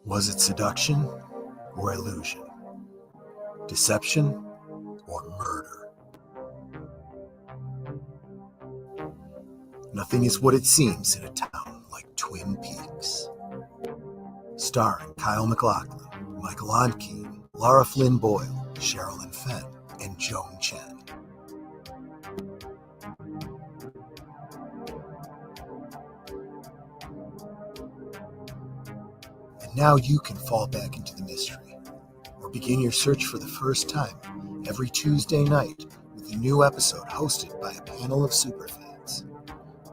Was it seduction or illusion? Deception or murder? Nothing is what it seems in a town like Twin Peaks. Starring Kyle MacLachlan, Michael Onkeen, Laura Flynn Boyle, Sherilyn Fenn, and Joan Chen. And now you can fall back into the mystery, or begin your search for the first time every Tuesday night with a new episode hosted by a panel of superfans.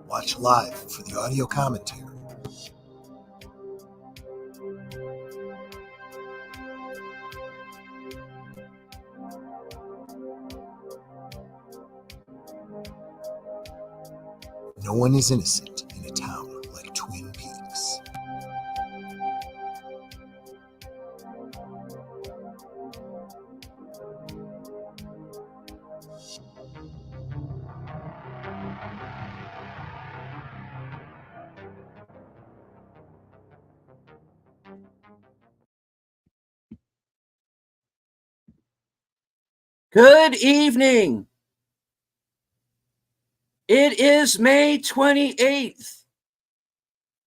Watch live for the audio commentary. No one is innocent in a town like Twin Peaks. Good evening. It is May 28th,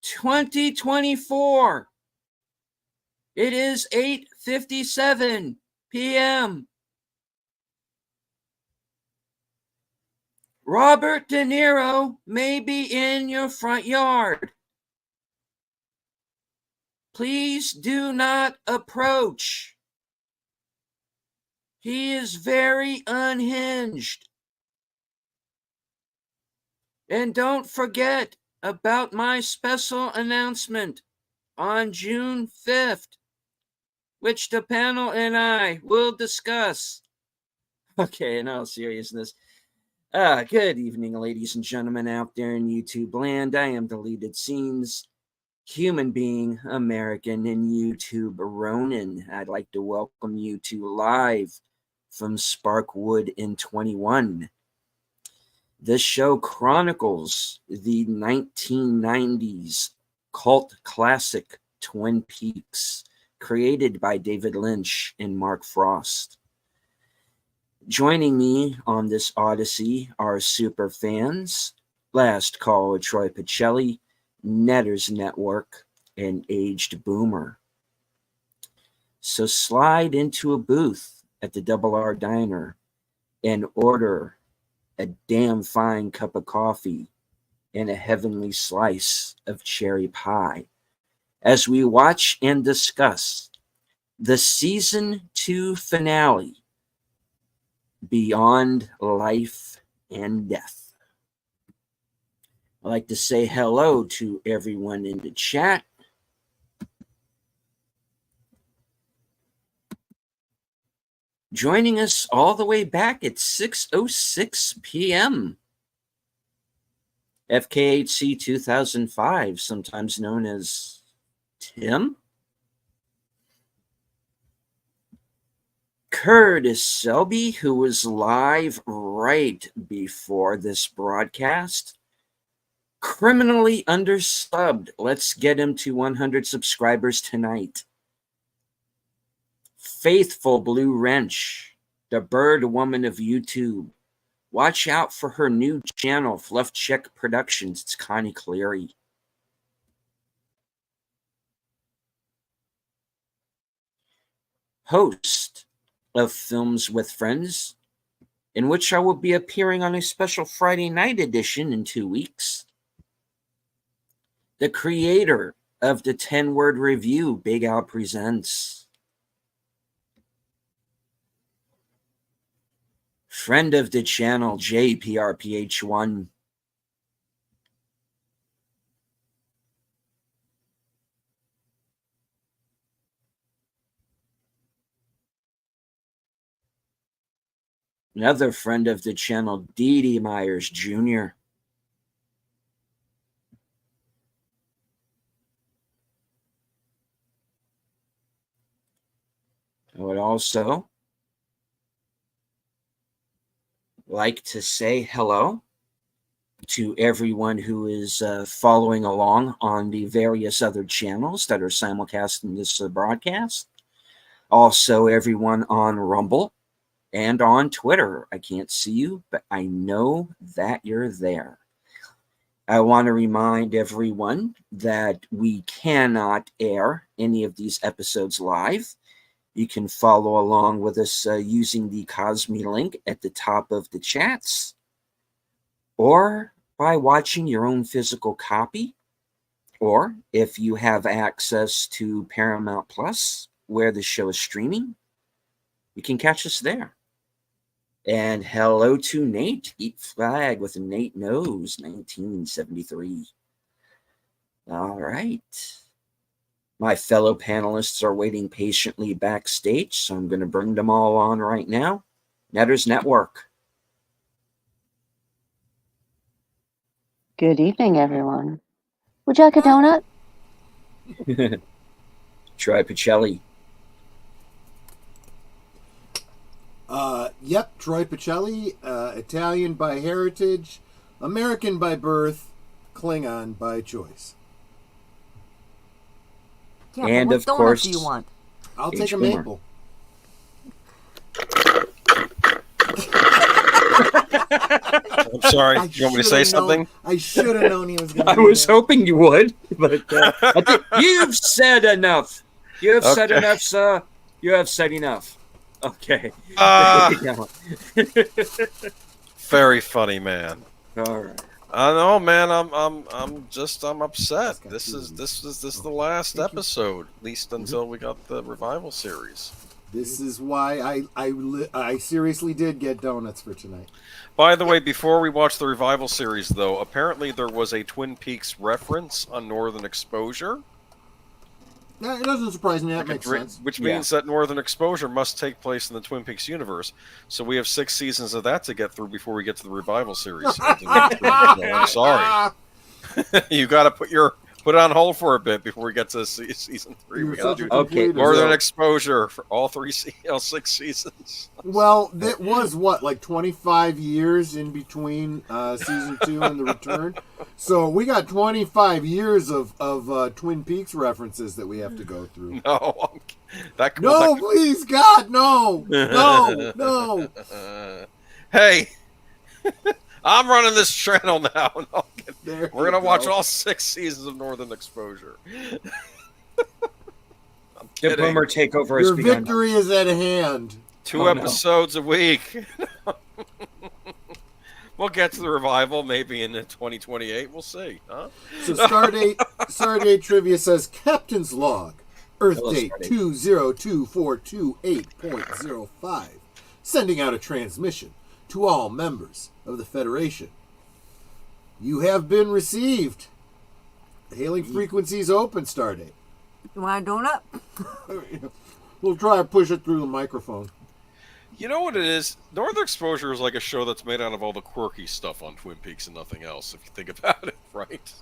2024. It is 8:57 p.m. Robert De Niro may be in your front yard. Please do not approach. He is very unhinged. And don't forget about my special announcement on June 5th, which the panel and I will discuss. Okay, in all seriousness. Good evening, ladies and gentlemen out there in YouTube land. I am Deleted Scenes, human being, American, and YouTube Ronin. I'd like to welcome you to live from Sparkwood in 21. This show chronicles the 1990s cult classic Twin Peaks, created by David Lynch and Mark Frost. Joining me on this odyssey are super fans, Last Call with Troy Pacelli, Netters Network, and Aged Boomer. So slide into a booth at the Double R Diner and order a damn fine cup of coffee and a heavenly slice of cherry pie as we watch and discuss the season 2 finale, Beyond Life and Death. I'd like to say hello to everyone in the chat. Joining us all the way back at 6:06 p.m. FKHC 2005, sometimes known as Tim. Curtis Selby, who was live right before this broadcast. Criminally undersubbed. Let's get him to 100 subscribers tonight. Faithful Blue Wrench, the bird woman of YouTube. Watch out for her new channel, Fluff Check Productions. It's Connie Cleary. Host of Films with Friends, in which I will be appearing on a special Friday night edition in 2 weeks. The creator of the 10-word review, Big Al Presents. Friend of the channel, JPRPH1. Another friend of the channel, Dee Myers Jr. I would also like to say hello to everyone who is following along on the various other channels that are simulcasting this broadcast. Also, everyone on Rumble and on Twitter. I can't see you, but I know that you're there. I want to remind everyone that we cannot air any of these episodes live. You can follow along with us using the Cosme link at the top of the chats, or by watching your own physical copy, or if you have access to Paramount Plus, where the show is streaming, you can catch us there. And hello to Nate, Eat Flag with a Nate Knows, 1973. All right. My fellow panelists are waiting patiently backstage, so I'm going to bring them all on right now. Netters Network. Good evening, everyone. Would you like a donut? Troy Pacelli. Yep, Troy Pacelli, Italian by heritage, American by birth, Klingon by choice. Yeah, And but of what course, donut do you want? I'll H. take a Boomer. maple. I'm sorry. Do you want me to say something? I should have known he was going to I was hoping you would, but I think you've said enough. You have said Okay. enough, sir. You have said enough. Okay. Very funny, man. All right. I know, man. I'm upset. This is the last episode, at least until we got the revival series. This is why I seriously did get donuts for tonight. By the way, before we watch the revival series, though, apparently there was a Twin Peaks reference on Northern Exposure. Yeah, it doesn't surprise me. That makes sense. Which means that Northern Exposure must take place in the Twin Peaks universe. So we have 6 seasons of that to get through before we get to the revival series. I'm sorry. You got to put it on hold for a bit before we get to season 3. We got to do Okay, Northern Exposure for all 6 seasons. Well, that was like 25 years in between season 2 and the return. So we got 25 years of Twin Peaks references that we have to go through. No, Please, God, no, no. Hey, I'm running this channel now. No, There we're you gonna watch go. all 6 seasons of Northern Exposure. I'm The kidding. boomer takeover has Your begun. victory is at hand. 2 episodes a week. We'll get to the revival maybe in 2028. We'll see, huh? So Stardate trivia says Captain's Log, Earth Hello, date Stardate. 202428.05, sending out a transmission to all members of the Federation. You have been received. Hailing frequencies open, Stardate. You want a donut? We'll try to push it through the microphone. You know what it is? Northern Exposure is like a show that's made out of all the quirky stuff on Twin Peaks and nothing else, if you think about it, right?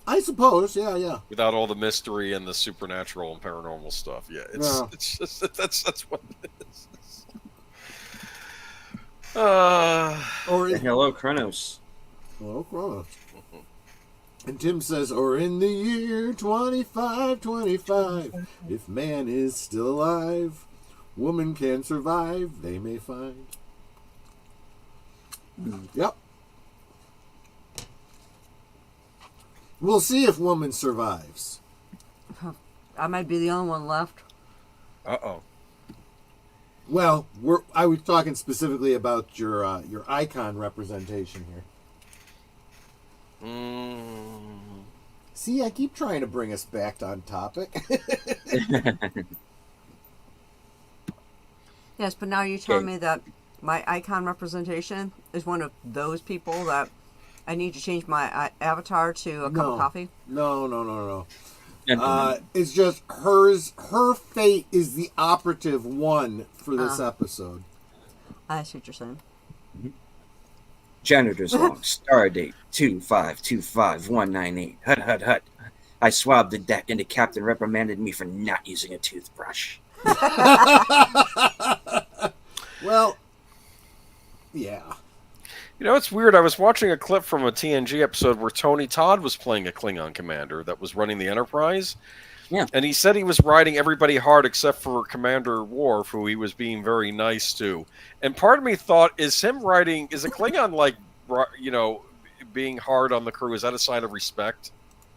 I suppose, yeah. Without all the mystery and the supernatural and paranormal stuff. Yeah, it's just that's what it is. Hello, Kronos. Hello, Kronos. And Tim says, or in the year 2525, if man is still alive, woman can survive, they may find. Yep. We'll see if woman survives. I might be the only one left. Uh-oh. Well, I was talking specifically about your icon representation here. See, I keep trying to bring us back on topic. Yes, but now you're telling me that my icon representation is one of those people that I need to change my avatar to a cup of coffee? No. It's just her fate is the operative one for this episode. I see what you're saying. Janitor's log, Stardate 2525198. Hut. I swabbed the deck and the captain reprimanded me for not using a toothbrush. Well, yeah. You know, it's weird. I was watching a clip from a TNG episode where Tony Todd was playing a Klingon commander that was running the Enterprise. Yeah. And he said he was riding everybody hard except for Commander Worf, who he was being very nice to. And part of me thought, is a Klingon like, you know, being hard on the crew? Is that a sign of respect?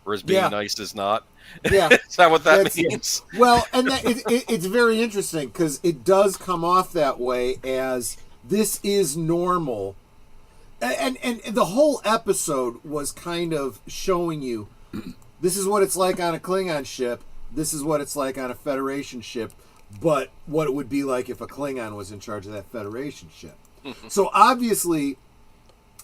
Or is being nice is not? Yeah. Is that what that means? Well, and it's very interesting because it does come off that way as this is normal. And the whole episode was kind of showing you this is what it's like on a Klingon ship. This is what it's like on a Federation ship. But what it would be like if a Klingon was in charge of that Federation ship. So obviously,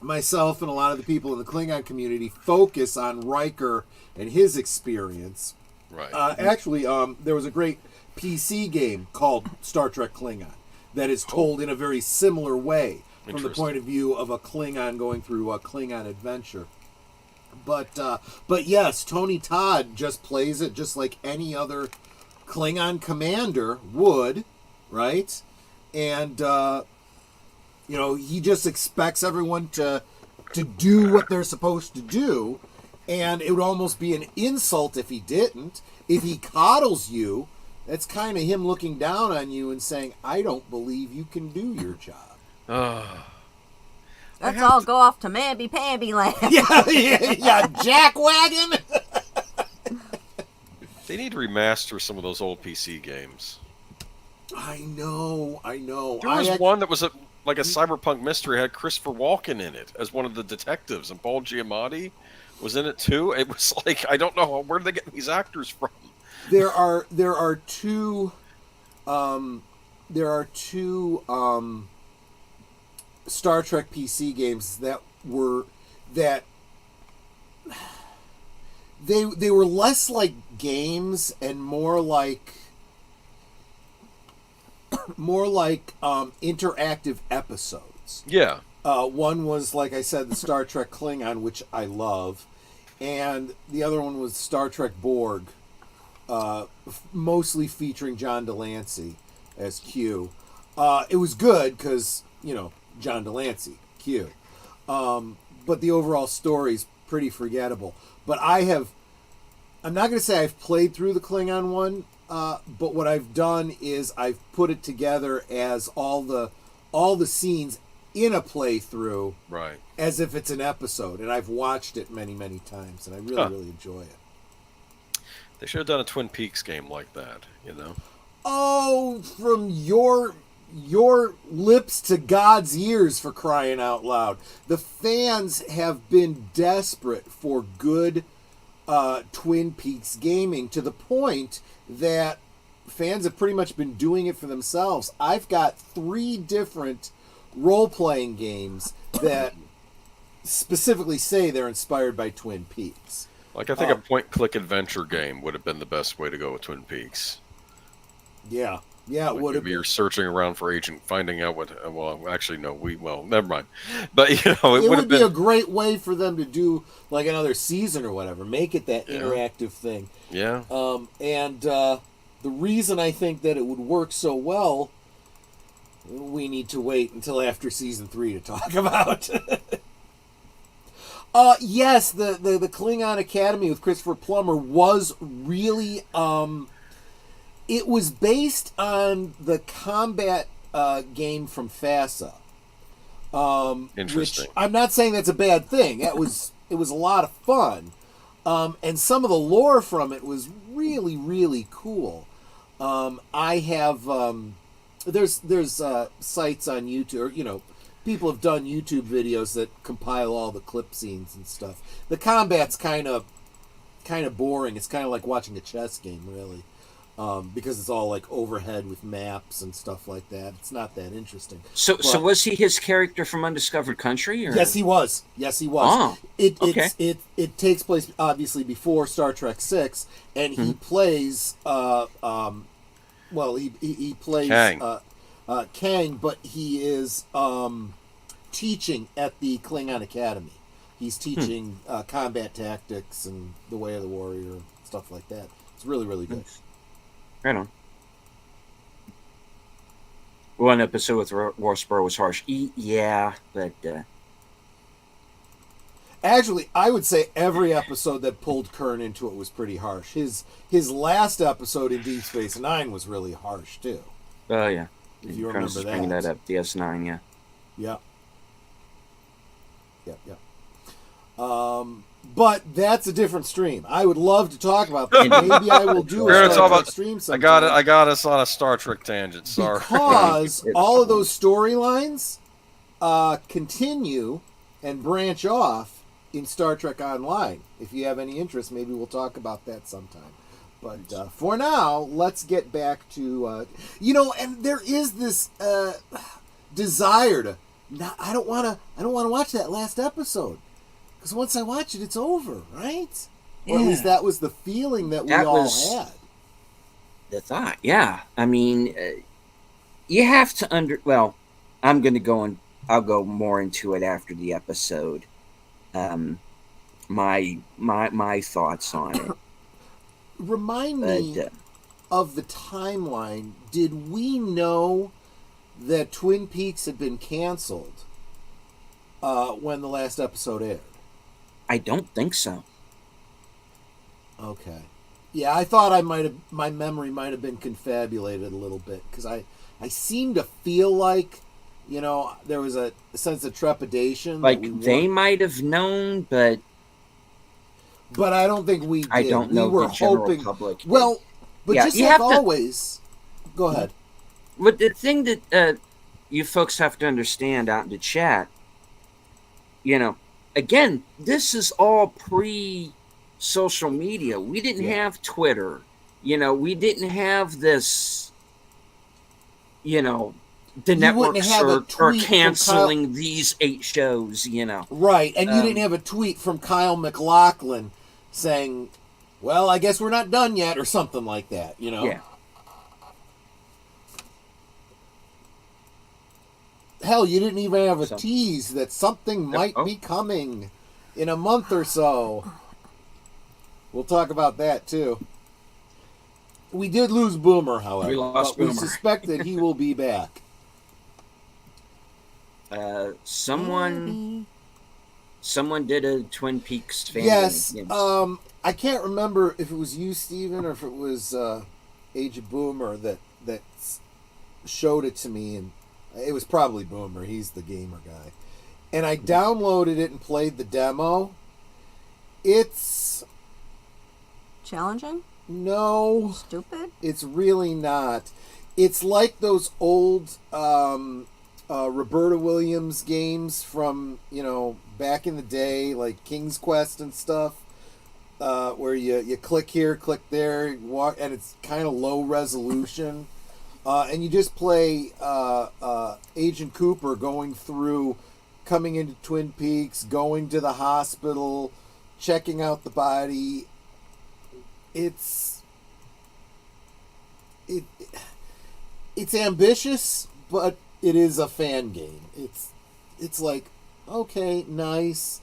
myself and a lot of the people in the Klingon community focus on Riker and his experience. Right. Actually, there was a great PC game called Star Trek Klingon that is told in a very similar way from the point of view of a Klingon going through a Klingon adventure. But yes, Tony Todd just plays it just like any other Klingon commander would, right? And you know, he just expects everyone to do what they're supposed to do, and it would almost be an insult if he didn't. If he coddles you, that's kind of him looking down on you and saying, "I don't believe you can do your job." Let's all go off to mamby-pamby land. yeah, jackwagon. They need to remaster some of those old PC games. I know. There was one that was like a cyberpunk mystery, had Christopher Walken in it as one of the detectives, and Paul Giamatti was in it too. It was like, I don't know, where are they getting these actors from? There are two Star Trek PC games that were less like games and more like interactive episodes. Yeah. One was, like I said, the Star Trek Klingon, which I love, and the other one was Star Trek Borg, mostly featuring John Delancey as Q. It was good because, you know, John Delancey, Q. But the overall story's pretty forgettable. But I'm not going to say I've played through the Klingon one, but what I've done is I've put it together as all the scenes in a playthrough, right, as if it's an episode, and I've watched it many, many times, and I really enjoy it. They should have done a Twin Peaks game like that, you know? Oh, from your lips to God's ears, for crying out loud. The fans have been desperate for good Twin Peaks gaming, to the point that fans have pretty much been doing it for themselves. I've got 3 different role-playing games that specifically say they're inspired by Twin Peaks. Like, I think a point-click adventure game would have been the best way to go with Twin Peaks. Yeah, it would have been. You're searching around for finding out what... Well, actually, no, never mind. But, you know, it would be a great way for them to do, like, another season or whatever. Make it that interactive thing. Yeah. And the reason I think that it would work so well, we need to wait until after season 3 to talk about. Yes, the Klingon Academy with Christopher Plummer was really... it was based on the combat game from FASA. Interesting. Which I'm not saying that's a bad thing. It was a lot of fun. And some of the lore from it was really, really cool. I have... There's sites on YouTube, or, you know, people have done YouTube videos that compile all the clip scenes and stuff. The combat's kind of boring. It's kind of like watching a chess game, really, because it's all like overhead with maps and stuff like that. It's not that interesting. So was he his character from Undiscovered Country? Or? Yes, he was. Oh, okay. It takes place obviously before Star Trek VI, and he plays he plays Kang. Kang, but he is teaching at the Klingon Academy. He's teaching combat tactics and the way of the warrior, stuff like that. It's really, really good. Right on. One episode with War Spur was harsh. Yeah, but Actually, I would say every episode that pulled Kern into it was pretty harsh. His last episode in Deep Space Nine was really harsh too. Oh yeah. If you Kern's remember bringing that. that up, DS9, yeah. Yep. But that's a different stream. I would love to talk about that. Maybe I will do We're a gonna Star talk Trek about- stream I sometime. got it. I got us on a Star Trek tangent. Sorry. Because all of those storylines continue and branch off in Star Trek Online. If you have any interest, maybe we'll talk about that sometime. But for now, let's get back to and there is this desire to. I don't want to watch that last episode because once I watch it, it's over, right? Or at least that was the feeling that we all had. The thought, yeah. I mean, you have to Well, I'm going to go and I'll go more into it after the episode. My thoughts on it. Remind me of the timeline. Did we know that Twin Peaks had been canceled when the last episode aired? I don't think so. Okay. Yeah, I thought my memory might have been confabulated a little bit because I seem to feel like, there was a sense of trepidation. Like they might have known, but I don't think we did. I don't know. We were the general hoping. public. Well, but Yeah, just you like have to- always, go ahead. But the thing that you folks have to understand out in the chat, again, this is all pre-social media. We didn't have Twitter. We didn't have this, the networks have a are tweet from canceling these 8 shows, Right, and you didn't have a tweet from Kyle MacLachlan saying, well, I guess we're not done yet, or something like that, Yeah. Hell, you didn't even have a So- tease that something might Oh. be coming in a month or so. We'll talk about that, too. We did lose Boomer, however. We lost but Boomer. We suspect that he will be back. Someone did a Twin Peaks fan. Yes, game. I can't remember if it was you, Steven, or if it was Age of Boomer that showed it to me, and it was probably Boomer. He's the gamer guy. And I downloaded it and played the demo. It's... Challenging? No, Stupid? it's really not. It's like those old Roberta Williams games from, back in the day, like King's Quest and stuff, where you click here, click there, walk, and it's kind of low resolution. And you just play Agent Cooper coming into Twin Peaks, going to the hospital, checking out the body. It's ambitious, but it is a fan game. It's like, okay, nice.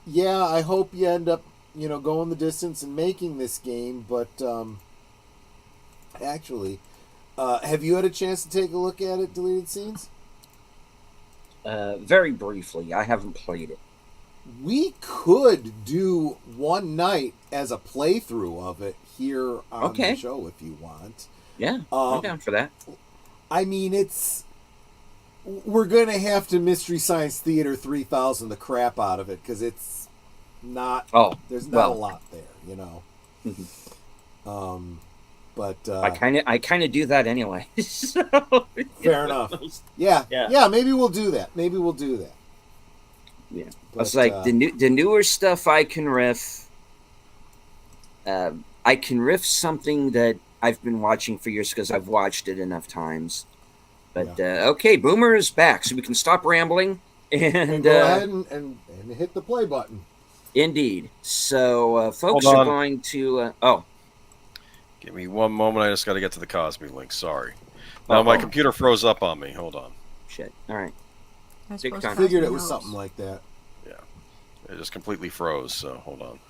Yeah, I hope you end up, going the distance and making this game, but actually, have you had a chance to take a look at it, Deleted Scenes? Very briefly. I haven't played it. We could do one night as a playthrough of it here on the show if you want. Yeah, I'm down for that. I mean, we're going to have to Mystery Science Theater 3000 the crap out of it because it's not, there's not a lot there, But I kind of do that anyway. So, fair enough. Yeah, maybe we'll do that. Yeah, But, it's like the newer stuff I can riff. I can riff something that I've been watching for years because I've watched it enough times. But okay, Boomer is back, so we can stop rambling and go ahead and hit the play button. Indeed. So folks Hold are on. going to. Give me one moment. I just got to get to the Cosby link. Sorry. Now my computer froze up on me. Hold on. Shit. All right. I Big suppose time. Figured it Cosby was knows. something like that. It just completely froze. So hold on.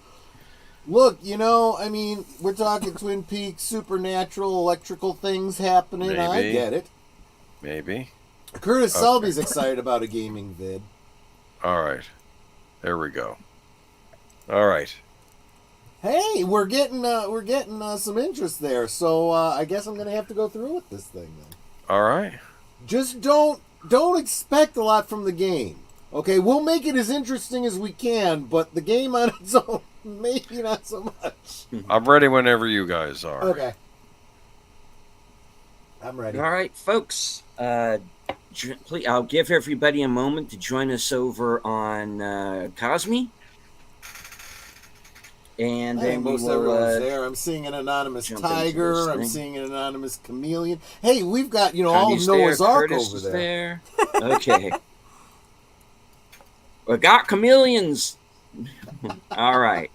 Look, I mean, we're talking Twin Peaks, supernatural, electrical things happening. I Maybe. get it. Maybe. Curtis Selby's excited about a gaming vid. All right. There we go. All right. Hey, we're getting some interest there. So I guess I'm gonna have to go through with this thing then. All right. Just don't expect a lot from the game. Okay, we'll make it as interesting as we can, but the game on its own, maybe not so much. I'm ready whenever you guys are. Okay. I'm ready. All right, folks. Please, I'll give everybody a moment to join us over on Cosme. And I then think we most will. everyone's there. I'm seeing an anonymous jump into tiger. this I'm thing. seeing an anonymous chameleon. Hey, we've got all of Connie's Noah's there, Ark Curtis over is there. Okay. We got chameleons. All right.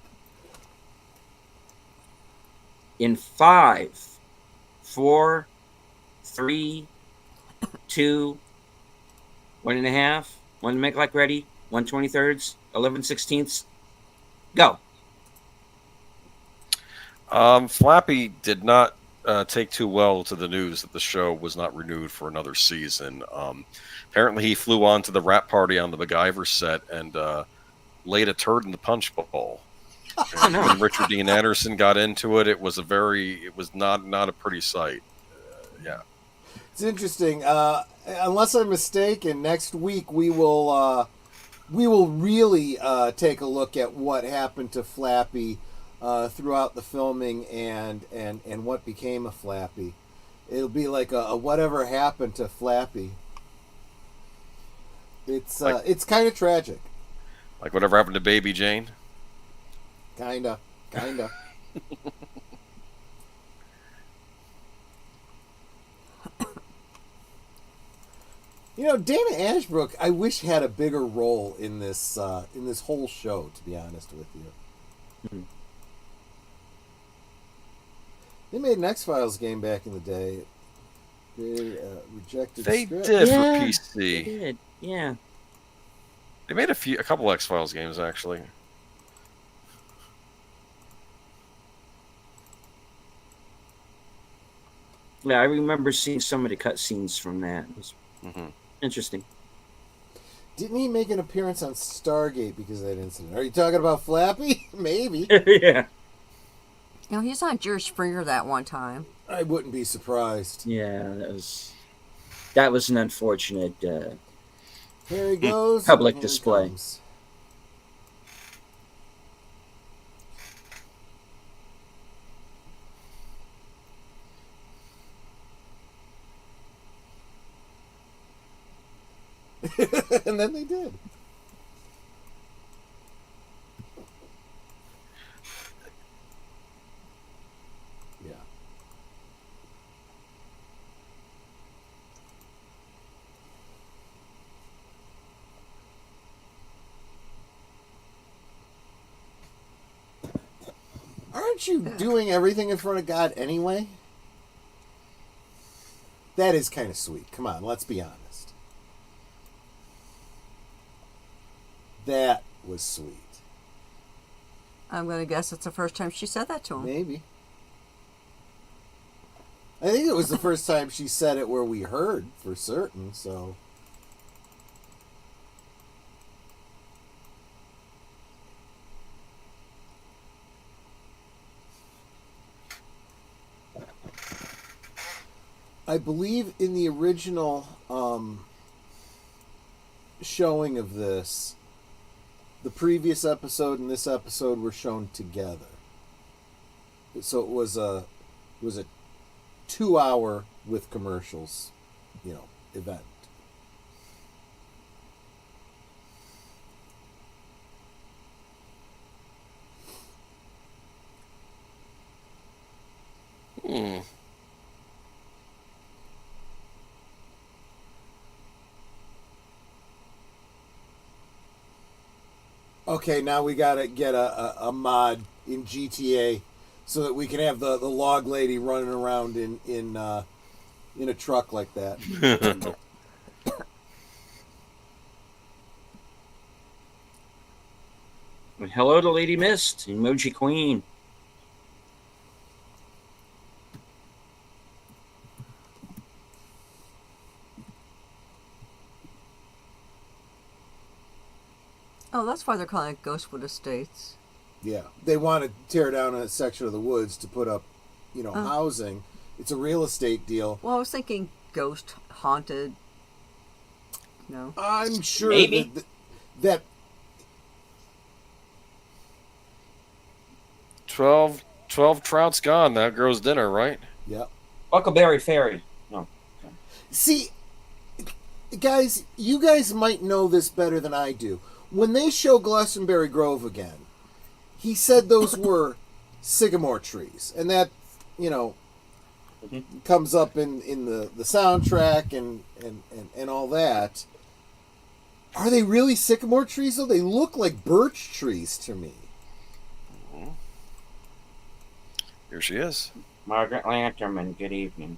In 5, 4, 3, 2, 1.5, 1 make like ready, 1/23, 11/16. Go. Flappy did not take too well to the news that the show was not renewed for another season. Apparently, he flew on to the rap party on the MacGyver set and laid a turd in the punch bowl. And when Richard Dean Anderson got into it, it was not a pretty sight. Yeah. It's interesting. Unless I'm mistaken, next week we will really take a look at what happened to Flappy throughout the filming and what became of Flappy. It'll be like a whatever happened to Flappy. It's kind of tragic. Like whatever happened to Baby Jane? Kinda. Dana Ashbrook, I wish had a bigger role in this whole show. To be honest with you, they made an X-Files game back in the day. They rejected. They script. did for Yeah, PC. They did. Yeah. They made a couple X-Files games actually. Yeah, I remember seeing some of the cutscenes from that. It was Mm-hmm. interesting. Didn't he make an appearance on Stargate because of that incident? Are you talking about Flappy? Maybe. Yeah. He's on Jerry Springer that one time. I wouldn't be surprised. Yeah, that was an unfortunate. Here he goes. Public and here he display. comes. And then they did. Yeah. Aren't you doing everything in front of God anyway? That is kind of sweet. Come on, let's be honest. That was sweet. I'm going to guess it's the first time she said that to him. Maybe. I think it was the first time she said it where we heard for certain, so. I believe in the original showing of this, the previous episode and this episode were shown together. So it was a 2-hour with commercials, event. Okay, now we gotta get a mod in GTA so that we can have the log lady running around in a truck like that. Hello to Lady Mist, Emoji Queen. Oh, that's why they're calling it Ghostwood Estates. Yeah, they want to tear down a section of the woods to put up, housing. It's a real estate deal. Well, I was thinking ghost haunted. No. I'm sure Maybe. that 12 trouts gone. That girl's dinner, right? yeah. Huckleberry Fairy. No. See, guys, you guys might know this better than I do. When they show Glastonbury Grove again, he said those were sycamore trees, and that comes up in the soundtrack and all that. Are they really sycamore trees though? They look like birch trees to me. Here she is. Margaret Lanterman, good evening.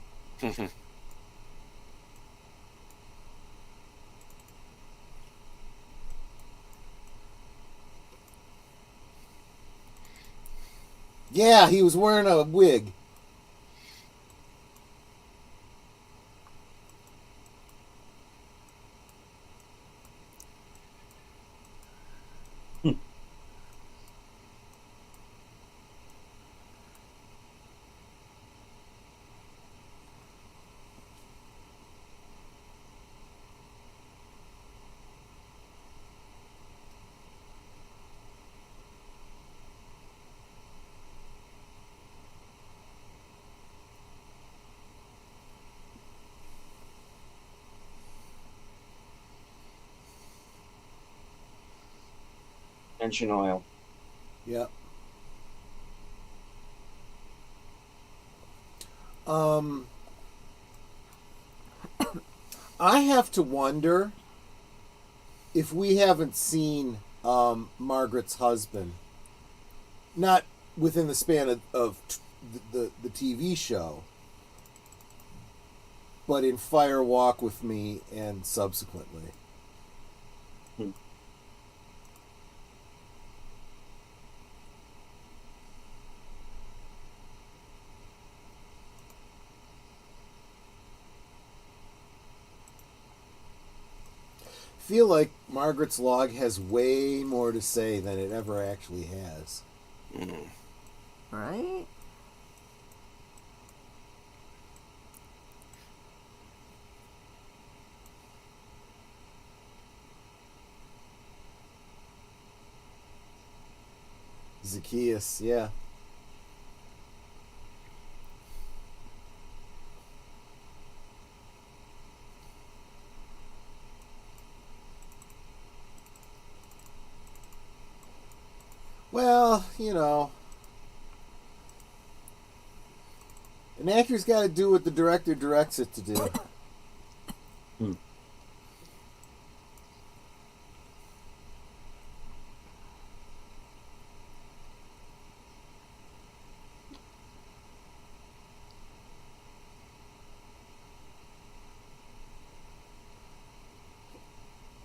Yeah, he was wearing a wig. Engine oil. Yep. I have to wonder if we haven't seen Margaret's husband, not within the span of the TV show, but in Fire Walk with Me and subsequently. Feel like Margaret's log has way more to say than it ever actually has. Right? Zacchaeus, yeah. Well, an actor's got to do what the director directs it to do.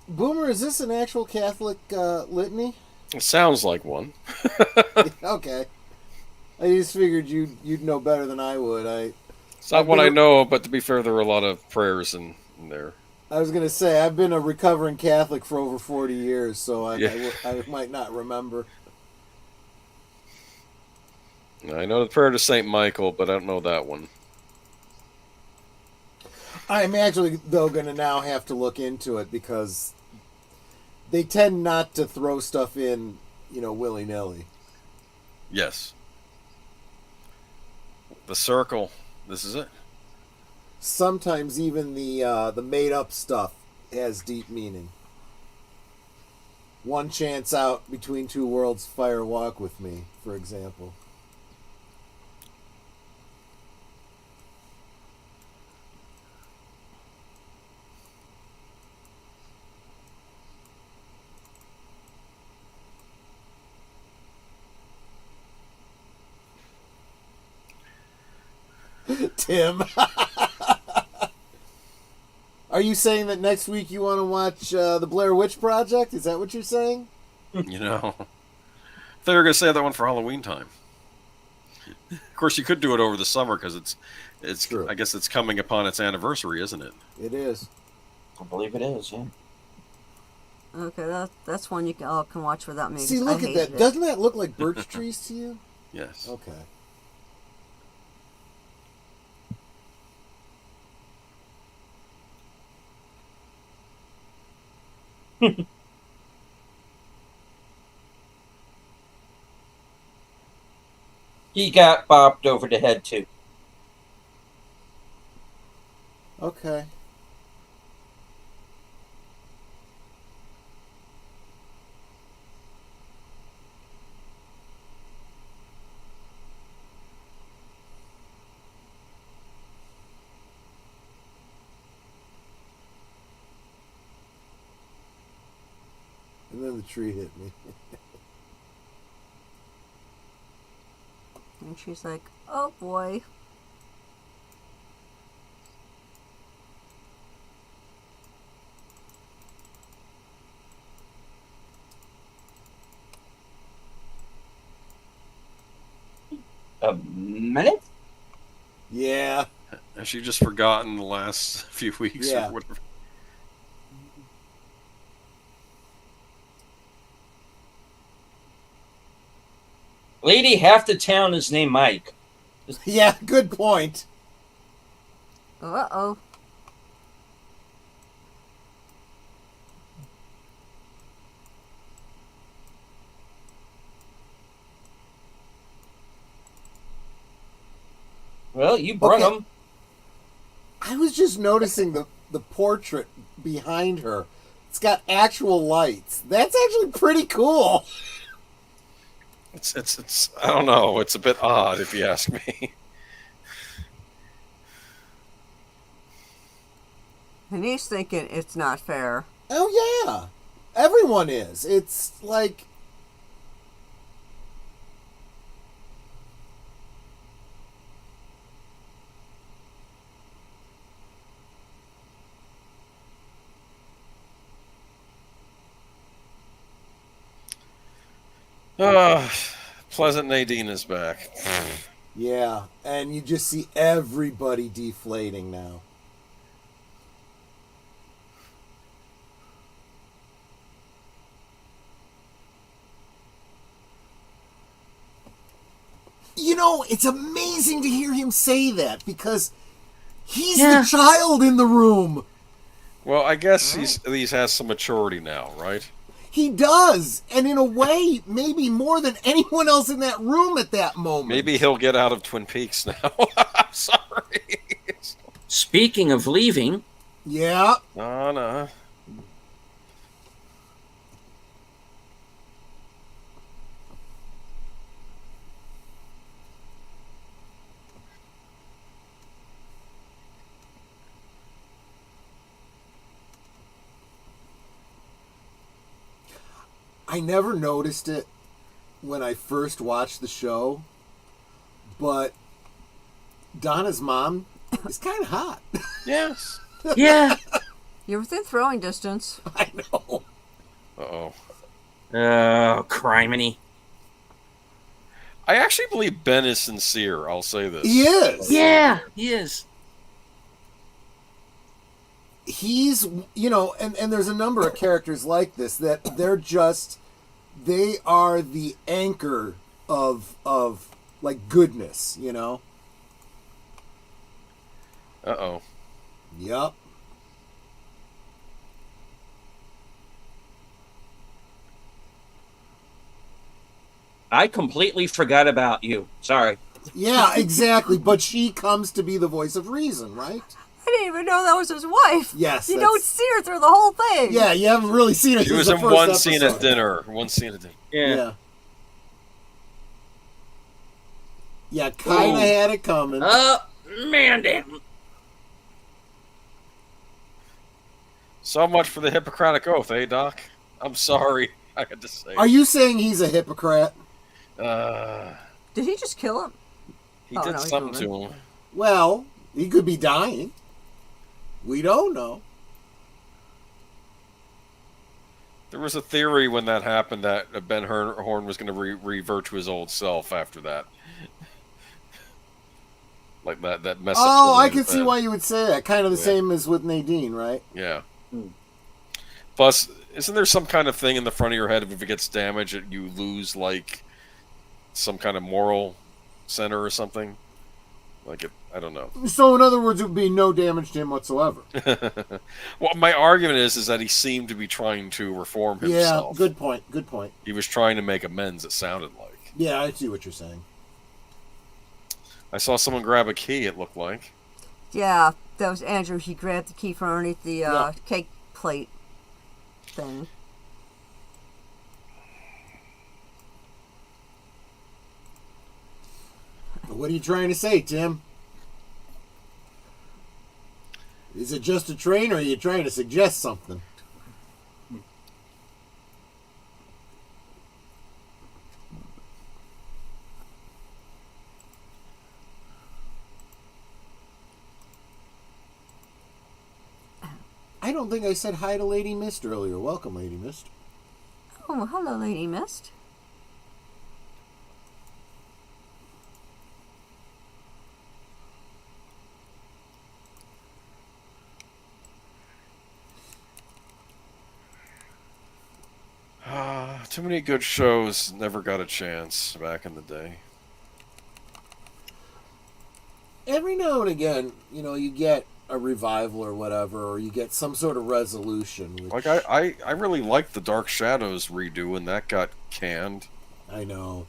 Boomer, is this an actual Catholic litany? It sounds like one. Okay. I just figured you'd know better than I would. It's not what I know, but to be fair, there are a lot of prayers in there. I was going to say, I've been a recovering Catholic for over 40 years, so I might not remember. I know the prayer to St. Michael, but I don't know that one. I'm actually, though, going to now have to look into it because they tend not to throw stuff in, willy-nilly. Yes. The circle. This is it. Sometimes even the made-up stuff has deep meaning. One chance out between two worlds, Fire Walk with Me, for example. Tim. Are you saying that next week you want to watch the Blair Witch Project? Is that what you're saying? I thought you were going to say that one for Halloween time. Of course, you could do it over the summer because it's True. I guess it's coming upon its anniversary, isn't it? It is. I believe it is, yeah. Okay, that's one you all can watch without me. See, I look at hated that. it. Doesn't that look like birch trees to you? Yes. Okay. He got bopped over the head too. Okay. And then the tree hit me. And she's like, "Oh boy." A minute? Yeah. Has she just forgotten the last few weeks Yeah. or whatever? Lady, half the town is named Mike. Yeah, good point. Uh-oh. Well, you brung Okay. him. I was just noticing the portrait behind her. It's got actual lights. That's actually pretty cool. It's I don't know. It's a bit odd if you ask me. And he's thinking it's not fair. Oh yeah. Everyone is. It's like Pleasant Nadine is back. yeah, and you just see everybody deflating now. You know, it's amazing to hear him say that because he's Yeah. the child in the room. Well, I guess he's has some maturity now, right? He does, and in a way, maybe more than anyone else in that room at that moment. Maybe he'll get out of Twin Peaks now. I'm sorry. Speaking of leaving, Yeah. No. I never noticed it when I first watched the show, but Donna's mom is kind of hot. Yes. yeah. You're within throwing distance. I know. Uh-oh. Oh, criminy. I actually believe Ben is sincere. I'll say this. He is. Yeah, he is. He's, you know, and there's a number of characters like this that they are the anchor of like goodness, you know? Uh-oh. Yep. I completely forgot about you. Sorry. Yeah, exactly. But she comes to be the voice of reason, right? I didn't even know that was his wife. Yes. You that's- don't see her through the whole thing. Yeah, you haven't really seen it. She since was the in first one scene episode. at dinner. One scene at dinner. Yeah. Yeah, kind of had it coming. Man, damn. So much for the Hippocratic Oath, eh, Doc? I'm sorry. I had to say. Are you saying he's a hypocrite? Did he just kill him? He Oh, did no, he's something to moving. him. Well, he could be dying. We don't know. There was a theory when that happened that Ben Horn was going to revert to his old self after that. Like that mess up. Oh, I totally can see bad. why you would say that. Kind of the Yeah. same as with Nadine, right? Yeah. Plus, Isn't there some kind of thing in the front of your head if it gets damaged, you lose like some kind of moral center or something? Like it, I don't know. So, in other words, it would be no damage to him whatsoever. Well, my argument is that he seemed to be trying to reform himself. Yeah, good point. Good point. He was trying to make amends, it sounded like. Yeah, I see what you're saying. I saw someone grab a key, it looked like. Yeah, that was Andrew. He grabbed the key from underneath the Yeah. cake plate thing. What are you trying to say, Tim? Is it just a train, or are you trying to suggest something? I don't think I said hi to Lady Mist earlier. Welcome, Lady Mist. Oh, hello, Lady Mist. Too many good shows never got a chance back in the day. Every now and again, you get a revival or whatever, or you get some sort of resolution. Which, Like I really liked the Dark Shadows redo, and that got canned. I know.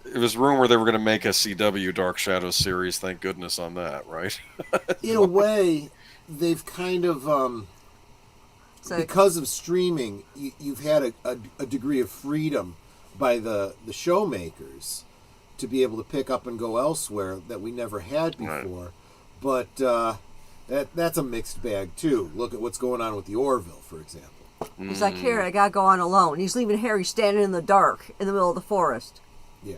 It was rumored they were going to make a CW Dark Shadows series. Thank goodness on that, right? In a way, they've kind of because of streaming, you've had a degree of freedom by the show makers to be able to pick up and go elsewhere that we never had before. Right. But that's a mixed bag too. Look at what's going on with the Orville, for example. He's like, here, I gotta go on alone. He's leaving Harry standing in the dark in the middle of the forest. Yeah.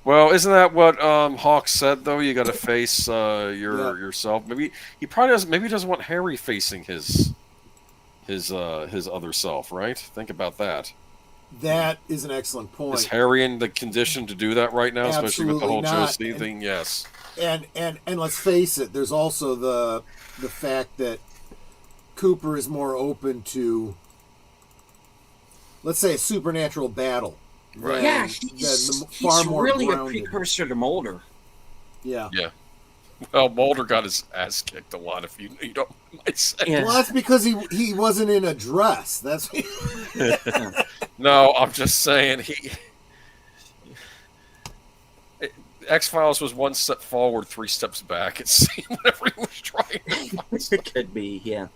Well, isn't that what Hawk said though? You got to face yourself. Maybe he probably doesn't. Maybe he doesn't want Harry facing his other self, right? Think about that. That is an excellent point. Is Harry in the condition to do that right now, especially with the whole Josie thing? Yes. And let's face it, there's also the fact that Cooper is more open to, let's say, a supernatural battle. Right. Yeah, he's really a precursor to Mulder. Yeah. Yeah. Well, Mulder got his ass kicked a lot, if you don't mind saying. Yeah. Well, that's because he wasn't in a dress. That's No, I'm just saying X-Files was one step forward, 3 steps back. It seemed whenever he was trying to It could be, yeah.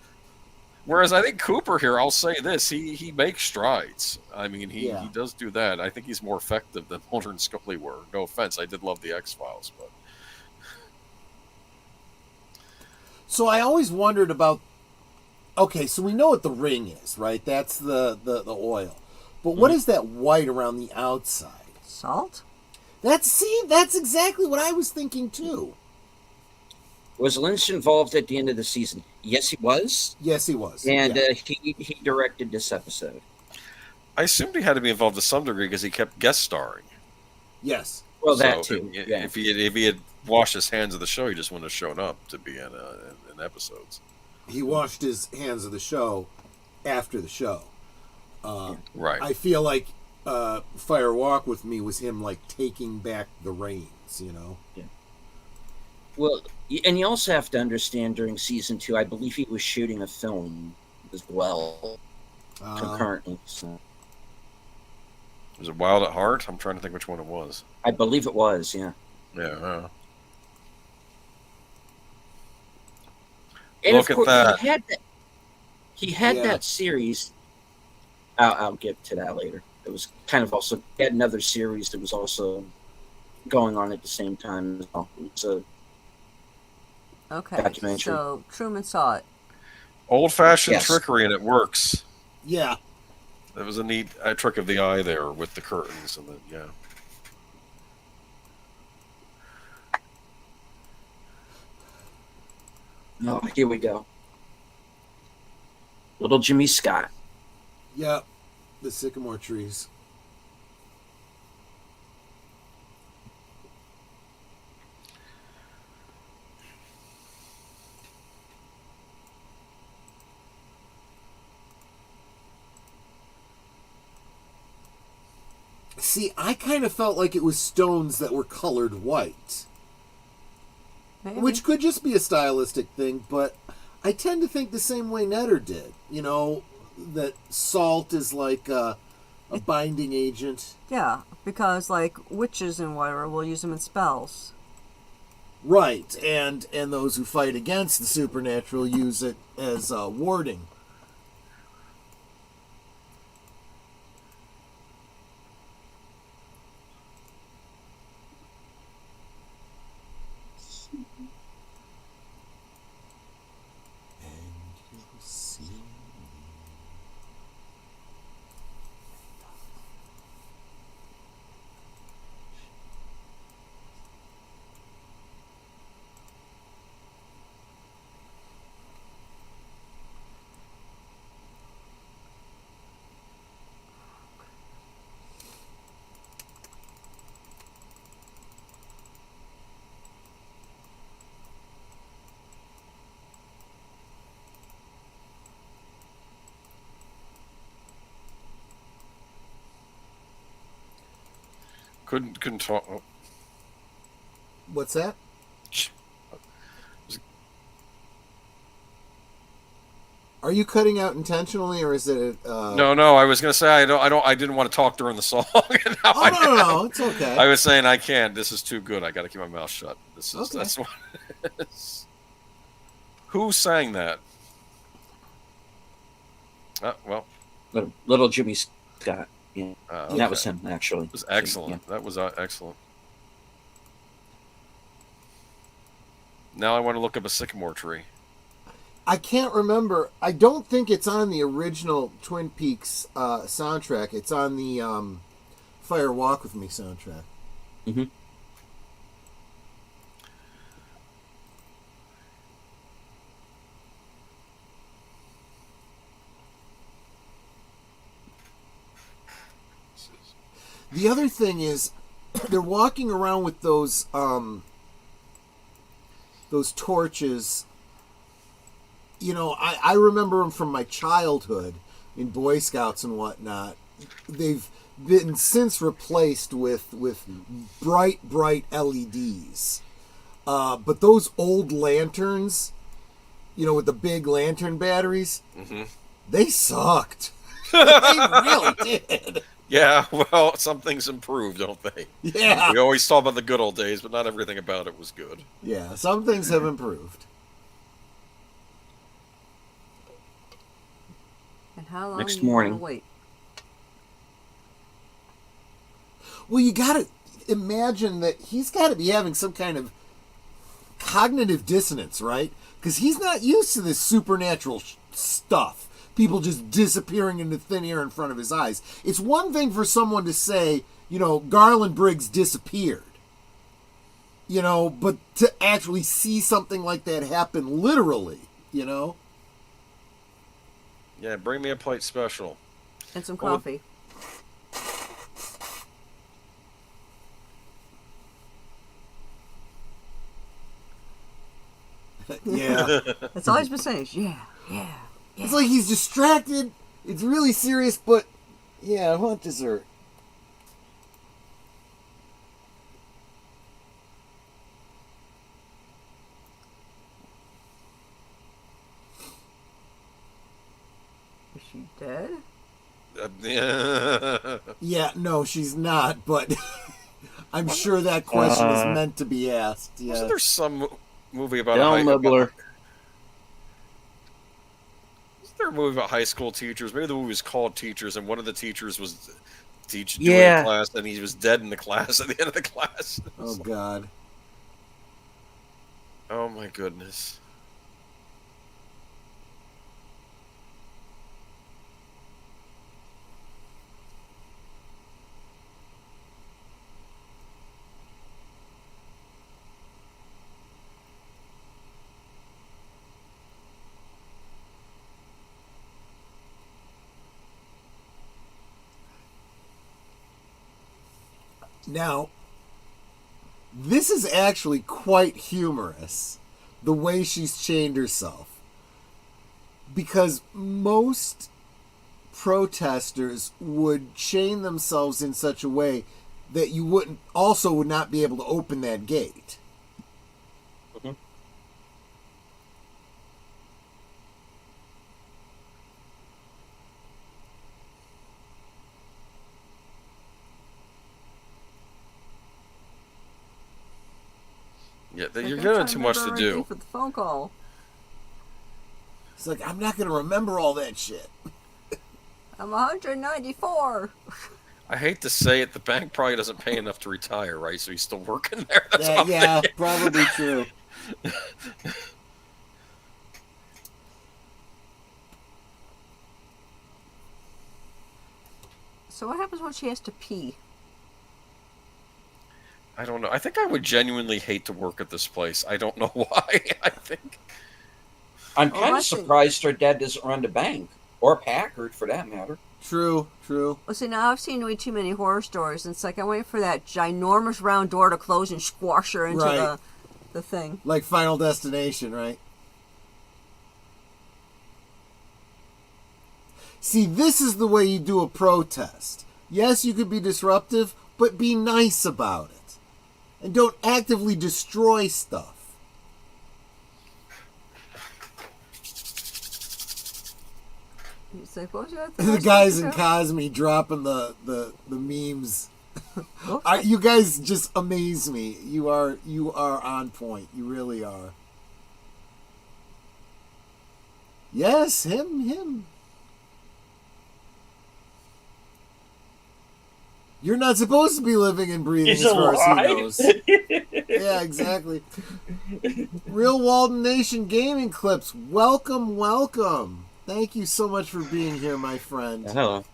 Whereas I think Cooper here, I'll say this, he makes strides. I mean, he does do that. I think he's more effective than Mulder and Scully were. No offense, I did love the X-Files, but... So I always wondered about. Okay, so we know what the ring is, right? That's the oil. But what is that white around the outside? Salt? That's exactly what I was thinking too. Was Lynch involved at the end of the season? Yes, he was. Yes, he was. And he directed this episode. I assumed he had to be involved to some degree because he kept guest starring. Yes. Well, that too. Yeah. If he had washed his hands of the show, he just wouldn't have shown up to be in episodes. He washed his hands of the show after the show. Right. I feel like Fire Walk with Me was him like taking back the reins, Yeah. Well, and you also have to understand during season 2, I believe he was shooting a film as well concurrently. So. Was it Wild at Heart? I'm trying to think which one it was. I believe it was, yeah. Yeah. And Look of course, at that. He had that series. I'll get to that later. It was kind of also he had another series that was also going on at the same time as well. It was a documentary. So Truman saw it. Old-fashioned trickery, and it works. Yeah. That was a neat trick of the eye there with the curtains and Oh, here we go. Little Jimmy Scott. Yep. The sycamore trees. See, I kind of felt like it was stones that were colored white. Maybe. Which could just be a stylistic thing, but I tend to think the same way Netter did. You know, that salt is like a binding agent. Yeah, because like witches and whatever will use them in spells. Right, and those who fight against the supernatural use it as warding. Couldn't talk. Oh. What's that? Are you cutting out intentionally, or is it? No. I was gonna say I didn't want to talk during the song. No, it's okay. I was saying I can't. This is too good. I got to keep my mouth shut. That's what. Who sang that? Well, Little Jimmy Scott. Yeah, okay. That was him actually. It was excellent. Yeah. That was excellent. Now I want to look up a sycamore tree. I can't remember. I don't think it's on the original Twin Peaks soundtrack. It's on the Fire Walk With Me soundtrack. Mm-hmm. The other thing is, they're walking around with those torches. You know, I remember them from my childhood in Boy Scouts and whatnot. They've been since replaced with bright LEDs. But those old lanterns, you know, with the big lantern batteries, they sucked. They really did. Yeah, well, some things improve, don't they? Yeah. We always talk about the good old days, but not everything about it was good. Yeah, some things have improved. And how long Next are you morning. gonna wait? Well, you gotta imagine that he's got to be having some kind of cognitive dissonance, right? Because he's not used to this supernatural stuff. People just disappearing into thin air in front of his eyes. It's one thing for someone to say, you know, Garland Briggs disappeared. You know, but to actually see something like that happen literally, you know? Yeah, bring me a plate special. And some Well, coffee. Yeah. That's all he's been saying is, yeah. It's like he's distracted. It's really serious, but yeah, I want dessert. Is she dead? Yeah, no, she's not, but I'm sure that question was meant to be asked. Yeah. Wasn't there some movie about Down Mubbler. Wasn't there a movie about high school teachers? Maybe the movie was called Teachers, and one of the teachers was doing Yeah. a class, and he was dead in the class at the end of the class. Oh, God. Oh my goodness. Now, this is actually quite humorous, the way she's chained herself. Because most protesters would chain themselves in such a way that you would not be able to open that gate. Mhm. Yeah, Like, you're I'm getting trying too much to remember everything do. for the phone call. It's like, I'm not going to remember all that shit. I'm 194. I hate to say it, the bank probably doesn't pay enough to retire, right? So he's still working there. That's what I'm Yeah, thinking. probably true. So what happens when she has to pee? I don't know. I think I would genuinely hate to work at this place. I don't know why. I think. I'm Oh, kind I of see. surprised her dad doesn't run the bank, or Packard for that matter. True. Well, see, now I've seen way too many horror stories. And it's like I wait for that ginormous round door to close and squash her into Right. the thing. Like Final Destination, right? See, this is the way you do a protest. Yes, you could be disruptive, but be nice about it. And don't actively destroy stuff. It's like, what was your The guys in Cosme dropping the memes. You guys just amaze me. You are on point. You really are. Yes, him. You're not supposed to be living and breathing He's as far as he alive. knows. Yeah, exactly. Real Walden Nation Gaming Clips. Welcome. Thank you so much for being here, my friend. Hello.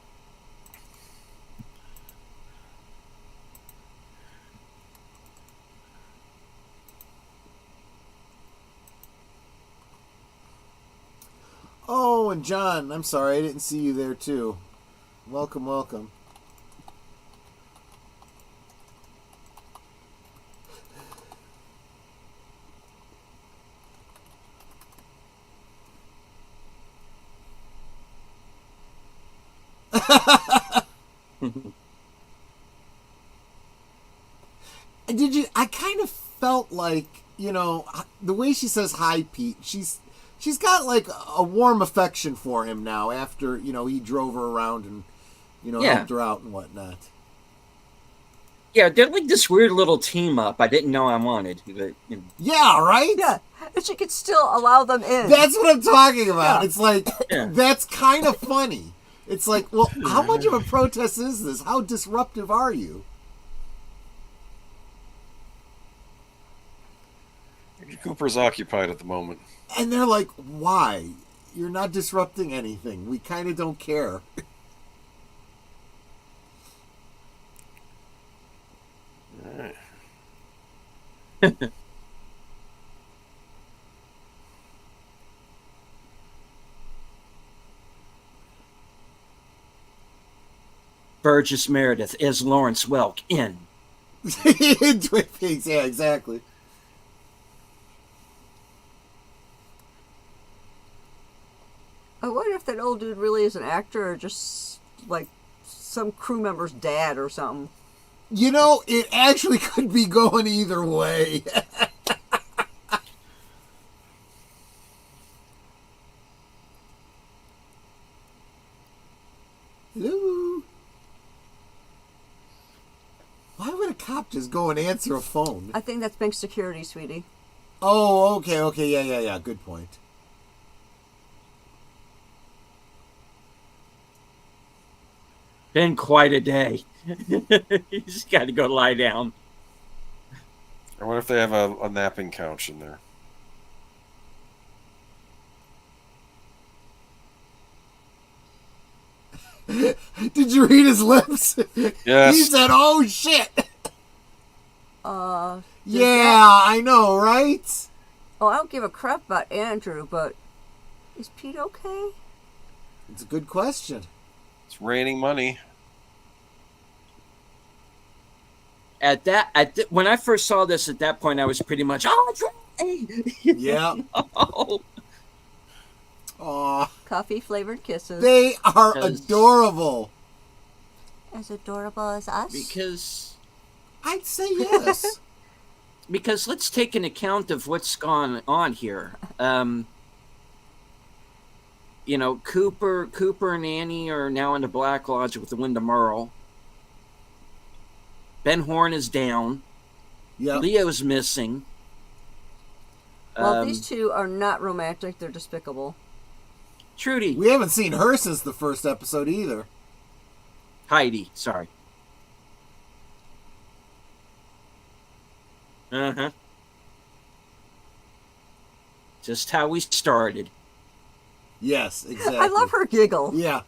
Oh, and John, I'm sorry, I didn't see you there too. Welcome. I kind of felt like, the way she says hi, Pete, she's got like a warm affection for him now after, he drove her around and, Yeah. helped her out and whatnot. Yeah, they're like this weird little team up I didn't know I wanted. But, Yeah, right? Yeah, and she could still allow them in. That's what I'm talking about. Yeah. It's like, Yeah. that's kind of funny. It's like, well, how much of a protest is this? How disruptive are you? Cooper's occupied at the moment. And they're like, why? You're not disrupting anything. We kind of don't care. Alright. Burgess Meredith is Lawrence Welk in. Twin Peaks, yeah, exactly. I wonder if that old dude really is an actor or just like some crew member's dad or something. It actually could be going either way. Hello? Why would a cop just go and answer a phone? I think that's bank security, sweetie. Oh, okay, yeah, good point. Been quite a day. He's got to go lie down. I wonder if they have a napping couch in there. Did you read his lips? Yes. He said, oh, shit. Does Yeah, I know, right? Oh, I don't give a crap about Andrew, but is Pete okay? It's a good question. It's raining money. When I first saw this at that point, I was pretty much, oh, Dre! Yeah. Oh. Aw, Coffee flavored kisses. they are Because- adorable. As adorable as us. Because I'd say yes. let's take an account of what's gone on here. Cooper and Annie are now in the Black Lodge with the Wyndham Merle. Ben Horn is down. Yep. Leo's missing. Well, these two are not romantic. They're despicable. Trudy. We haven't seen her since the first episode either. Heidi, sorry. Uh-huh. Just how we started. Yes, exactly. I love her giggle. Yeah.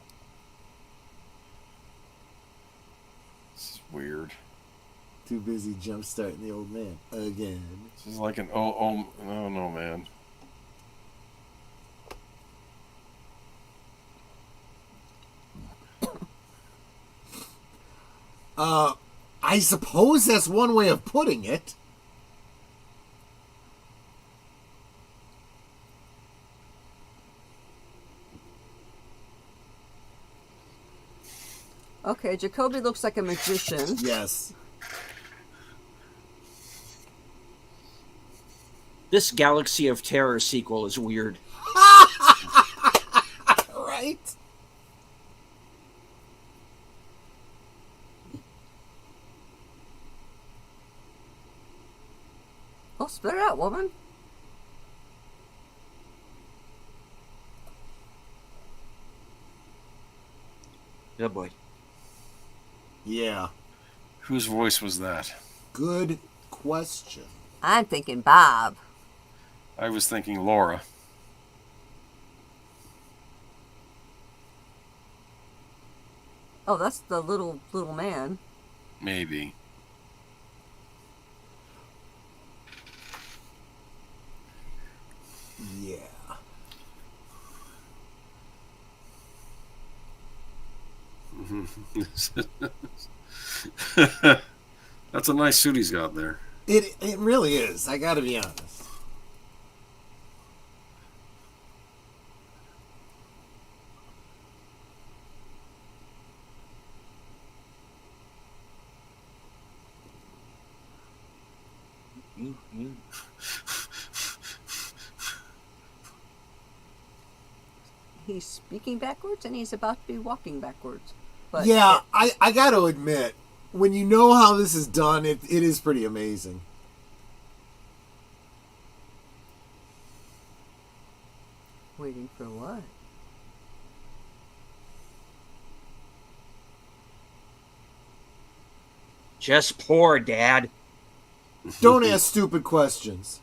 This is weird. Too busy jumpstarting the old man again. This is like an oh no, man. I suppose that's one way of putting it. Okay, Jacoby looks like a magician. Yes. This Galaxy of Terror sequel is weird. Right? Oh, spit it out, woman. Oh boy. Yeah. Whose voice was that? Good question. I'm thinking Bob. I was thinking Laura. Oh, that's the little man. Maybe. Yeah. That's a nice suit he's got there. It really is. I gotta be honest. He's speaking backwards and he's about to be walking backwards. But Yeah, I gotta admit, when you know how this is done, it is pretty amazing. Waiting for what? Just poor Dad. Don't ask stupid questions.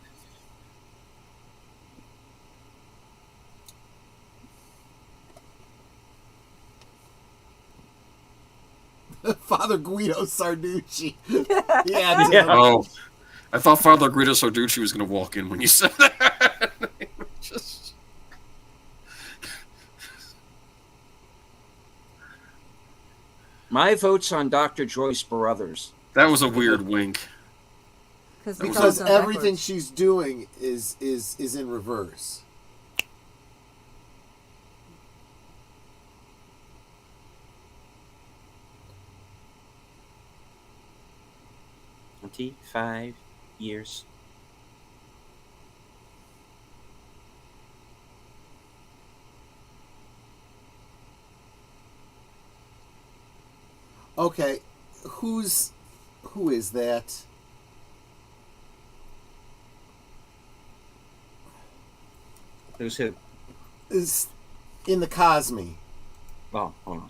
Father Guido Sarducci. Yeah, Yeah. Oh, I thought Father Guido Sarducci was going to walk in when you said that. Just... My vote's on Dr. Joyce Brothers. That was a weird wink. because everything she's doing is in reverse. $25 years. Okay, who is that? Who's who? Is in the Cosme. Oh, hold on.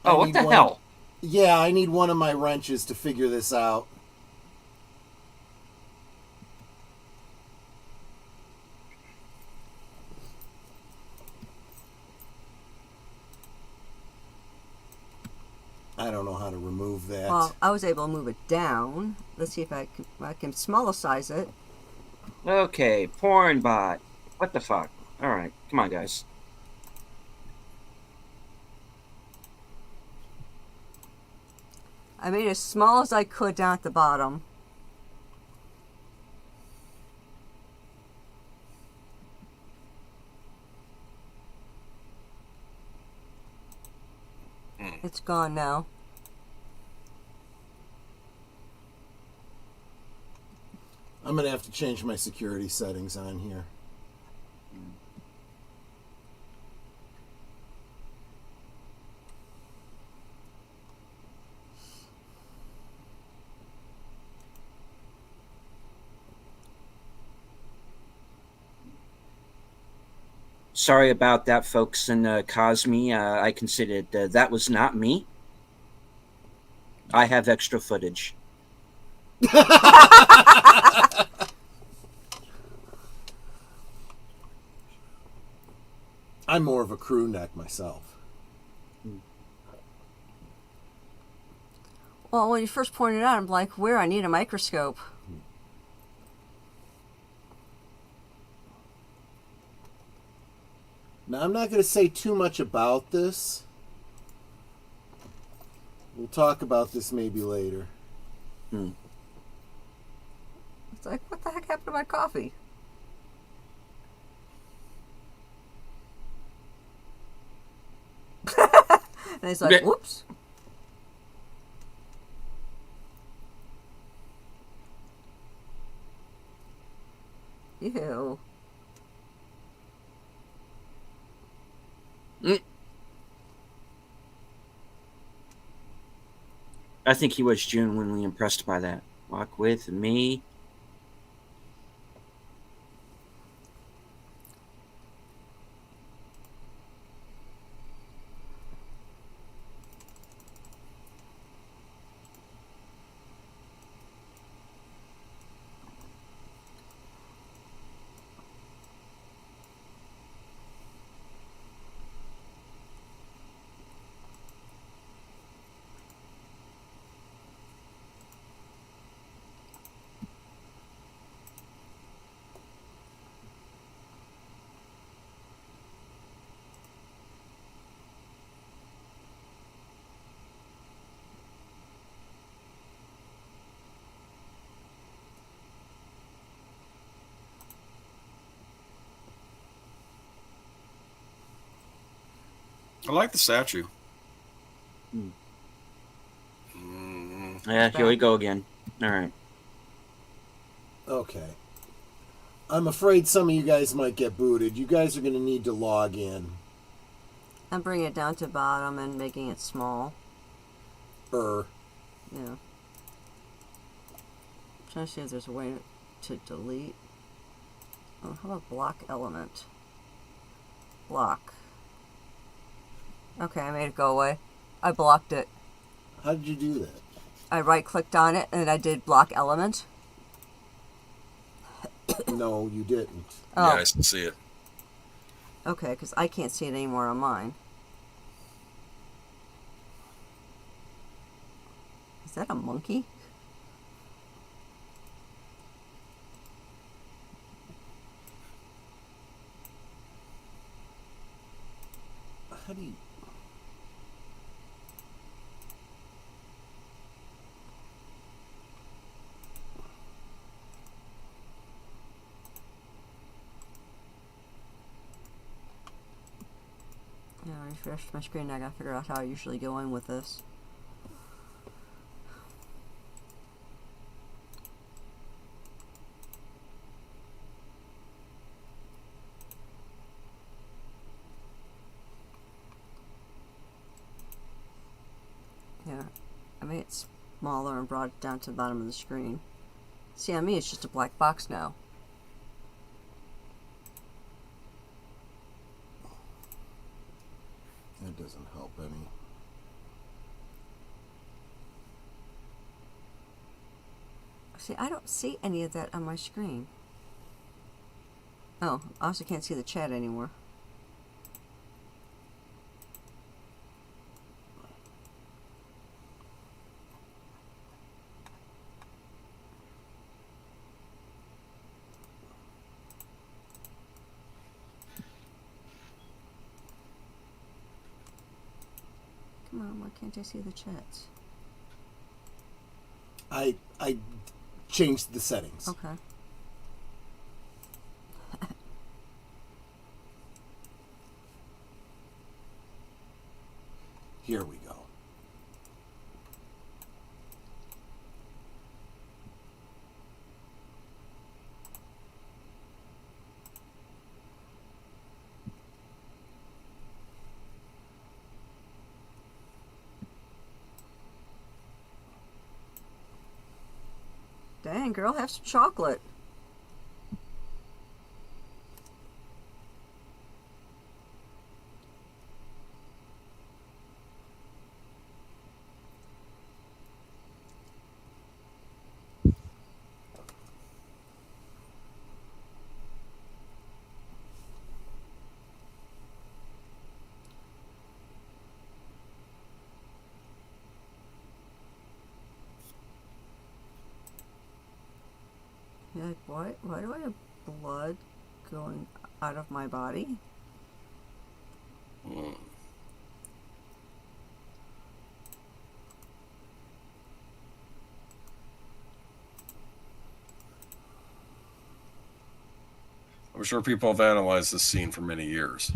I Oh, what need the one- hell? Yeah, I need one of my wrenches to figure this out. I don't know how to remove that. Well, I was able to move it down. Let's see if I can smaller size it. Okay, porn bot. What the fuck? Alright, come on, guys. I made it as small as I could down at the bottom. It's gone now. I'm going to have to change my security settings on here. Sorry about that, folks in Cosme. I considered that was not me. I have extra footage. I'm more of a crew neck myself. Well, when you first pointed it out, I'm like, where? I need a microscope. Now, I'm not going to say too much about this. We'll talk about this maybe later. It's like, what the heck happened to my coffee? And he's like, whoops. Ew. I think he was genuinely impressed by that. Walk with me. I like the statue. Yeah, here we go again. All right. Okay. I'm afraid some of you guys might get booted. You guys are going to need to log in. I'm bringing it down to bottom and making it small. Yeah. Trying to see if there's a way to delete. Oh, how about block element? Block. Okay, I made it go away. I blocked it. How did you do that? I right-clicked on it and I did block element. No, you didn't. Oh. Yeah, I can see it. Okay, because I can't see it anymore on mine. Is that a monkey? How do you... Yeah, I refreshed my screen. I gotta figure out how I usually go in with this. Yeah, I made it smaller and brought it down to the bottom of the screen. See, on me it's just a black box now. That doesn't help any. See, I don't see any of that on my screen. Oh, I also can't see the chat anymore. Come on, why can't I see the chats? I changed the settings. Okay. Here we go. fine, girl. Have some chocolate. You're like, why do I have blood going out of my body? I'm sure people have analyzed this scene for many years.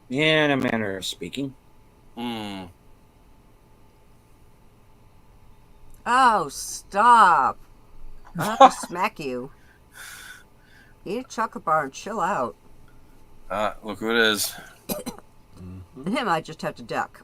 In a manner of speaking. Oh, stop. I'll have to smack you. Eat a chocolate bar and chill out. Look who it is. And him I just have to duck.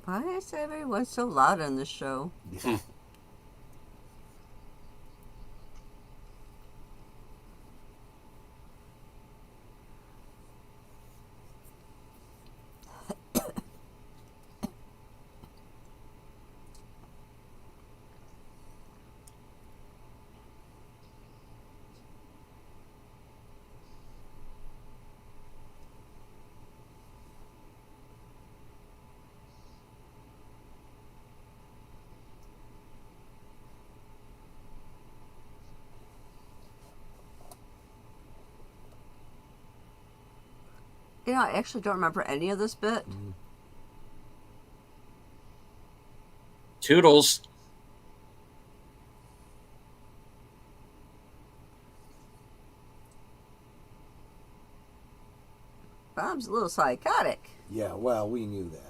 Why is everyone so loud on this show? I actually don't remember any of this bit. Toodles. Bob's a little psychotic. Yeah, well, we knew that.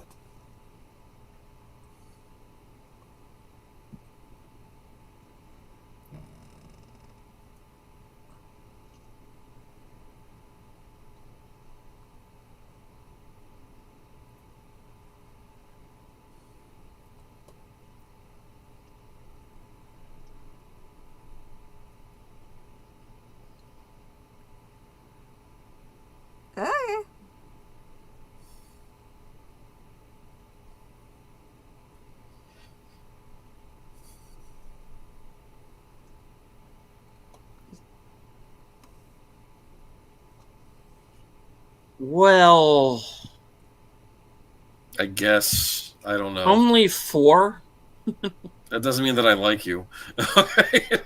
Okay. Well, I guess. I don't know. only 4. That doesn't mean that I like you. Okay.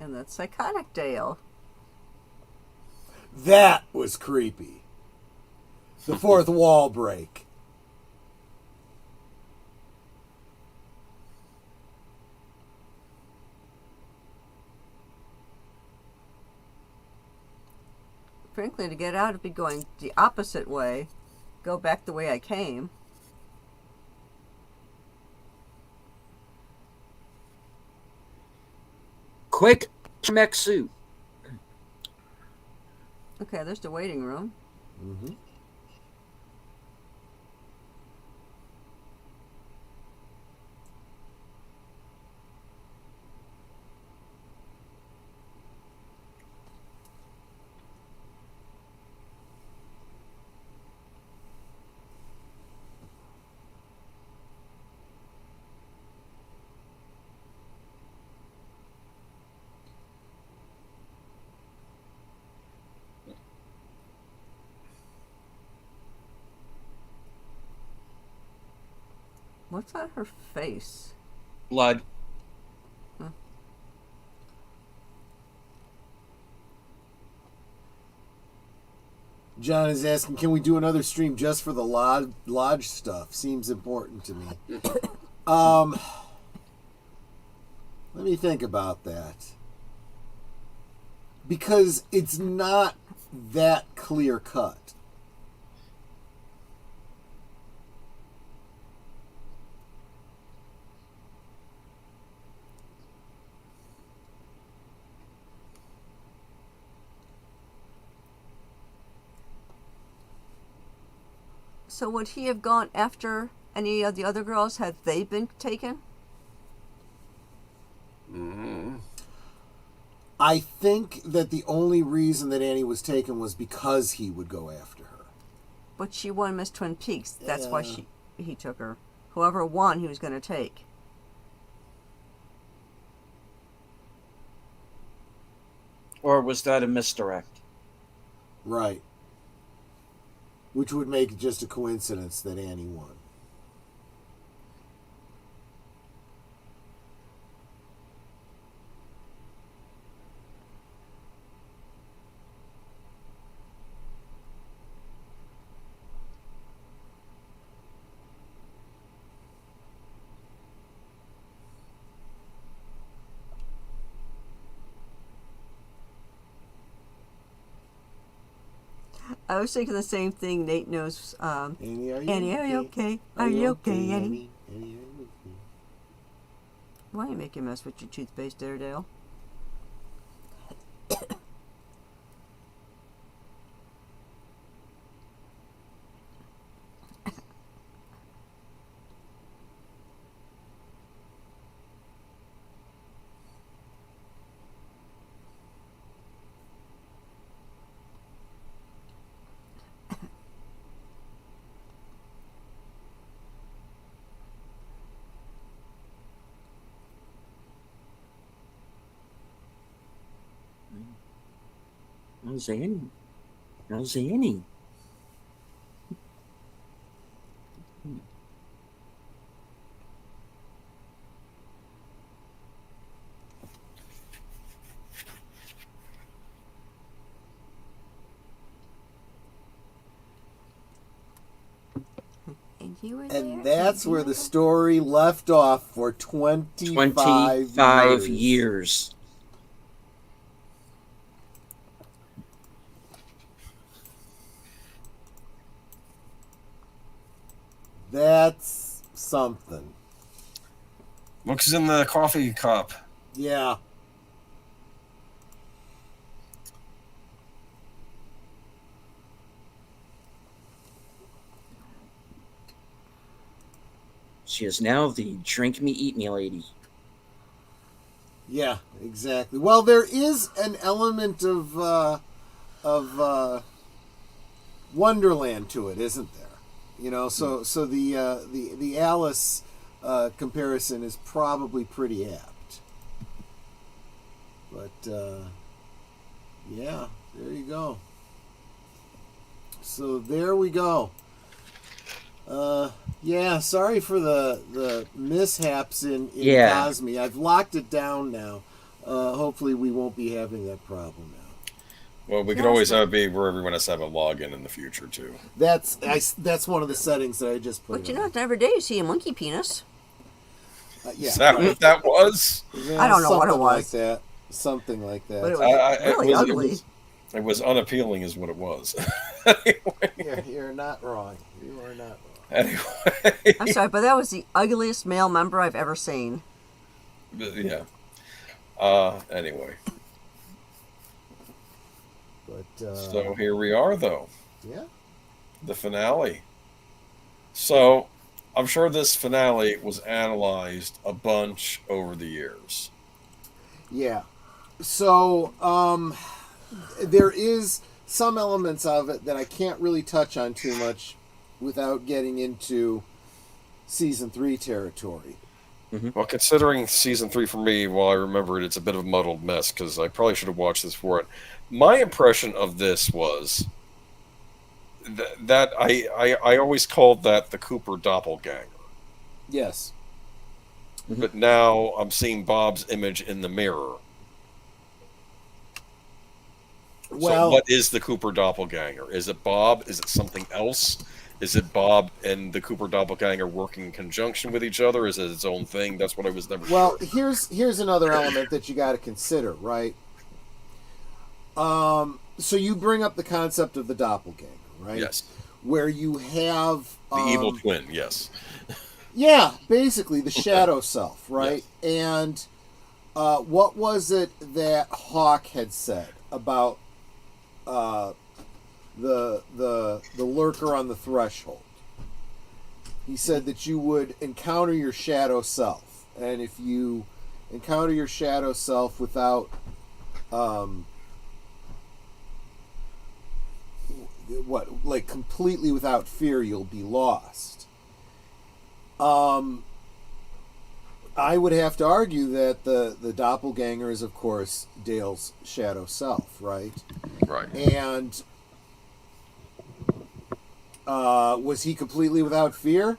And that's psychotic Dale. That was creepy. The fourth wall break. Frankly, to get out, it'd be going the opposite way. Go back the way I came. Quick, mech suit. Okay, there's the waiting room. Mm-hmm. What's on her face? Blood. John is asking, can we do another stream just for the lodge stuff? Seems important to me. Let me think about that. Because it's not that clear cut. So would he have gone after any of the other girls? Had they been taken? Mm-hmm. I think that the only reason that Annie was taken was because he would go after her. But she won Miss Twin Peaks. That's why he took her. Whoever won, he was going to take. Or was that a misdirect? Right. Which would make it just a coincidence that Annie won. I was thinking the same thing. Nate knows. Annie, Annie, are you okay? Are you okay, Annie? Annie, are you okay? Why are you making a mess with your toothpaste there, Dale? How's Annie? How's Annie? You were And there? that's where the story left off for 25 25 years. years. That's something. Looks in the coffee cup. Yeah. She is now the drink me, eat me lady. Yeah, exactly. Well, there is an element of Wonderland to it, isn't there? You know, so the Alice comparison is probably pretty apt. But yeah, there you go. So there we go. Yeah, sorry for the mishaps in Cosme. I've locked it down now. Hopefully we won't be having that problem now. Well, we could always have it be where everyone has to have a login in the future too. That's one of the settings that I just put. But you know, it's every day you see a monkey penis. Yeah. Is that what that was? Yeah, I don't know what it something was. like that. Something like that. But it was really ugly. It was unappealing, is what it was. Anyway. You're not wrong. You are not wrong. Anyway. I'm sorry, but that was the ugliest male member I've ever seen. Yeah. Anyway. But So here we are, though. yeah. The finale. So I'm sure this finale was analyzed a bunch over the years. Yeah. So there is some elements of it that I can't really touch on too much without getting into season 3 territory. Well, considering season 3 for me, while I remember it, it's a bit of a muddled mess because I probably should have watched this for it. My impression of this was that I always called that the Cooper doppelganger. Yes. But now I'm seeing Bob's image in the mirror. Well, so what is the Cooper doppelganger? Is it Bob? Is it something else? Is it Bob and the Cooper doppelganger working in conjunction with each other? Is it its own thing? That's what I was never well, sure. here's another element that you got to consider, right? So you bring up the concept of the doppelganger, right? Yes. Where you have The evil twin, yes. Yeah, basically the shadow self, right? Yes. And what was it that Hawk had said about the lurker on the threshold? He said that you would encounter your shadow self, and if you encounter your shadow self without completely without fear, you'll be lost. I would have to argue that the doppelganger is, of course, Dale's shadow self, right? Right. And was he completely without fear?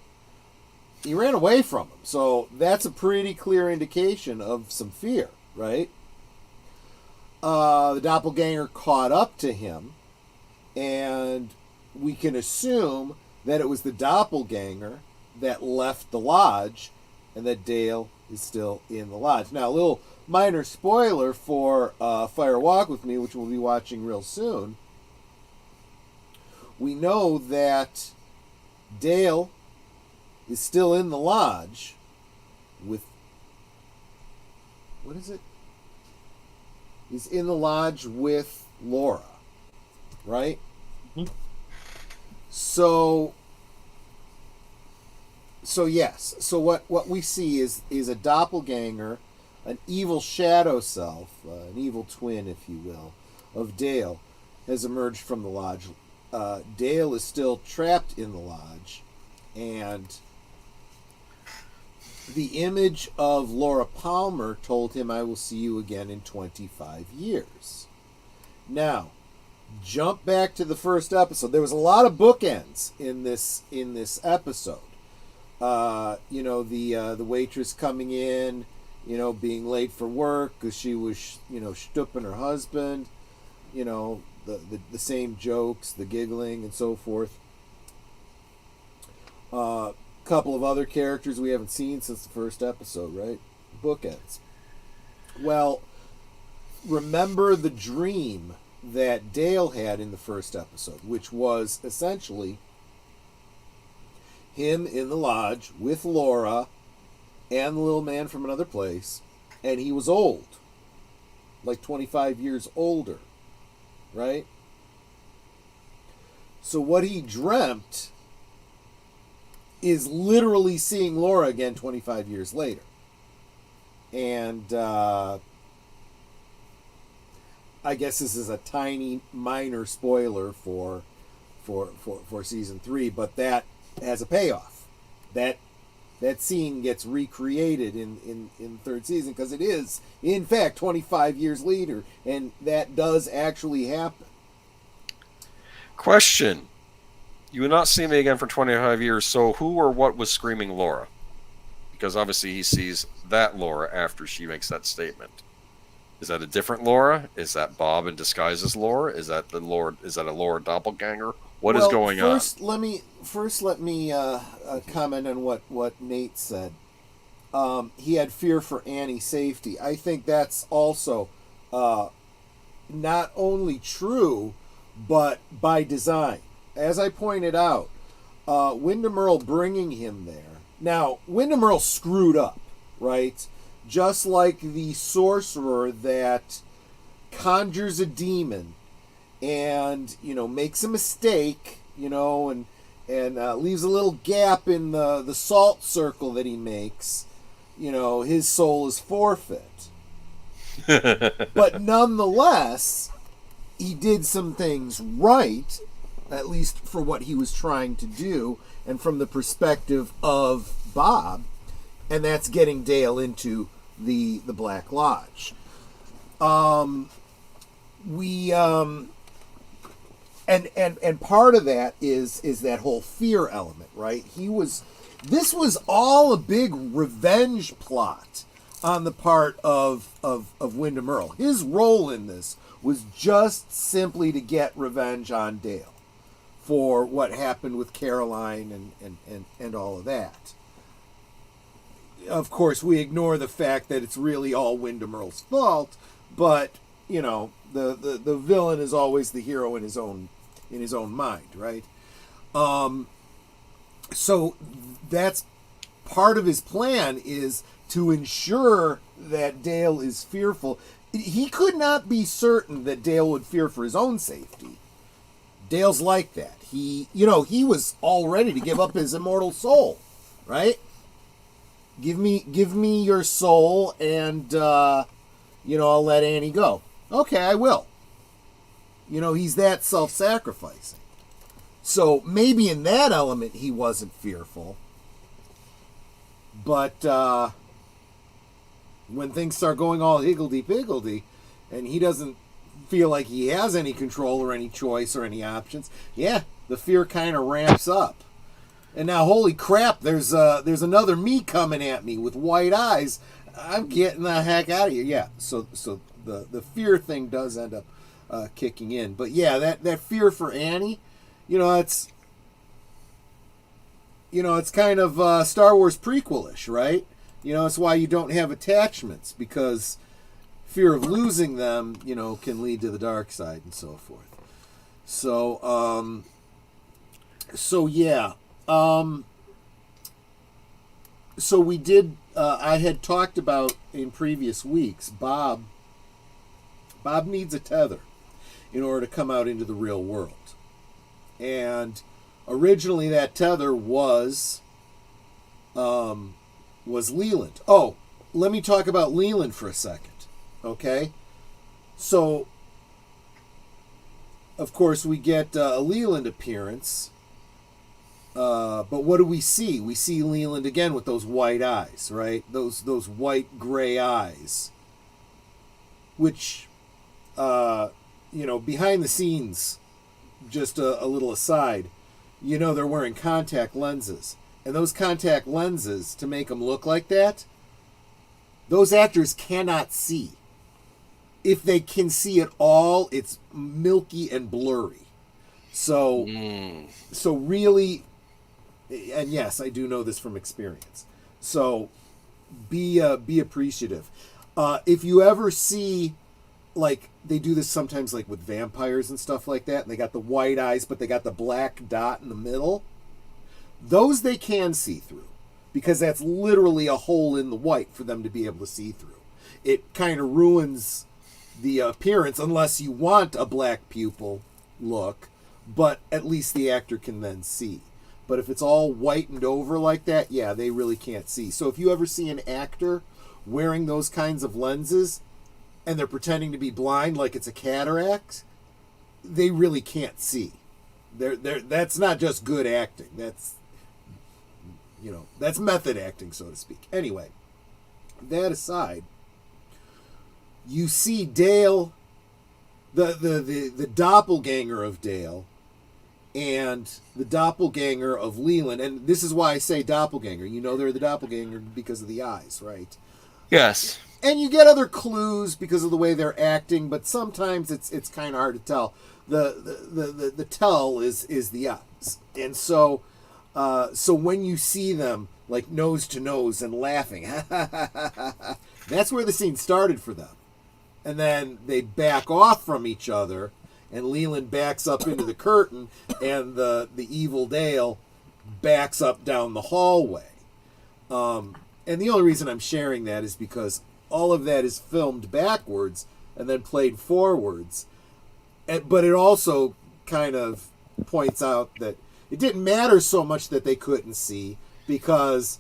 He ran away from him, so that's a pretty clear indication of some fear, right? The doppelganger caught up to him, and we can assume that it was the doppelganger that left the lodge and that Dale is still in the lodge. Now, a little minor spoiler for Fire Walk With Me, which we'll be watching real soon. We know that Dale is still in the lodge with... What is it? He's in the lodge with Laura, right? Mm-hmm. So yes. So what we see is a doppelganger, an evil shadow self, an evil twin, if you will, of Dale, has emerged from the lodge. Dale is still trapped in the lodge, and the image of Laura Palmer told him, "I will see you again in 25 years." Now, jump back to the first episode. There was a lot of bookends in this episode. The waitress coming in, being late for work because she was, stooping her husband, the same jokes, the giggling and so forth. Couple of other characters we haven't seen since the first episode, right? Bookends. Well, remember the dream that Dale had in the first episode, which was essentially him in the lodge with Laura and the little man from another place, and he was old, like 25 years older, right? So what he dreamt is literally seeing Laura again 25 years later. And I guess this is a tiny minor spoiler for season 3, but that has a payoff. That scene gets recreated in third season because it is in fact 25 years later, and that does actually happen. Question. You will not see me again for 25 years, so who or what was screaming Laura? Because obviously he sees that Laura after she makes that statement. Is that a different Laura? Is that Bob in disguise as Laura? Is that a Laura doppelganger? What is going on? First, let me comment on what Nate said. He had fear for Annie's safety. I think that's also not only true, but by design. As I pointed out, Wyndham Earl bringing him there. Now, Wyndham Earl screwed up, right? Just like the sorcerer that conjures a demon and, makes a mistake, and leaves a little gap in the salt circle that he makes, his soul is forfeit. But nonetheless, he did some things right, at least for what he was trying to do, and from the perspective of Bob, and that's getting Dale into the Black Lodge. And part of that is that whole fear element, right? This was all a big revenge plot on the part of Wyndham Earl. His role in this was just simply to get revenge on Dale for what happened with Caroline and all of that. Of course, we ignore the fact that it's really all Wyndham Earl's fault, but the villain is always the hero in his own mind, right? So that's part of his plan, is to ensure that Dale is fearful. He could not be certain that Dale would fear for his own safety. Dale's like that. He was all ready to give up his immortal soul, right? Give me your soul, and I'll let Annie go. Okay, I will. He's that self-sacrificing. So maybe in that element he wasn't fearful. But when things start going all higgledy-piggledy, and he doesn't feel like he has any control or any choice or any options, the fear kind of ramps up. And now, holy crap, there's another me coming at me with white eyes. I'm getting the heck out of here. Yeah, so the fear thing does end up kicking in. But yeah, that fear for Annie, it's kind of Star Wars prequel-ish, right? It's why you don't have attachments, because fear of losing them, can lead to the dark side and so forth. So yeah. So we did, I had talked about in previous weeks, Bob needs a tether in order to come out into the real world. And originally that tether was Leland. Oh, let me talk about Leland for a second. Okay? So, of course, we get a Leland appearance. But what do we see? We see Leland again with those white eyes, right? Those white gray eyes, which, behind the scenes, just a little aside, they're wearing contact lenses, and those contact lenses, to make them look like that, those actors cannot see. If they can see at all, it's milky and blurry. So really, And yes, I do know this from experience. So be appreciative. If you ever see, like, they do this sometimes, like with vampires and stuff like that, and they got the white eyes, but they got the black dot in the middle. Those they can see through, because that's literally a hole in the white for them to be able to see through. It kind of ruins the appearance unless you want a black pupil look, but at least the actor can then see. But if it's all whitened over like that, yeah, they really can't see. So if you ever see an actor wearing those kinds of lenses and they're pretending to be blind like it's a cataract, they really can't see. That's not just good acting. That's, that's method acting, so to speak. Anyway, that aside, you see Dale, the doppelganger of Dale, and the doppelganger of Leland. And this is why I say doppelganger. They're the doppelganger because of the eyes, right? Yes. And you get other clues because of the way they're acting, but sometimes it's kind of hard to tell. The tell is the eyes. And so when you see them like nose to nose and laughing, that's where the scene started for them. And then they back off from each other, and Leland backs up into the curtain, and the evil Dale backs up down the hallway. And the only reason I'm sharing that is because all of that is filmed backwards and then played forwards. But it also kind of points out that it didn't matter so much that they couldn't see, because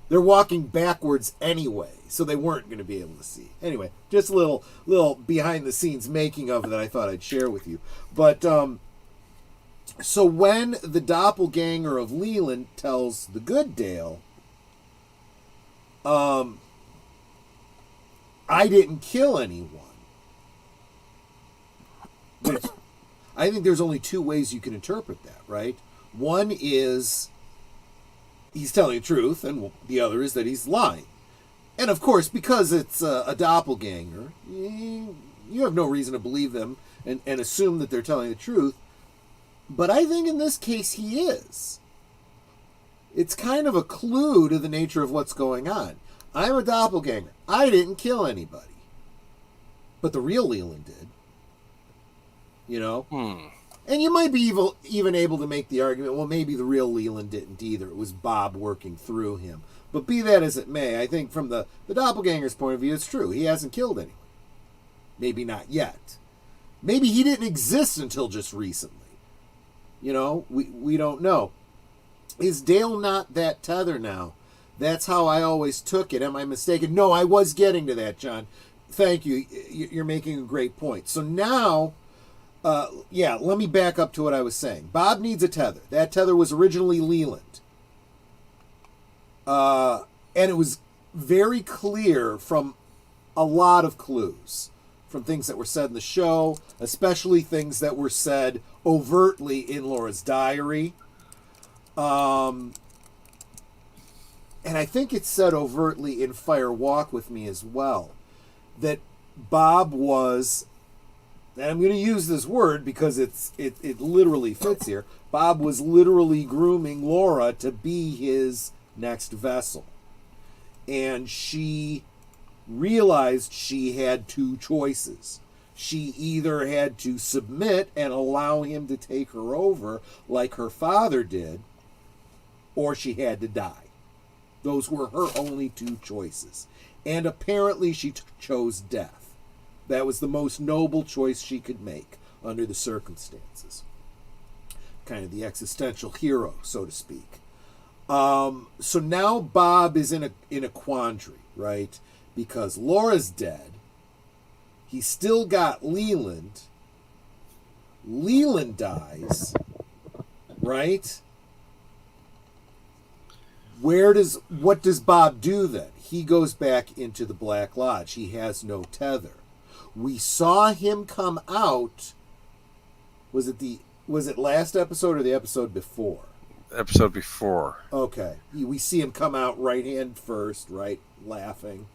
they're walking backwards anyway, so they weren't going to be able to see. Anyway, just a little behind the scenes making of that I thought I'd share with you. But so when the doppelganger of Leland tells the good Dale, I didn't kill anyone. I think there's only two ways you can interpret that, right? One is he's telling the truth, and the other is that he's lying. And of course, because it's a doppelganger, you have no reason to believe them and assume that they're telling the truth. But I think in this case he is. It's kind of a clue to the nature of what's going on. I'm a doppelganger. I didn't kill anybody. But the real Leland did. And you might be even able to make the argument, well, maybe the real Leland didn't either. It was Bob working through him. But be that as it may, I think from the doppelganger's point of view, it's true. He hasn't killed anyone. Maybe not yet. Maybe he didn't exist until just recently. We don't know. Is Dale not that tether now? That's how I always took it. Am I mistaken? No, I was getting to that, John. Thank you. You're making a great point. So now, let me back up to what I was saying. Bob needs a tether. That tether was originally Leland. And it was very clear from a lot of clues, from things that were said in the show, especially things that were said overtly in Laura's diary. And I think it's said overtly in Fire Walk With Me as well, that Bob was, and I'm going to use this word because it literally fits here, Bob was literally grooming Laura to be his next vessel. And she realized she had two choices. She either had to submit and allow him to take her over like her father did, or she had to die. Those were her only two choices. And apparently she chose death. That was the most noble choice she could make under the circumstances. Kind of the existential hero, so to speak. So now Bob is in a quandary, right? Because Laura's dead. He's still got Leland. Leland dies, right? What does Bob do then? He goes back into the Black Lodge. He has no tether. We saw him come out. Was it last episode or the episode before? Episode before. Okay. We see him come out right hand first, right? Laughing.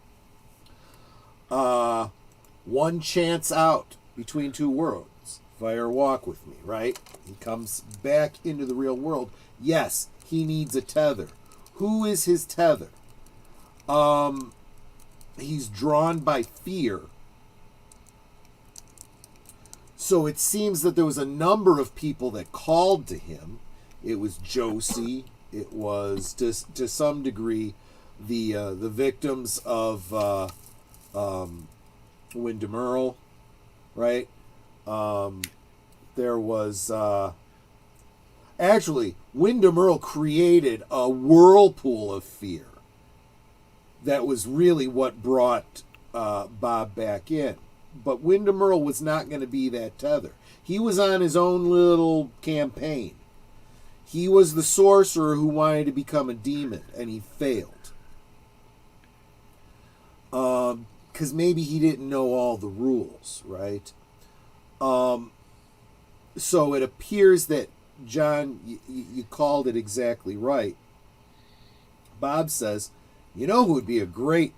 One chance out between two worlds. fire walk with me, right? He comes back into the real world. Yes, he needs a tether. Who is his tether? He's drawn by fear. So it seems that there was a number of people that called to him. It was Josie. It was, to some degree, the victims of Windham Earl, right? There was... actually, Windham Earl created a whirlpool of fear. That was really what brought Bob back in. But Windham Earl was not going to be that tether. He was on his own little campaign. He was the sorcerer who wanted to become a demon, and he failed. Because maybe he didn't know all the rules, right? So it appears that, John, you called it exactly right. Bob says, you know who would be a great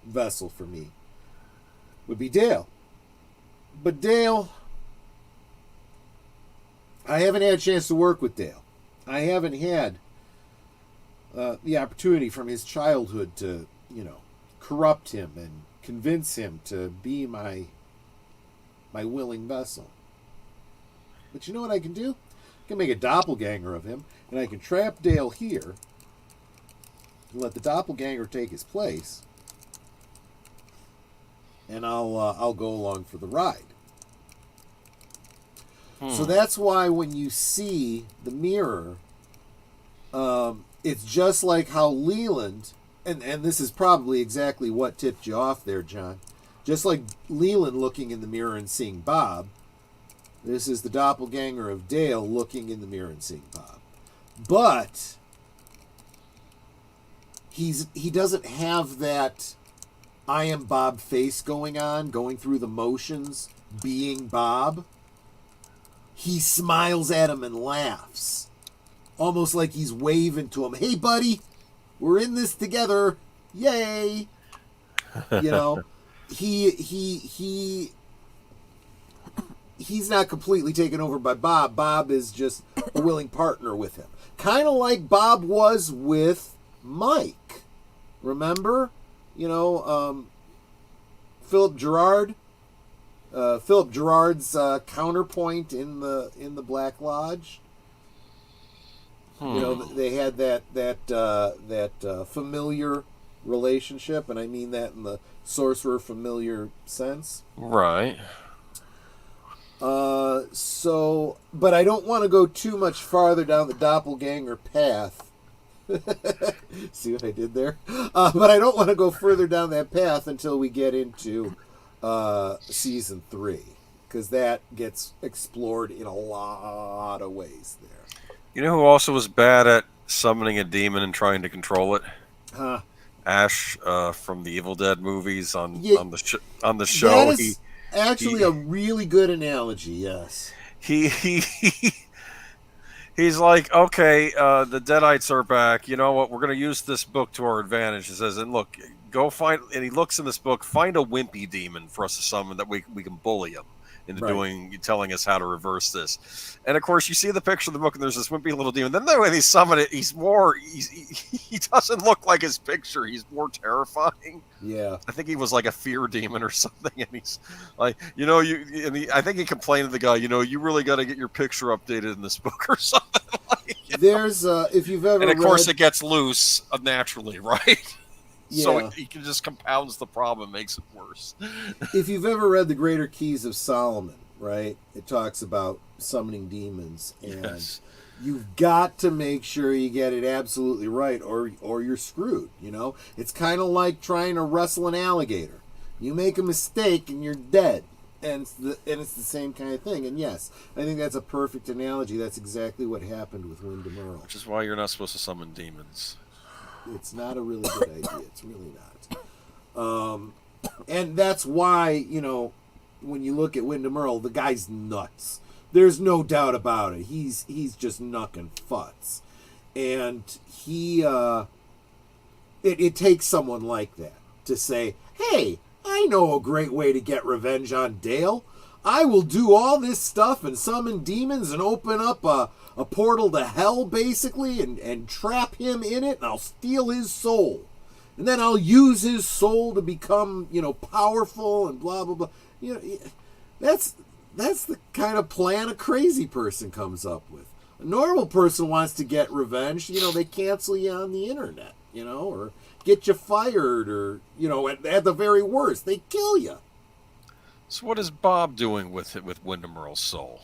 vessel for me? Would be Dale. But Dale, I haven't had a chance to work with Dale. I haven't had the opportunity from his childhood to, corrupt him and convince him to be my willing vessel. But you know what I can do? I can make a doppelganger of him, and I can trap Dale here and let the doppelganger take his place, and I'll go along for the ride. So that's why when you see the mirror, it's just like how Leland, and this is probably exactly what tipped you off there, John. Just like Leland looking in the mirror and seeing Bob, this is the doppelganger of Dale looking in the mirror and seeing Bob. But he doesn't have that I am Bob face going on, going through the motions, being Bob. He smiles at him and laughs. Almost like he's waving to him. Hey, buddy, we're in this together. Yay. He's not completely taken over by Bob. Bob is just a willing partner with him. Kind of like Bob was with Mike. Remember? Philip Gerard. Philip Gerard's counterpoint in the Black Lodge. They had that familiar relationship, and I mean that in the sorcerer familiar sense. Right. But I don't want to go too much farther down the doppelganger path. See what I did there? But I don't want to go further down that path until we get into season 3, because that gets explored in a lot of ways there. You know who also was bad at summoning a demon and trying to control it? Huh. Ash from the Evil Dead movies on the show. That is actually a really good analogy. Yes. He's like, okay, the Deadites are back. You know what? We're going to use this book to our advantage. He says, and look, go find. And he looks in this book, find a wimpy demon for us to summon that we can bully him into telling us how to reverse this. And of course, you see the picture of the book, and there's this wimpy little demon. Then when he summon it, he doesn't look like his picture. He's more terrifying. Yeah, I think he was like a fear demon or something, and he's like, I think he complained to the guy, you really got to get your picture updated in this book or something. There's if you've ever, and of course it gets loose naturally, right? Yeah. So it just compounds the problem, makes it worse. If you've ever read The Greater Keys of Solomon, right, it talks about summoning demons, and yes. You've got to make sure you get it absolutely right, or you're screwed. It's kind of like trying to wrestle an alligator. You make a mistake and you're dead, and it's the same kind of thing. And yes, I think that's a perfect analogy. That's exactly what happened with Windham Earl. Which is why you're not supposed to summon demons. It's not a really good idea. It's really not. And that's why, when you look at Windham Earl, the guy's nuts. There's no doubt about it. He's just knucking futs. And it takes someone like that to say, hey, I know a great way to get revenge on Dale. I will do all this stuff and summon demons and open up a portal to hell, basically, and trap him in it, and I'll steal his soul. And then I'll use his soul to become, powerful and blah, blah, blah. That's the kind of plan a crazy person comes up with. A normal person wants to get revenge. They cancel you on the internet, or get you fired, or, at the very worst, they kill you. So what is Bob doing with Wyndham Earl's soul?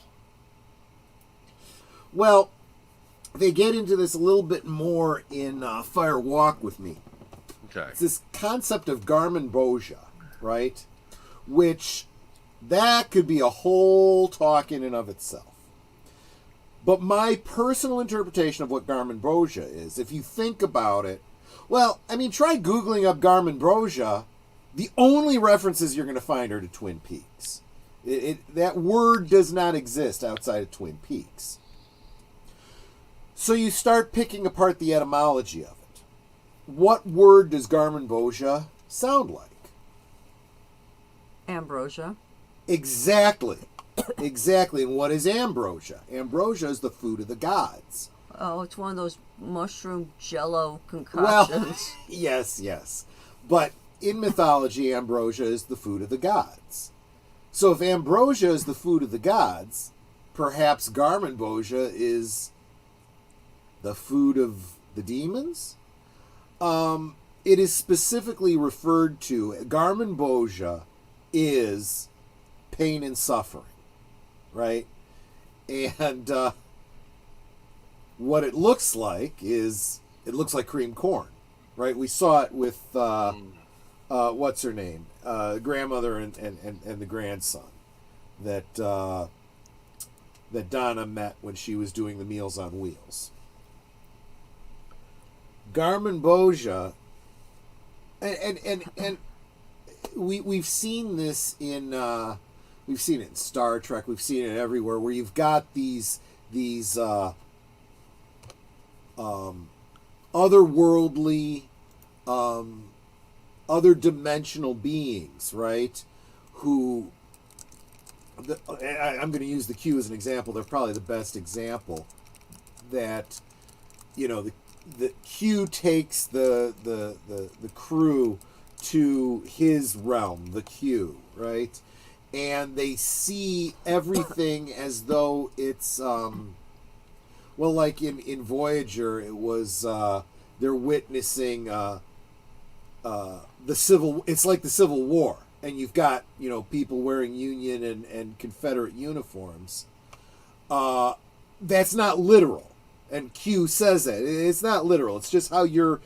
Well, they get into this a little bit more in Fire Walk with Me. Okay. It's this concept of Garmin Boja, right? Which, that could be a whole talk in and of itself. But my personal interpretation of what Garmin Boja is, if you think about it, try Googling up Garmin Boja. The only references you're going to find are to Twin Peaks. That word does not exist outside of Twin Peaks. So you start picking apart the etymology of it. What word does Garmin Boja sound like? Ambrosia. Exactly. Exactly. And what is ambrosia? Ambrosia is the food of the gods. Oh, it's one of those mushroom jello concoctions. Well, yes. But in mythology, ambrosia is the food of the gods. So if ambrosia is the food of the gods, perhaps Garmin Boja is the food of the demons? It is specifically referred to, Garmin Boja is pain and suffering, right? And what it looks like is, it looks like cream corn, right? We saw it with, what's her name? Grandmother and the grandson that Donna met when she was doing the Meals on Wheels. Garmin Boja, and we've seen this in we've seen it in Star Trek, we've seen it everywhere, where you've got these otherworldly, other dimensional beings, right? Who I'm going to use the Q as an example. They're probably the best example. That the Q takes the crew to his realm, the Q, right? And they see everything as though it's like in Voyager, it was they're witnessing the civil. It's like the Civil War, and you've got people wearing Union and Confederate uniforms. That's not literal. And Q says that. It's not literal. It's just how your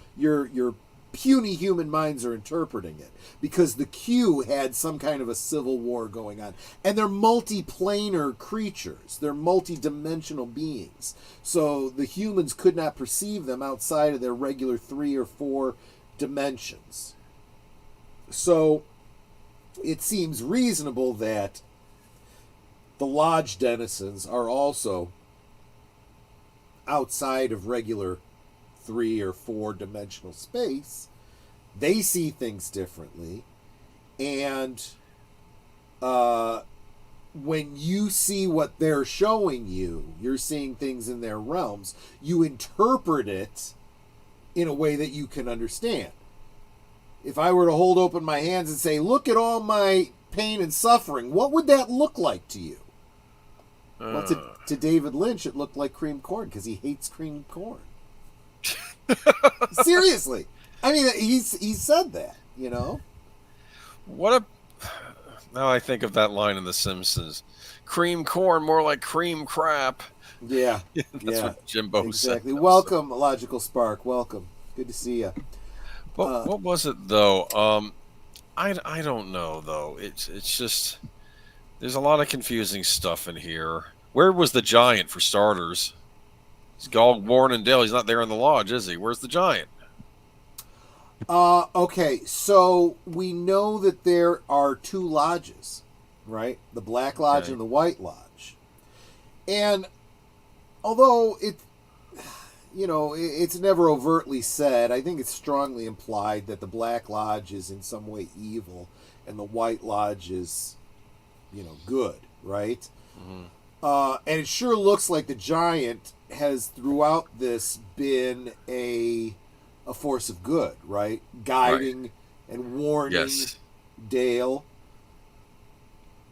puny human minds are interpreting it. Because the Q had some kind of a civil war going on. And they're multiplanar creatures. They're multidimensional beings. So the humans could not perceive them outside of their regular 3 or 4 dimensions. So it seems reasonable that the lodge denizens are also outside of regular 3 or 4 dimensional space. They see things differently, and when you see what they're showing you, you're seeing things in their realms. You interpret it in a way that you can understand. If I were to hold open my hands and say, look at all my pain and suffering, what would that look like to you? Well, to David Lynch, it looked like cream corn because he hates cream corn. Seriously. I mean, he said that, What a... Now I think of that line in The Simpsons. Cream corn, more like cream crap. Yeah. That's what Jimbo said. Exactly. Welcome, Logical Spark. Welcome. Good to see you. But what was it, though? I don't know, though. It's just... There's a lot of confusing stuff in here. Where was the giant, for starters? He's all worn and Dale. He's not there in the lodge, is he? Where's the giant? Okay, so we know that there are 2 lodges, right? The Black Lodge and the White Lodge. And although it's never overtly said, I think it's strongly implied that the Black Lodge is in some way evil and the White Lodge is good, right? Mhm. And it sure looks like the giant has throughout this been a force of good, right? Guiding and warning Yes. Dale.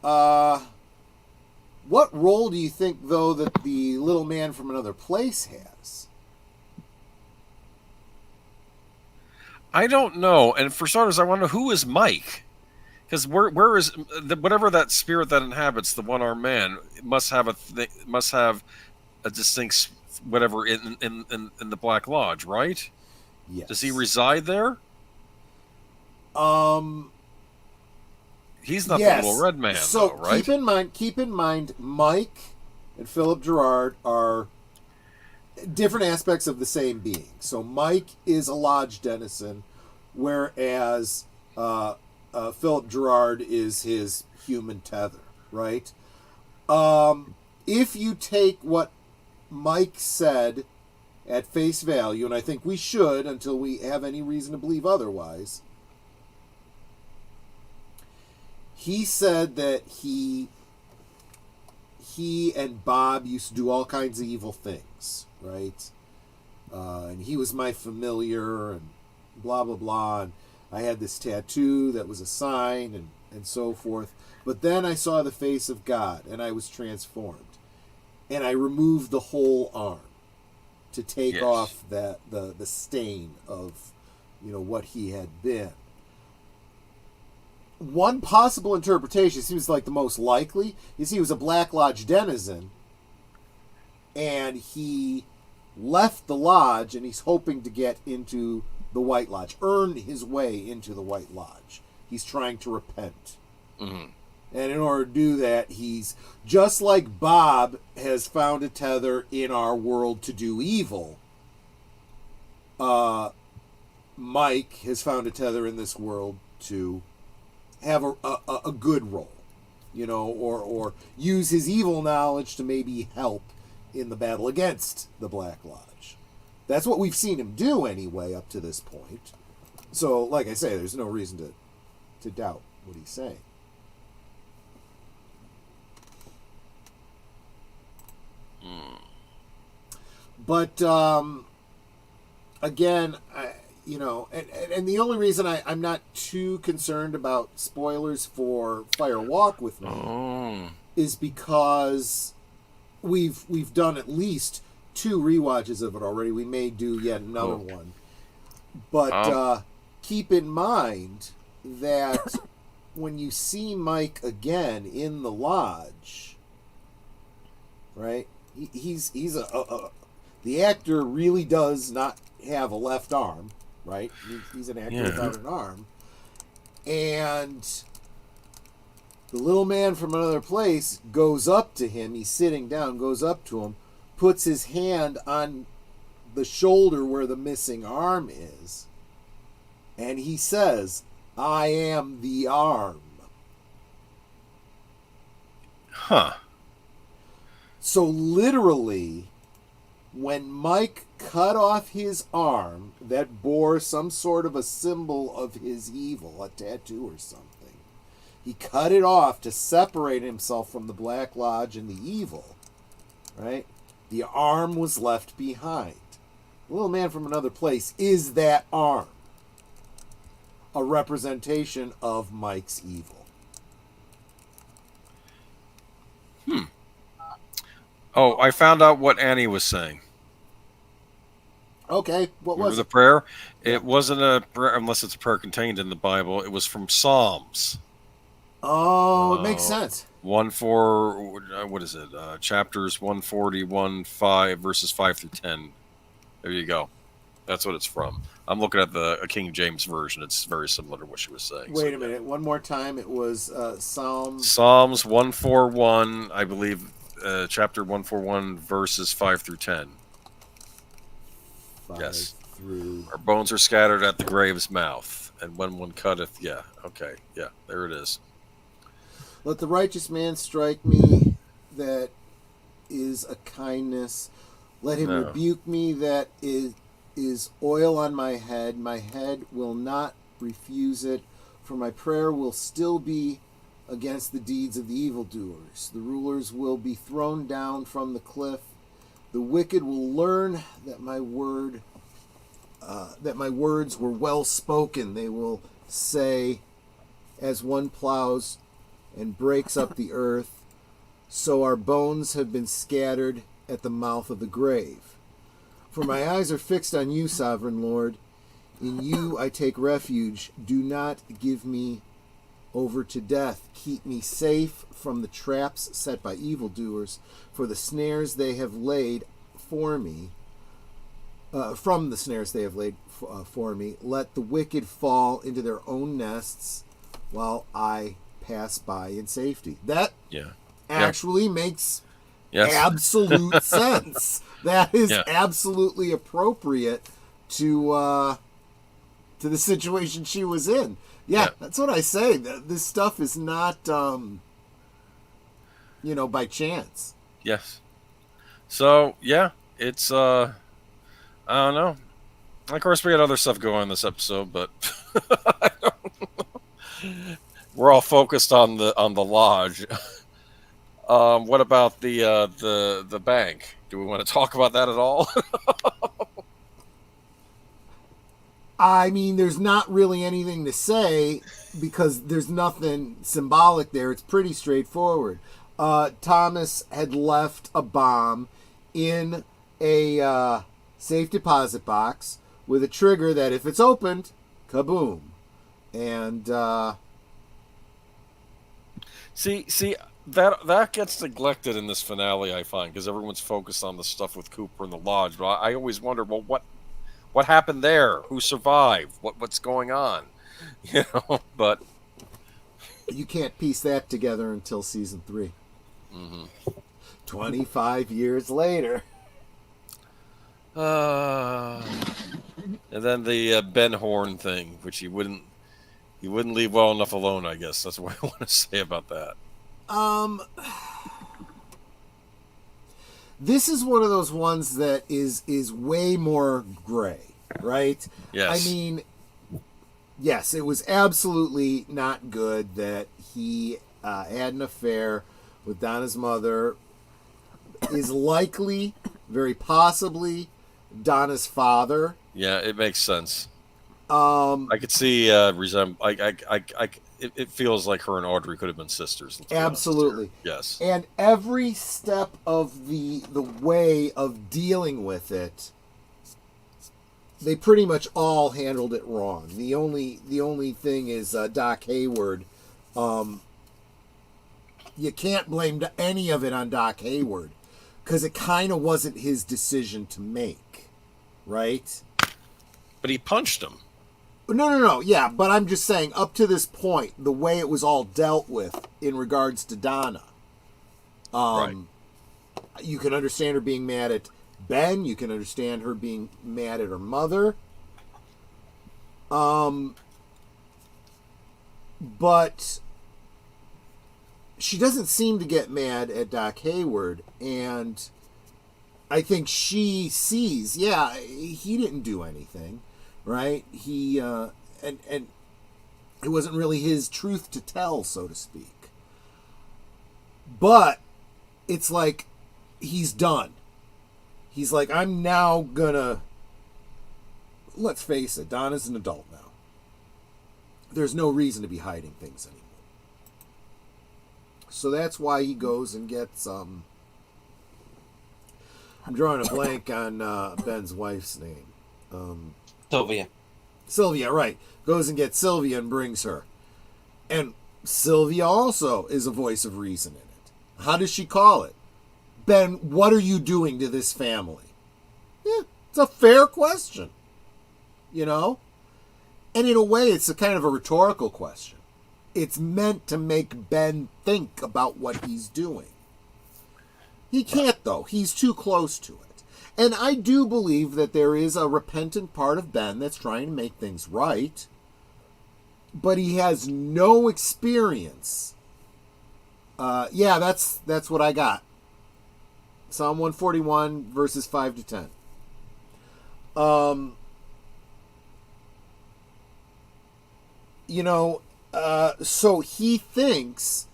What role do you think, though, that the little man from another place has? I don't know. And for starters, I want to know, who is Mike? Because where is whatever that spirit that inhabits the one-armed man must have a distinct whatever in the Black Lodge, right? Yes. Does he reside there? He's not the Yes. little red man, So though, right? keep in mind, Mike and Philip Gerard are different aspects of the same being. So Mike is a lodge denizen, whereas Philip Gerard is his human tether, right? If you take what Mike said at face value, and I think we should until we have any reason to believe otherwise, he said that he and Bob used to do all kinds of evil things, right? And he was my familiar, and blah blah blah. And I had this tattoo that was a sign, and so forth. But then I saw the face of God, and I was transformed, and I removed the whole arm to take Yes. off the stain of what he had been. One possible interpretation seems like the most likely is he was a Black Lodge denizen, and he left the lodge, and he's hoping to get into the White Lodge, earn his way into the White Lodge. He's trying to repent. Mm-hmm. And in order to do that, he's just like Bob has found a tether in our world to do evil. Mike has found a tether in this world to have a good role, or use his evil knowledge to maybe help in the battle against the Black Lodge. That's what we've seen him do anyway up to this point. So, like I say, there's no reason to doubt what he's saying. But again, and the only reason I'm not too concerned about spoilers for Fire Walk with Me is because we've done at least 2 rewatches of it already. We may do yet another one. But keep in mind that when you see Mike again in the lodge, right? He's the actor really does not have a left arm, right? He's an actor without an arm. And the little man from another place goes up to him. He's sitting down, goes up to him, puts his hand on the shoulder where the missing arm is, and he says, "I am the arm." Huh. So literally, when Mike cut off his arm that bore some sort of a symbol of his evil, a tattoo or something, he cut it off to separate himself from the Black Lodge and the evil, right? The arm was left behind. The little man from another place is that arm, a representation of Mike's evil. Oh, I found out what Annie was saying. Okay, what Remember was the it? prayer? It wasn't a prayer, unless it's a prayer contained in the Bible. It was from Psalms. Oh, it makes sense. What is it? Chapters 141, 5, verses 5 through 10. There you go. That's what it's from. I'm looking at the King James version. It's very similar to what she was saying. Wait a minute. One more time. It was Psalms. Psalms 141, I believe, chapter 141, verses 5 through 10. 5 Yes. through. Our bones are scattered at the grave's mouth, and when one cutteth, there it is. Let the righteous man strike me, that is a kindness. Let him No. rebuke me, that is oil on my head. My head will not refuse it, for my prayer will still be against the deeds of the evildoers. The rulers will be thrown down from the cliff. The wicked will learn that my words were well spoken. They will say, as one plows and breaks up the earth, so our bones have been scattered at the mouth of the grave. For my eyes are fixed on you, sovereign Lord. In you I take refuge. Do not give me over to death. Keep me safe from the traps set by evildoers, for the snares they have laid for me. From the snares they have laid for me, let the wicked fall into their own nests while I pass by in safety. That actually makes absolute sense. That is absolutely appropriate to the situation she was in. Yeah, that's what I say. This stuff is not, by chance. Yes. So, it's, I don't know. Of course, we got other stuff going on this episode, but we're all focused on the lodge. What about the bank? Do we want to talk about that at all? I mean, there's not really anything to say because there's nothing symbolic there. It's pretty straightforward. Thomas had left a bomb in a safe deposit box with a trigger that if it's opened, kaboom. And see that gets neglected in this finale, I find, because everyone's focused on the stuff with Cooper and the lodge. But I always wonder, well, what happened there? Who survived? What's going on? But you can't piece that together until season 3. Mm-hmm. 25 years later. And then the Ben Horn thing, which he wouldn't leave well enough alone, I guess. That's what I want to say about that. This is one of those ones that is way more gray, right? Yes. I mean, yes, it was absolutely not good that he had an affair with Donna's mother. Is likely, very possibly, Donna's father. Yeah, it makes sense. I could see it feels like her and Audrey could have been sisters. Absolutely. Yes. And every step of the way of dealing with it, they pretty much all handled it wrong. The only thing is Doc Hayward. You can't blame any of it on Doc Hayward because it kind of wasn't his decision to make, right? But he punched him. No. Yeah, but I'm just saying, up to this point, the way it was all dealt with in regards to Donna. Right. You can understand her being mad at Ben. You can understand her being mad at her mother. But she doesn't seem to get mad at Doc Hayward, and I think she sees, he didn't do anything. Right? He and it wasn't really his truth to tell, so to speak. But it's like he's done. He's like, I'm now gonna, let's face it, Donna's an adult now. There's no reason to be hiding things anymore. So that's why he goes and gets I'm drawing a blank on Ben's wife's name. Sylvia, right. Goes and gets Sylvia and brings her. And Sylvia also is a voice of reason in it. How does she call it? Ben, what are you doing to this family? Yeah, it's a fair question. And in a way, it's a kind of a rhetorical question. It's meant to make Ben think about what he's doing. He can't, though. He's too close to it. And I do believe that there is a repentant part of Ben that's trying to make things right, but he has no experience. That's what I got. Psalm 141, verses 5 to 10. So he thinks,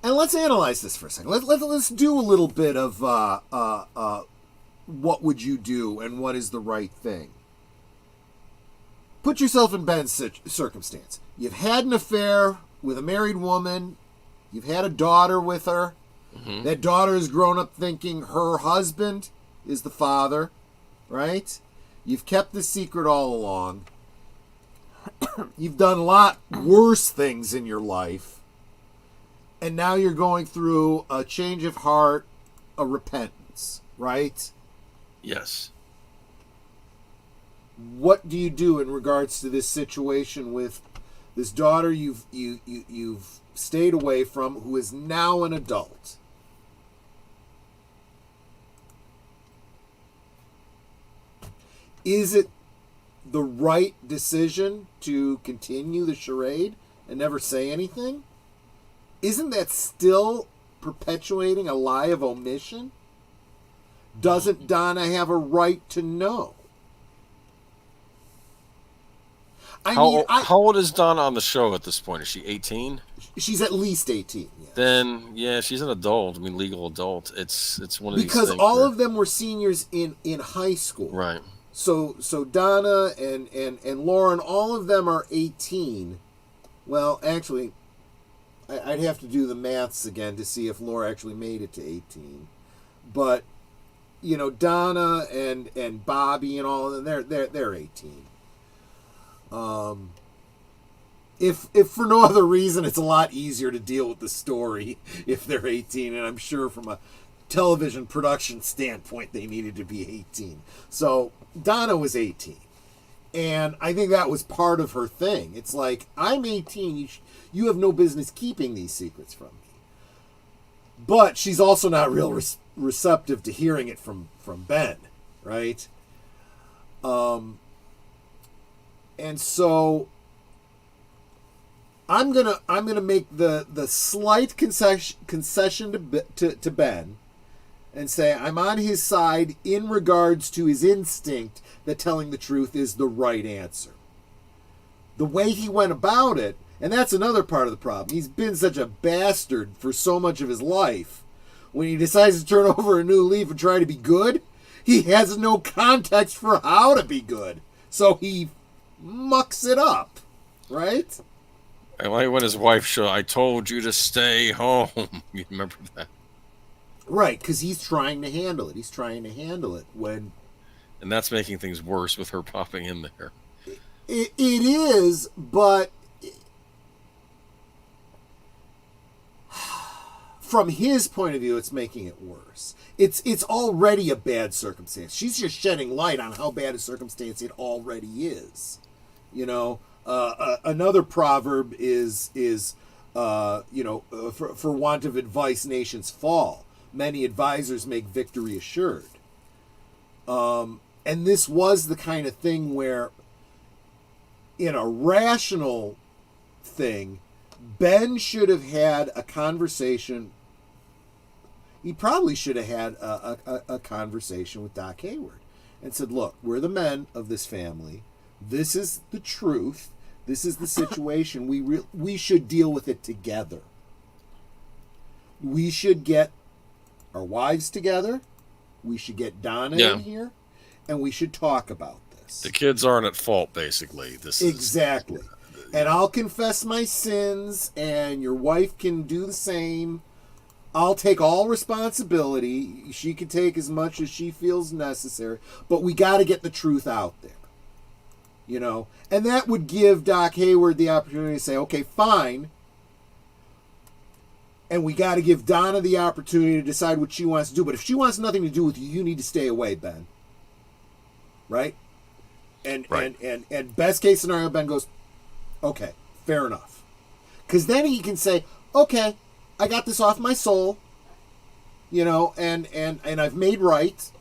and let's analyze this for a second. Let's do a little bit of what would you do and what is the right thing. Put yourself in Ben's circumstance. You've had an affair with a married woman. You've had a daughter with her. Mm-hmm. That daughter has grown up thinking her husband is the father, right? You've kept the secret all along. You've done a lot worse things in your life. And now you're going through a change of heart, a repentance, right? Yes. What do you do in regards to this situation with this daughter you've stayed away from, who is now an adult? Is it the right decision to continue the charade and never say anything? Isn't that still perpetuating a lie of omission? Doesn't Donna have a right to know? How old is Donna on the show at this point? Is she 18? She's at least 18. Yes. Then, yeah, she's an adult. I mean, legal adult. It's one of these things. Because all of them were seniors in high school. Right. So Donna and Lauren, all of them are 18. Well, actually, I'd have to do the maths again to see if Laura actually made it to 18. But, you know, Donna and Bobby and all of them, they're 18. If for no other reason, it's a lot easier to deal with the story if they're 18, and I'm sure from a television production standpoint they needed to be 18. So Donna was 18, and I think that was part of her thing. It's like, I'm 18, you have no business keeping these secrets from me. But she's also not real receptive to hearing it from Ben, right? And so I'm gonna make the slight concession to Ben, and say I'm on his side in regards to his instinct that telling the truth is the right answer. The way he went about it, and that's another part of the problem. He's been such a bastard for so much of his life. When he decides to turn over a new leaf and try to be good, he has no context for how to be good. So he mucks it up, right? I like when his wife showed, I told you to stay home. You remember that? Right, because he's trying to handle it. He's trying to handle it when... And that's making things worse with her popping in there. It is, but... From his point of view, it's making it worse. It's already a bad circumstance. She's just shedding light on how bad a circumstance it already is. You know, another proverb is for want of advice, nations fall. Many advisors make victory assured. And this was the kind of thing where, in a rational thing, Ben should have had a conversation. He probably should have had a conversation with Doc Hayward and said, look, we're the men of this family. This is the truth. This is the situation. We should deal with it together. We should get our wives together. We should get Donna in here, and we should talk about this. The kids aren't at fault, basically. Exactly. And I'll confess my sins, and your wife can do the same. I'll take all responsibility. She can take as much as she feels necessary, but we got to get the truth out there. You know, and that would give Doc Hayward the opportunity to say, okay, fine. And we got to give Donna the opportunity to decide what she wants to do. But if she wants nothing to do with you, you need to stay away, Ben. Right? And best case scenario, Ben goes, okay, fair enough. Because then he can say, okay, I got this off my soul, you know, and I've made right.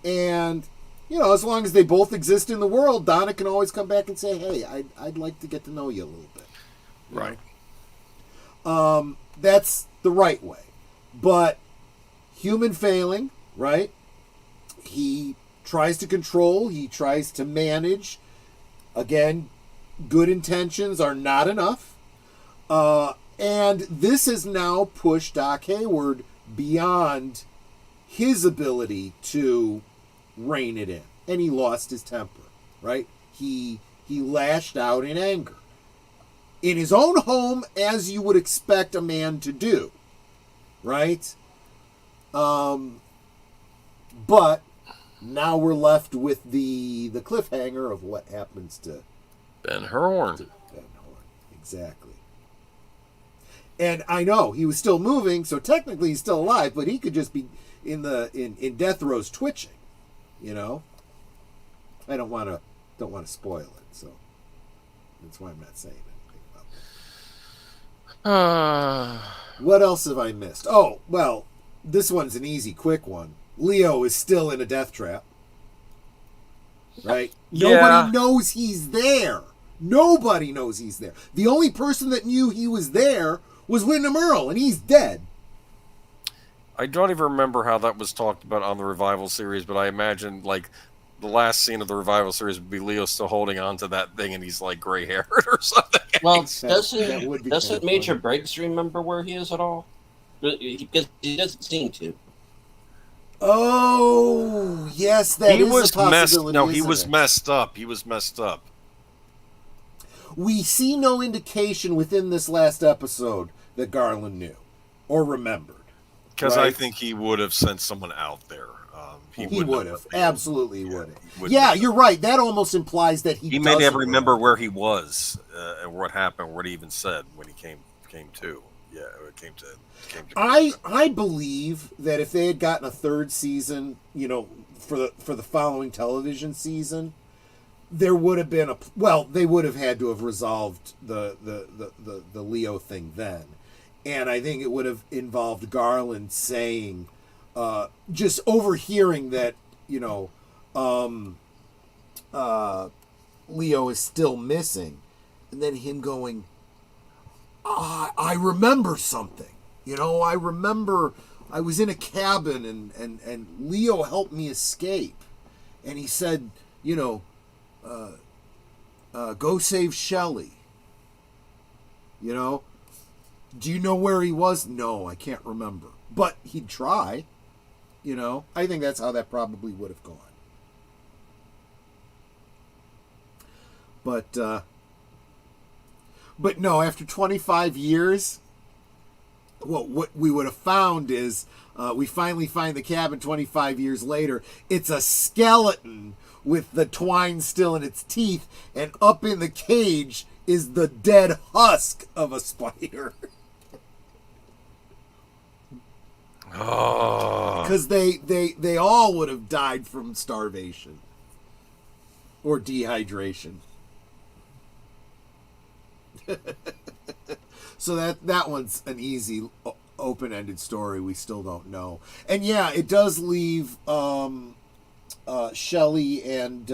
And, you know, as long as they both exist in the world, Donna can always come back and say, hey, I'd like to get to know you a little bit. Right. That's the right way. But human failing, right? He tries to control. He tries to manage. Again, good intentions are not enough. And this has now pushed Doc Hayward beyond his ability to rein it in. And he lost his temper, right? He lashed out in anger. In his own home, as you would expect a man to do, right? But now we're left with the cliffhanger of what happens to Ben Horn. Ben Horn. Exactly. And I know he was still moving, so technically he's still alive, but he could just be in death throes twitching, you know. I don't want to spoil it, so that's why I'm not saying anything about that. What else have I missed? Oh, well, this one's an easy, quick one. Leo is still in a death trap. Right? Yeah. Nobody knows he's there. Nobody knows he's there. The only person that knew he was there was Wyndham Earl, and he's dead. I don't even remember how that was talked about on the Revival series, but I imagine, like, the last scene of the Revival series would be Leo still holding on to that thing, and he's, like, gray-haired or something. Well, that would be doesn't kinda Major funny. Briggs remember where he is at all? Because he doesn't seem to. Oh, yes, that he is was a possibility. No, he isn't was it? messed up. He was messed up. We see no indication within this last episode that Garland knew or remembered. Because Right. I think he would have sent someone out there. He wouldn't would have. Absolutely would have. wouldn't Yeah, have. you're right. That almost implies that he He may doesn't never remember where he was and what happened, what he even said when he came to. Yeah, it came to. I believe that if they had gotten a third season, you know, for the following television season, there would have been they would have had to have resolved the Leo thing then. And I think it would have involved Garland saying, just overhearing that, you know, Leo is still missing, and then him going, I remember something. You know, I remember I was in a cabin and Leo helped me escape. And he said, you know, go save Shelley. You know? Do you know where he was? No, I can't remember. But he'd try. You know? I think that's how that probably would have gone. But no, after 25 years, well, what we would have found is we finally find the cabin 25 years later. It's a skeleton with the twine still in its teeth, and up in the cage is the dead husk of a spider. Oh. Because they all would have died from starvation or dehydration. So that one's an easy open-ended story. We still don't know. And yeah, it does leave Shelley and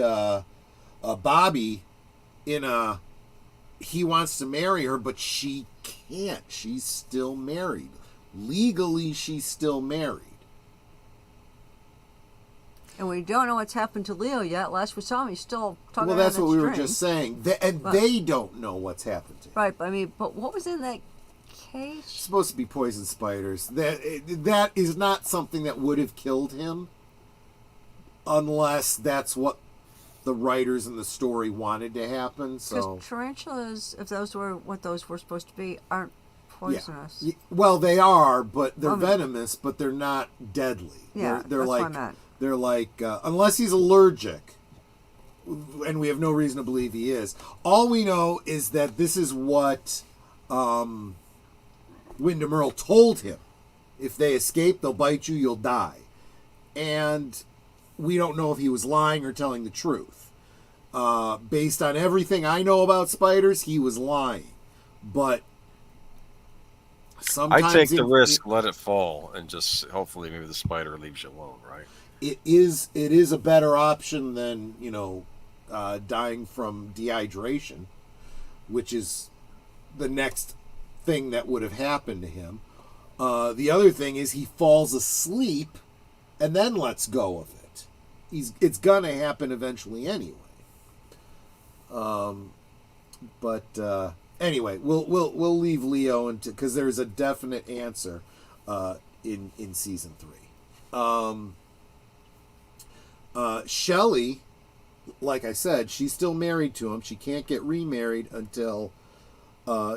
Bobby in a, he wants to marry her, but she can't. She's still married. Legally, she's still married. And we don't know what's happened to Leo yet. Last we saw him, he's still talking Well, around that's that what we were string. just saying. They don't know what's happened to him. Right, but I mean, but what was in that cage? It's supposed to be poison spiders. That is not something that would have killed him unless that's what the writers in the story wanted to happen. So Because tarantulas, if those were what those were supposed to be, aren't poisonous. yeah. Well, they are, but they're venomous, but they're not deadly. Yeah, they're that's like what I meant. they're like unless he's allergic, and we have no reason to believe he is. All we know is that this is what Wyndham Earl told him. If they escape, they'll bite you, you'll die. And we don't know if he was lying or telling the truth. Based on everything I know about spiders, he was lying. But sometimes I take the risk, let it fall, and just hopefully maybe the spider leaves you alone, right? It is a better option than, you know, dying from dehydration, which is the next thing that would have happened to him. The other thing is he falls asleep and then lets go of it. It's gonna happen eventually anyway. But anyway, we'll leave Leo into, because there's a definite answer in season 3. Shelley, like I said, she's still married to him. She can't get remarried until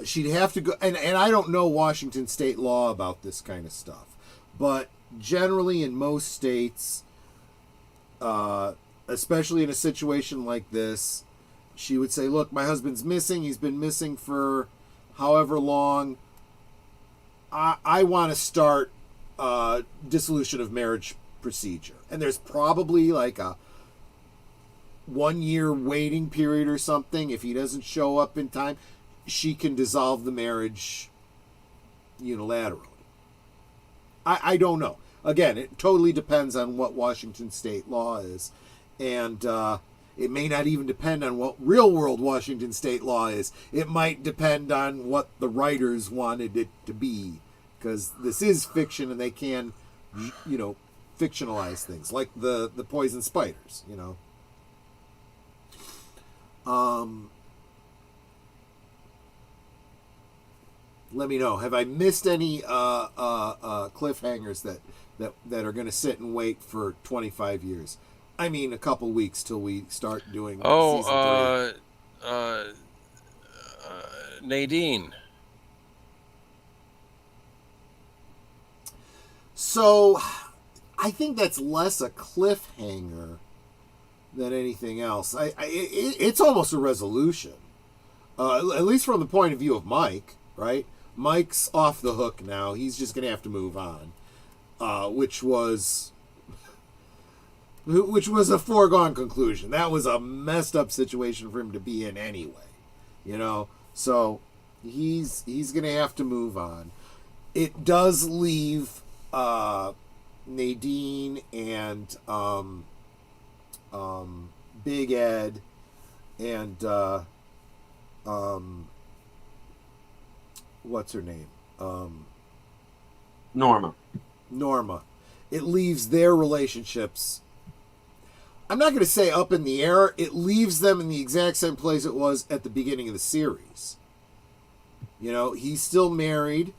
she'd have to go. And I don't know Washington state law about this kind of stuff, but generally in most states, especially in a situation like this, she would say, look, my husband's missing. He's been missing for however long. I want to start dissolution of marriage procedure. And there's probably like a 1-year waiting period or something. If he doesn't show up in time, she can dissolve the marriage unilaterally. I don't know. Again, it totally depends on what Washington state law is. And it may not even depend on what real world Washington state law is. It might depend on what the writers wanted it to be. Because this is fiction and they can, fictionalize things. Like the poison spiders, Let me know. Have I missed any cliffhangers that are going to sit and wait for 25 years? I mean, a couple weeks till we start doing season 3. Nadine. So, I think that's less a cliffhanger than anything else. It's almost a resolution, at least from the point of view of Mike, right? Mike's off the hook now. He's just going to have to move on, which was a foregone conclusion. That was a messed up situation for him to be in anyway, So he's going to have to move on. It does leave Nadine and Big Ed and what's her name? Norma. It leaves their relationships, I'm not going to say up in the air. It leaves them in the exact same place it was at the beginning of the series. He's still married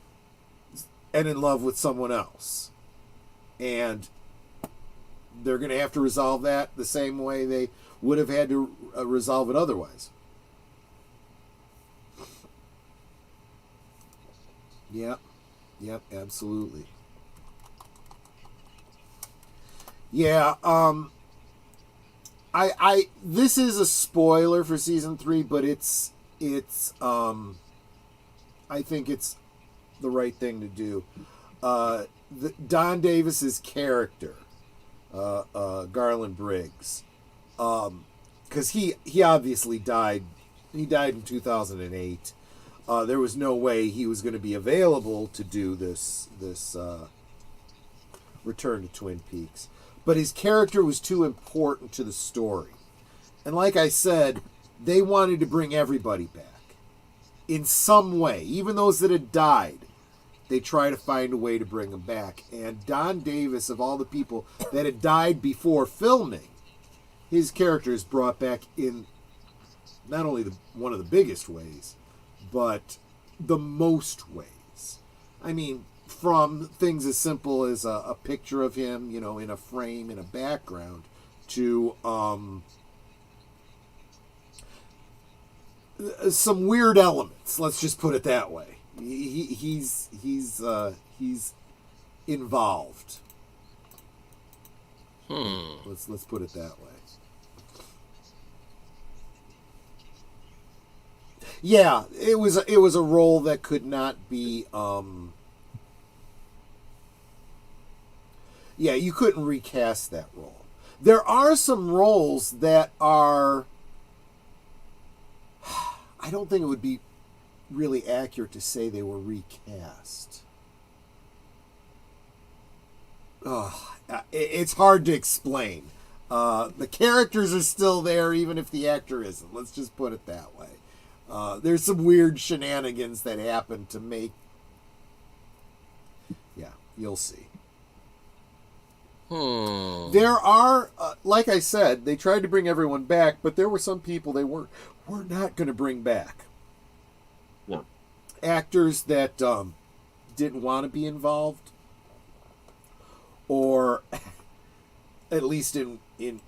and in love with someone else. And they're going to have to resolve that the same way they would have had to resolve it otherwise. Yep, absolutely. Yeah, I this is a spoiler for season 3, but it's I think it's the right thing to do. Don Davis's character, Garland Briggs, because he obviously died. He died in 2008. There was no way he was going to be available to do this Return to Twin Peaks. But his character was too important to the story. And like I said, they wanted to bring everybody back in some way. Even those that had died, they try to find a way to bring them back. And Don Davis, of all the people that had died before filming, his character is brought back in not only one of the biggest ways, but the most ways. I mean, from things as simple as a picture of him, in a frame, in a background, to some weird elements. Let's just put it that way. He's involved. Let's put it that way. Yeah, it was a role that could not be. Yeah, you couldn't recast that role. There are some roles that are. I don't think it would be really accurate to say they were recast. It's hard to explain. The characters are still there, even if the actor isn't. Let's just put it that way. There's some weird shenanigans that happen to make. Yeah, you'll see. There are, like I said, they tried to bring everyone back, but there were some people they were not going to bring back. No. Actors that didn't want to be involved, or at least in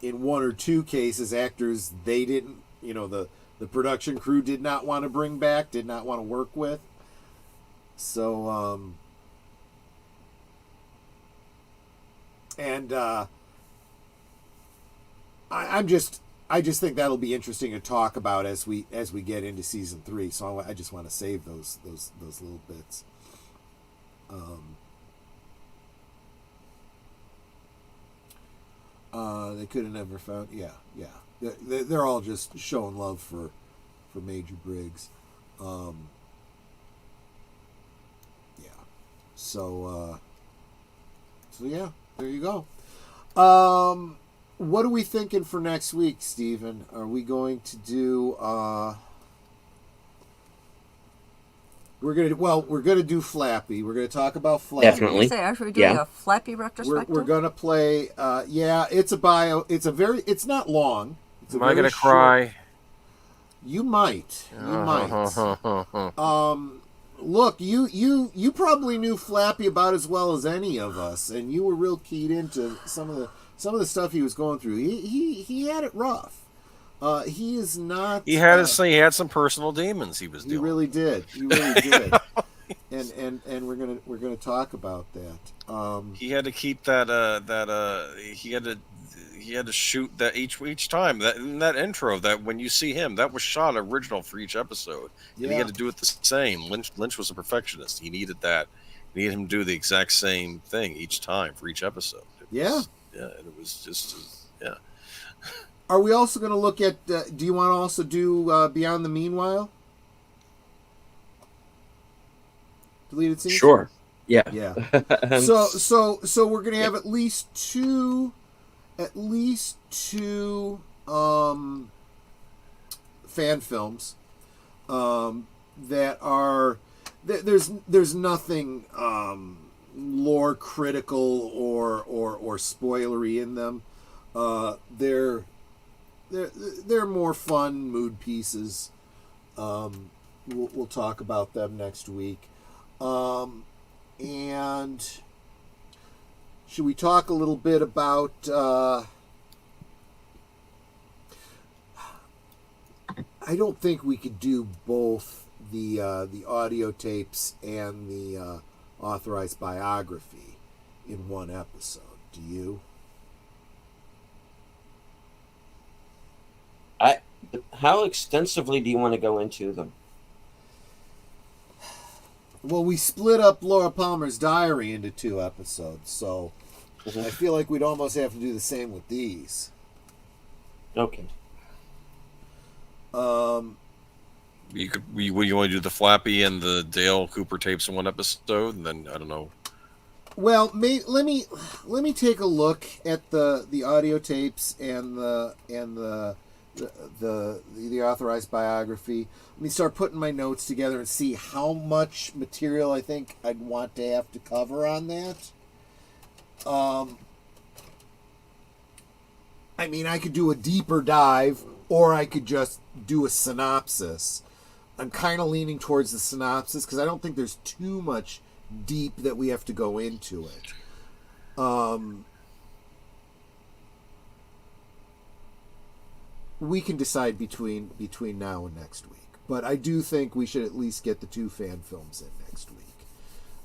one or two cases, actors they didn't, the production crew did not want to bring back, did not want to work with. So, I just think that'll be interesting to talk about as we get into season 3. So I just want to save those little bits. They could have never found. Yeah. They're all just showing love for Major Briggs. Yeah. So yeah, there you go. What are we thinking for next week, Stephen? Are we going to do? We're gonna do Flappy. We're gonna talk about Flappy. Definitely. Are we doing a Flappy retrospective? We're gonna play. It's a bio. It's not long. It's Am I gonna cry? You might. Look, you probably knew Flappy about as well as any of us, and you were real keyed into some of the stuff he was going through. He had it rough. He is not. He had some personal demons he was dealing. He really did. And we're gonna talk about that. He had to keep he had to shoot that each time that intro that when you see him that was shot original for each episode. Yeah. And he had to do it the same. Lynch was a perfectionist. He needed that. He needed him to do the exact same thing each time for each episode. And it was just yeah. Are we also going to look at? Do you want to also do Beyond the Meanwhile? Deleted scenes. Sure. Yeah. Yeah. So we're going to have at least two fan films that are there's nothing lore critical or spoilery in them. They're more fun mood pieces. We'll talk about them next week. And should we talk a little bit about I don't think we could do both the audio tapes and the authorized biography in one episode. Do you? How extensively do you want to go into them? Well, we split up Laura Palmer's diary into 2 episodes, so I feel like we'd almost have to do the same with these. Okay. You want to do the Flappy and the Dale Cooper tapes in one episode, and then I don't know. Well, let me take a look at the audio tapes and the authorized biography. Let me start putting my notes together and see how much material I think I'd want to have to cover on that. I mean, I could do a deeper dive, or I could just do a synopsis. I'm kind of leaning towards the synopsis because I don't think there's too much deep that we have to go into it. We can decide between now and next week. But I do think we should at least get the 2 fan films in next week.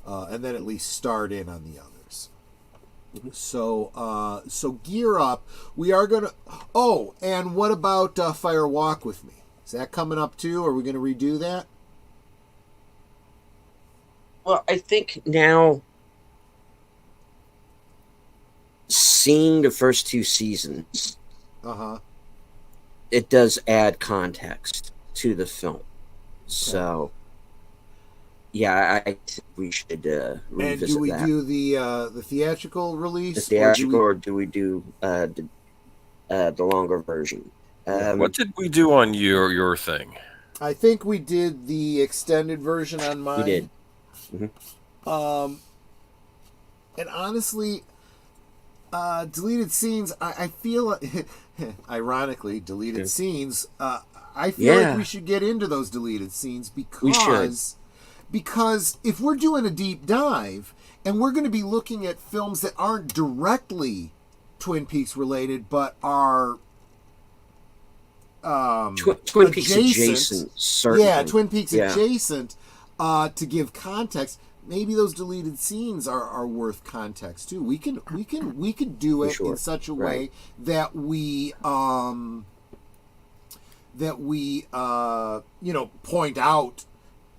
And then at least start in on the others. So gear up. We are going to... Oh, and what about Fire Walk With Me? Is that coming up too? Are we going to redo that? Well, I think now seeing the first 2 seasons, it does add context to the film. So, yeah, I think we should revisit that. And do we do the theatrical release? The theatrical, or do we do the longer version? What did we do on your thing? I think we did the extended version on mine. We did. And honestly, Deleted scenes. I feel, ironically, deleted scenes. I feel Yeah. like we should get into those deleted scenes We should. because if we're doing a deep dive and we're going to be looking at films that aren't directly Twin Peaks related but are Twin Peaks adjacent, certainly. yeah, Twin Peaks adjacent, to give context. Maybe those deleted scenes are worth context too. We can do it in such a way that we point out.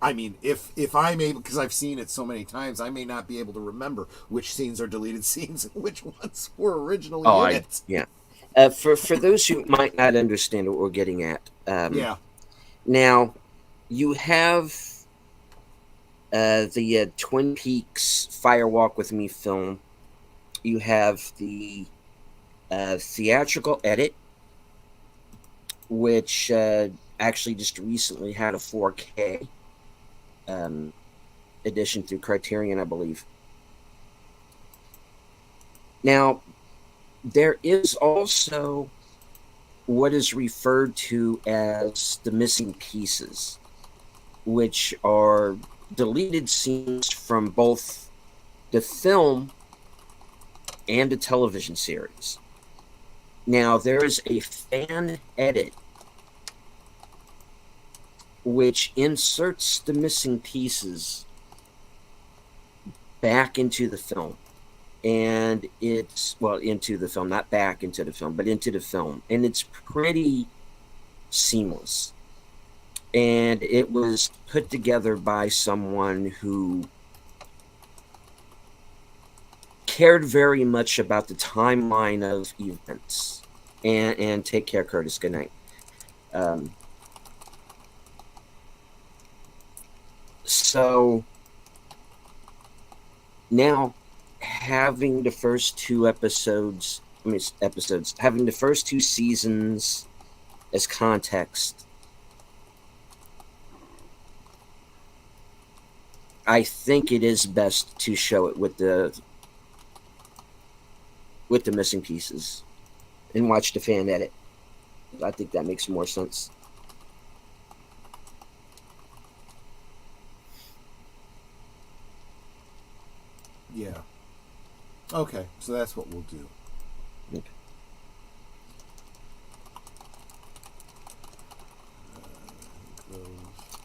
I mean, if I'm able, because I've seen it so many times, I may not be able to remember which scenes are deleted scenes and which ones were originally in it. Yeah. For those who might not understand what we're getting at, now you have the Twin Peaks Fire Walk with Me film. You have the theatrical edit, which actually just recently had a 4K edition through Criterion, I believe. Now, there is also what is referred to as the missing pieces, which are deleted scenes from both the film and the television series. Now, there is a fan edit which inserts the missing pieces back into the film. And it's, well, into the film, not back into the film, but into the film. And it's pretty seamless. And it was put together by someone who cared very much about the timeline of events. And take care, Curtis. Good night. So now, having the first two having the first two seasons as context, I think it is best to show it with the missing pieces and watch the fan edit. I think that makes more sense. Yeah. Okay, so that's what we'll do. Okay.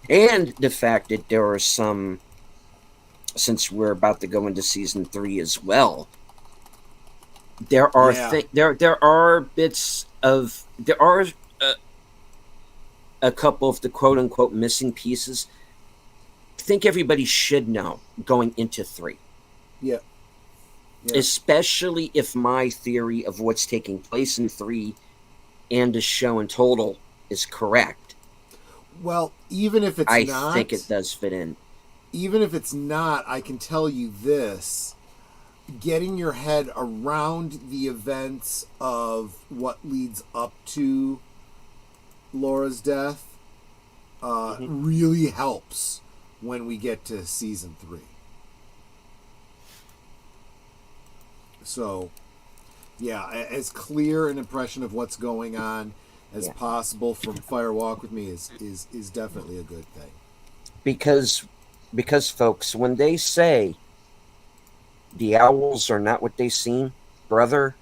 And the fact that there are some, since we're about to go into season 3 as well, there are there are bits of, there are a couple of the quote unquote missing pieces. I think everybody should know going into 3. Yeah. Especially if my theory of what's taking place in 3 and the show in total is correct. Well, even if it's not, I think it does fit in. Even if it's not, I can tell you this. Getting your head around the events of what leads up to Laura's death really helps when we get to season 3. So, yeah, as clear an impression of what's going on as possible from Fire Walk with Me is definitely a good thing. Because folks, when they say the owls are not what they seem, brother,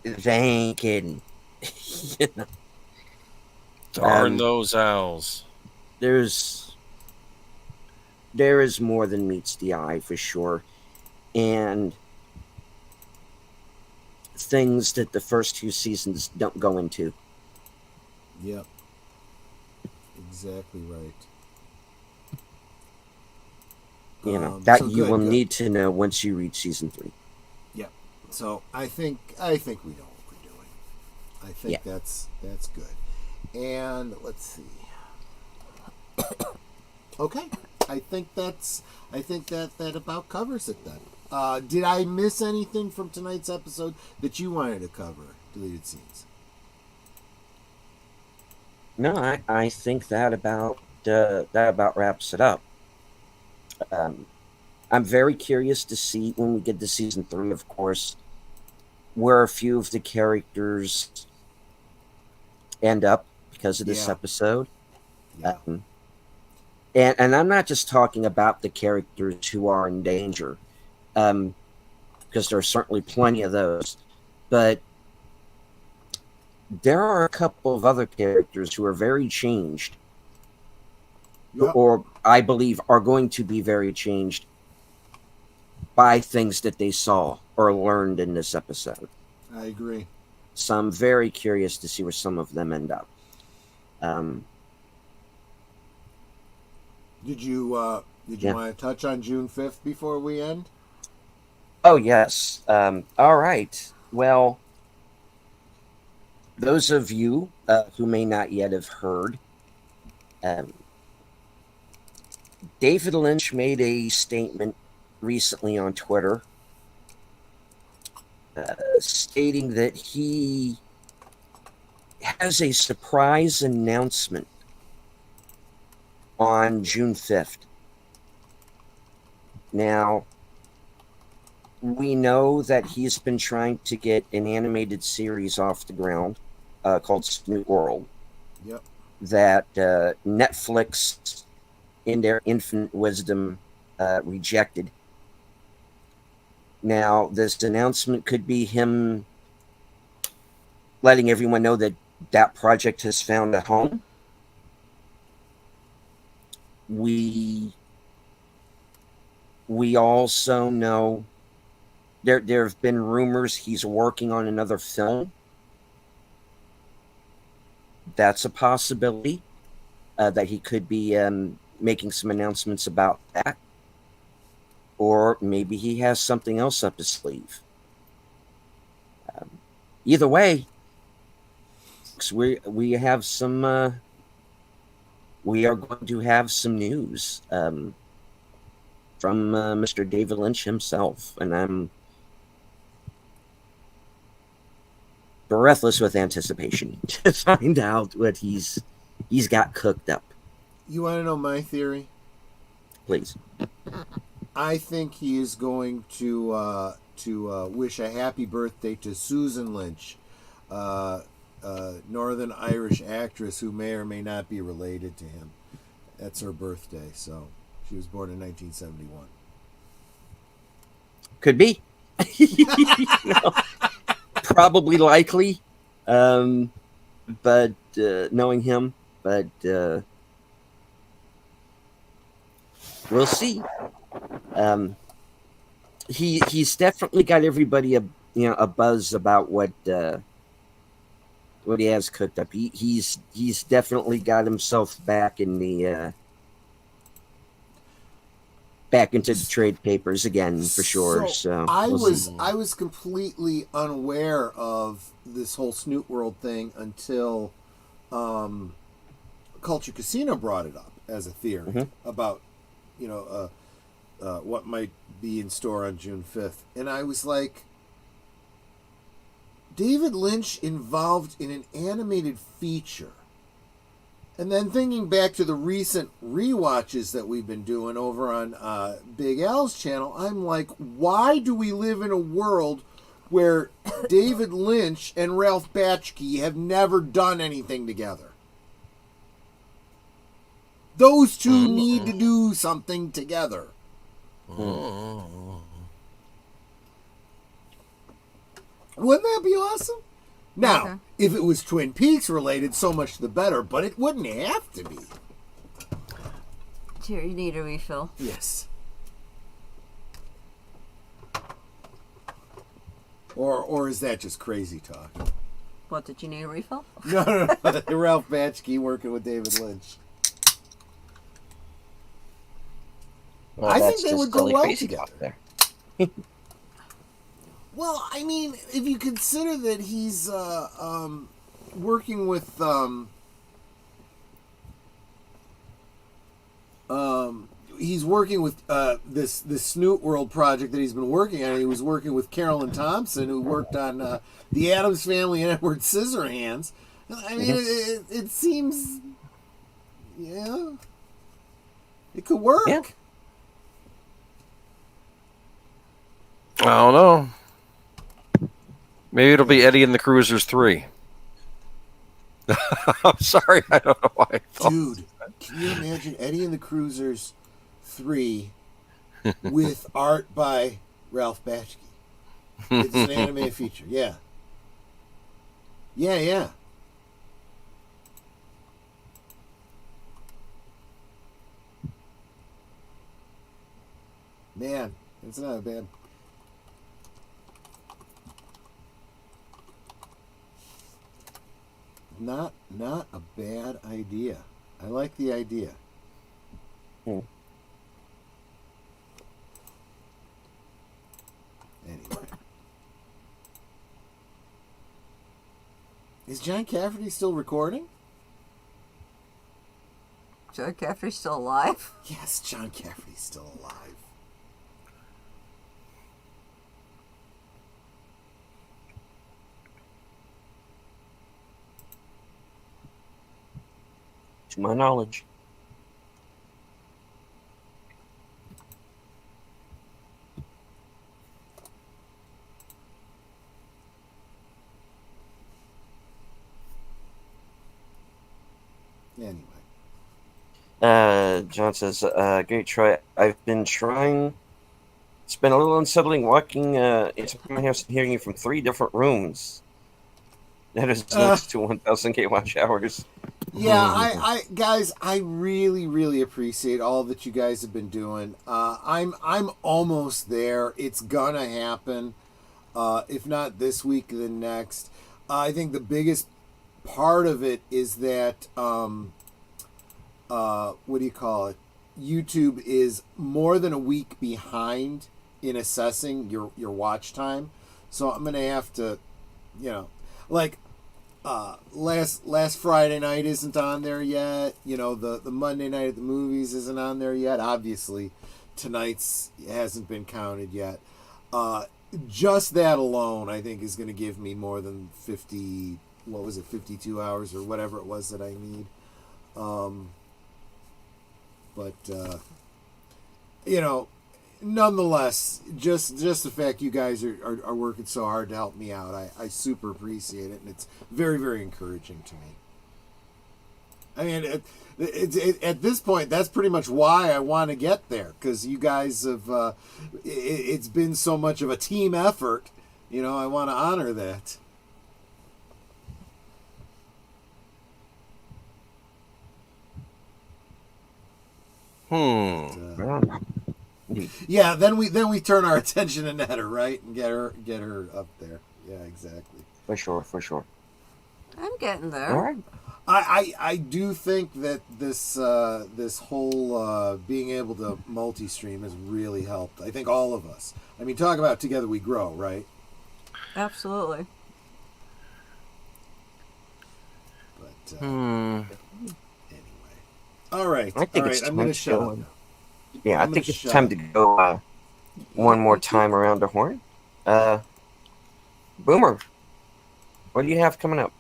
they ain't kidding. You know? Darn those owls. There is more than meets the eye for sure. And things that the first 2 seasons don't go into. Yep. Exactly right. You know, that so you will need to know once you reach season 3. Yep. So I think we know what we're doing. I think that's good. And let's see. Okay. I think that about covers it then. Did I miss anything from tonight's episode that you wanted to cover? Deleted scenes. No, I think that about wraps it up. I'm very curious to see when we get to season 3, of course, where a few of the characters end up because of this Yeah. episode. Yeah. And I'm not just talking about the characters who are in danger, because there are certainly plenty of those, but there are a couple of other characters who are very changed, Yep. or I believe are going to be very changed by things that they saw or learned in this episode. I agree. So I'm very curious to see where some of them end up. Did you Yeah. want to touch on June 5th before we end? Oh, yes. All right. Well, those of you who may not yet have heard, David Lynch made a statement recently on Twitter stating that he has a surprise announcement on June 5th. Now, we know that he's been trying to get an animated series off the ground called Snoot World. Yep. That Netflix, in their infinite wisdom, rejected. Now, this announcement could be him letting everyone know that that project has found a home. We also know there have been rumors he's working on another film. That's a possibility that he could be making some announcements about that. Or maybe he has something else up his sleeve. Either way, we have some. We are going to have some news from Mr. David Lynch himself, and I'm breathless with anticipation to find out what he's got cooked up. You want to know my theory? Please. I think he is going to wish a happy birthday to Susan Lynch, Northern Irish actress who may or may not be related to him. That's her birthday, so she was born in 1971. Could be. No, probably likely, but knowing him, but we'll see. He's definitely got everybody a buzz about what he has cooked up. He's definitely got himself back in the back into the trade papers again for sure. So I we'll was see. I was completely unaware of this whole Snoot World thing until Culture Casino brought it up as a theory about what might be in store on June 5th, and I was like, David Lynch involved in an animated feature. And then thinking back to the recent rewatches that we've been doing over on Big Al's channel, I'm like, why do we live in a world where David Lynch and Ralph Bakshi have never done anything together? Those two need to do something together. Wouldn't that be awesome? Now, if it was Twin Peaks related, so much the better, but it wouldn't have to be. Here, you need a refill. Yes. Or is that just crazy talk? What, did you need a refill? No. Ralph Bakshi working with David Lynch. Well, I that's think they just would go really well crazy together. there. Well, I mean, if you consider that he's working with this Snoot World project that he's been working on. He was working with Carolyn Thompson, who worked on The Addams Family and Edward Scissorhands. I mean, it seems, it could work. Yeah. I don't know. Maybe it'll be Eddie and the Cruisers 3. I'm sorry, I don't know why I thought. Dude, can you imagine Eddie and the Cruisers 3 with art by Ralph Bakshi? It's an animated feature, yeah. Yeah. Man, it's not bad. Not a bad idea. I like the idea. Anyway. Is John Cafferty still recording? John Cafferty's still alive? Yes, John Cafferty's still alive. To my knowledge. Anyway. John says, great try. I've been trying. It's been a little unsettling walking into my house and hearing you from 3 different rooms. That is next to 1,000 kilowatt hours. Yeah, I guys, I really appreciate all that you guys have been doing. I'm almost there. It's gonna happen. If not this week, then next. I think the biggest part of it is that what do you call it? YouTube is more than a week behind in assessing your watch time. So I'm gonna have to, like last Friday night isn't on there yet. The Monday night at the movies isn't on there yet. Obviously, tonight's hasn't been counted yet. Just that alone, I think, is going to give me more than 52 hours or whatever it was that I need. Nonetheless, just the fact you guys are working so hard to help me out, I super appreciate it, and it's very, very encouraging to me. I mean, at this point, that's pretty much why I want to get there, because you guys have, it's been so much of a team effort, I want to honor that. Yeah, then we turn our attention to Netta, right, and get her up there. Yeah, exactly. For sure. I'm getting there. All right. I do think that this whole being able to multi-stream has really helped. I think all of us. I mean, talk about Together We Grow, right? Absolutely. But anyway, all right. I think it's I'm going to time to shut go. up. Yeah, I think it's time to go one more time around the horn. Boomer, what do you have coming up?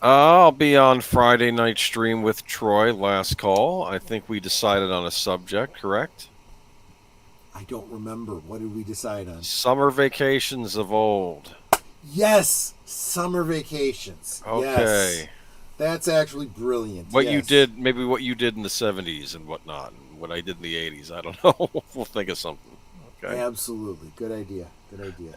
I'll be on Friday night stream with Troy, last call. I think we decided on a subject, correct? I don't remember. What did we decide on? Summer vacations of old. Yes, summer vacations. Okay. Yes. That's actually brilliant. What yes. you did, maybe what you did in the 70s and whatnot, and what I did in the 80s. I don't know. We'll think of something. Okay. Absolutely. Good idea.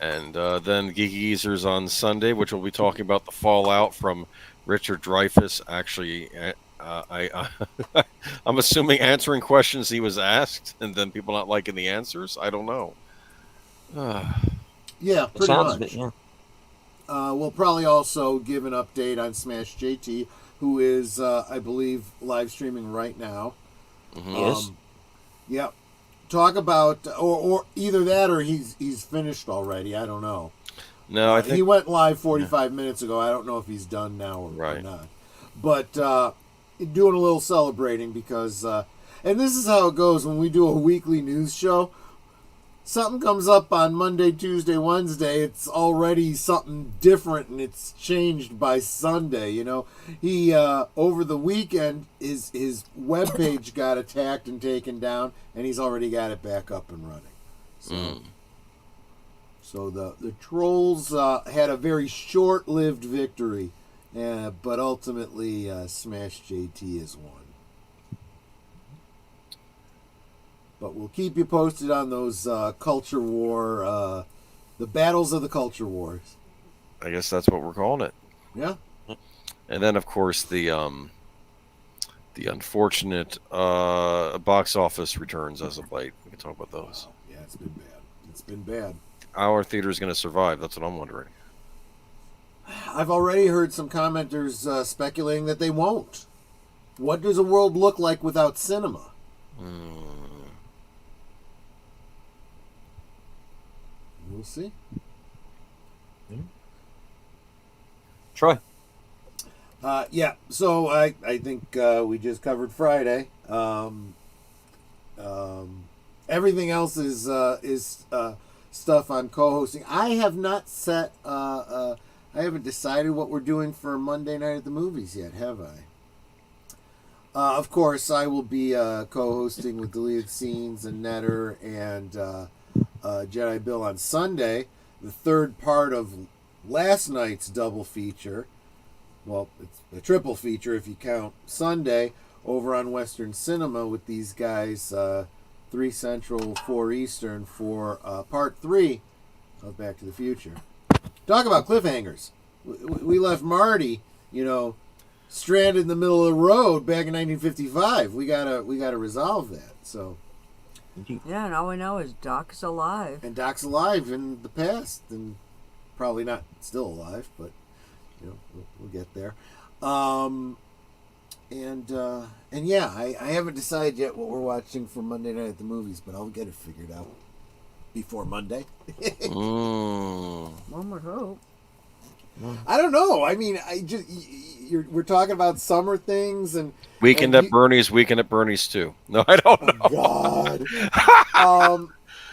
And then Geeky Geezers on Sunday, which will be talking about the fallout from Richard Dreyfuss. Actually, I'm assuming answering questions he was asked, and then people not liking the answers. I don't know. Yeah, pretty much. Bit, yeah. We'll probably also give an update on Smash JT, who is, I believe, live streaming right now. Mm-hmm. Yes. Yep. Talk about, or either that, or he's finished already. I don't know. No, I think he went live 45 minutes ago. I don't know if he's done now or not. But doing a little celebrating because, and this is how it goes when we do a weekly news show. Something comes up on Monday, Tuesday, Wednesday. It's already something different, and it's changed by Sunday. He over the weekend his webpage got attacked and taken down, and he's already got it back up and running. So So the Trolls had a very short-lived victory, but ultimately Smash JT has won. But we'll keep you posted on those culture war, the battles of the culture wars. I guess that's what we're calling it. Yeah. And then, of course, the unfortunate box office returns as of late. We can talk about those. Yeah, it's been bad. It's been bad. How our theater is going to survive? That's what I'm wondering. I've already heard some commenters speculating that they won't. What does a world look like without cinema? We'll see. Troy. Yeah, so I think we just covered Friday. Everything else is stuff on co-hosting. I have not set. I haven't decided what we're doing for Monday night at the movies yet, have I? Of course, I will be co-hosting with Deleted Scenes and Netter and Jedi Bill on Sunday. The third part of last night's double feature. Well, it's a triple feature if you count Sunday over on Western Cinema with these guys, 3 Central, 4 Eastern for part 3 of Back to the Future. Talk about cliffhangers. We left Marty, stranded in the middle of the road back in 1955. We gotta resolve that. So. Yeah, and all we know is Doc's alive. And Doc's alive in the past, and probably not still alive, but we'll get there. And yeah, I haven't decided yet what we're watching for Monday night at the movies, but I'll get it figured out before Monday. One would hope. I don't know. I mean, we're talking about summer things and Weekend at Bernie's 2. No, I don't know. God.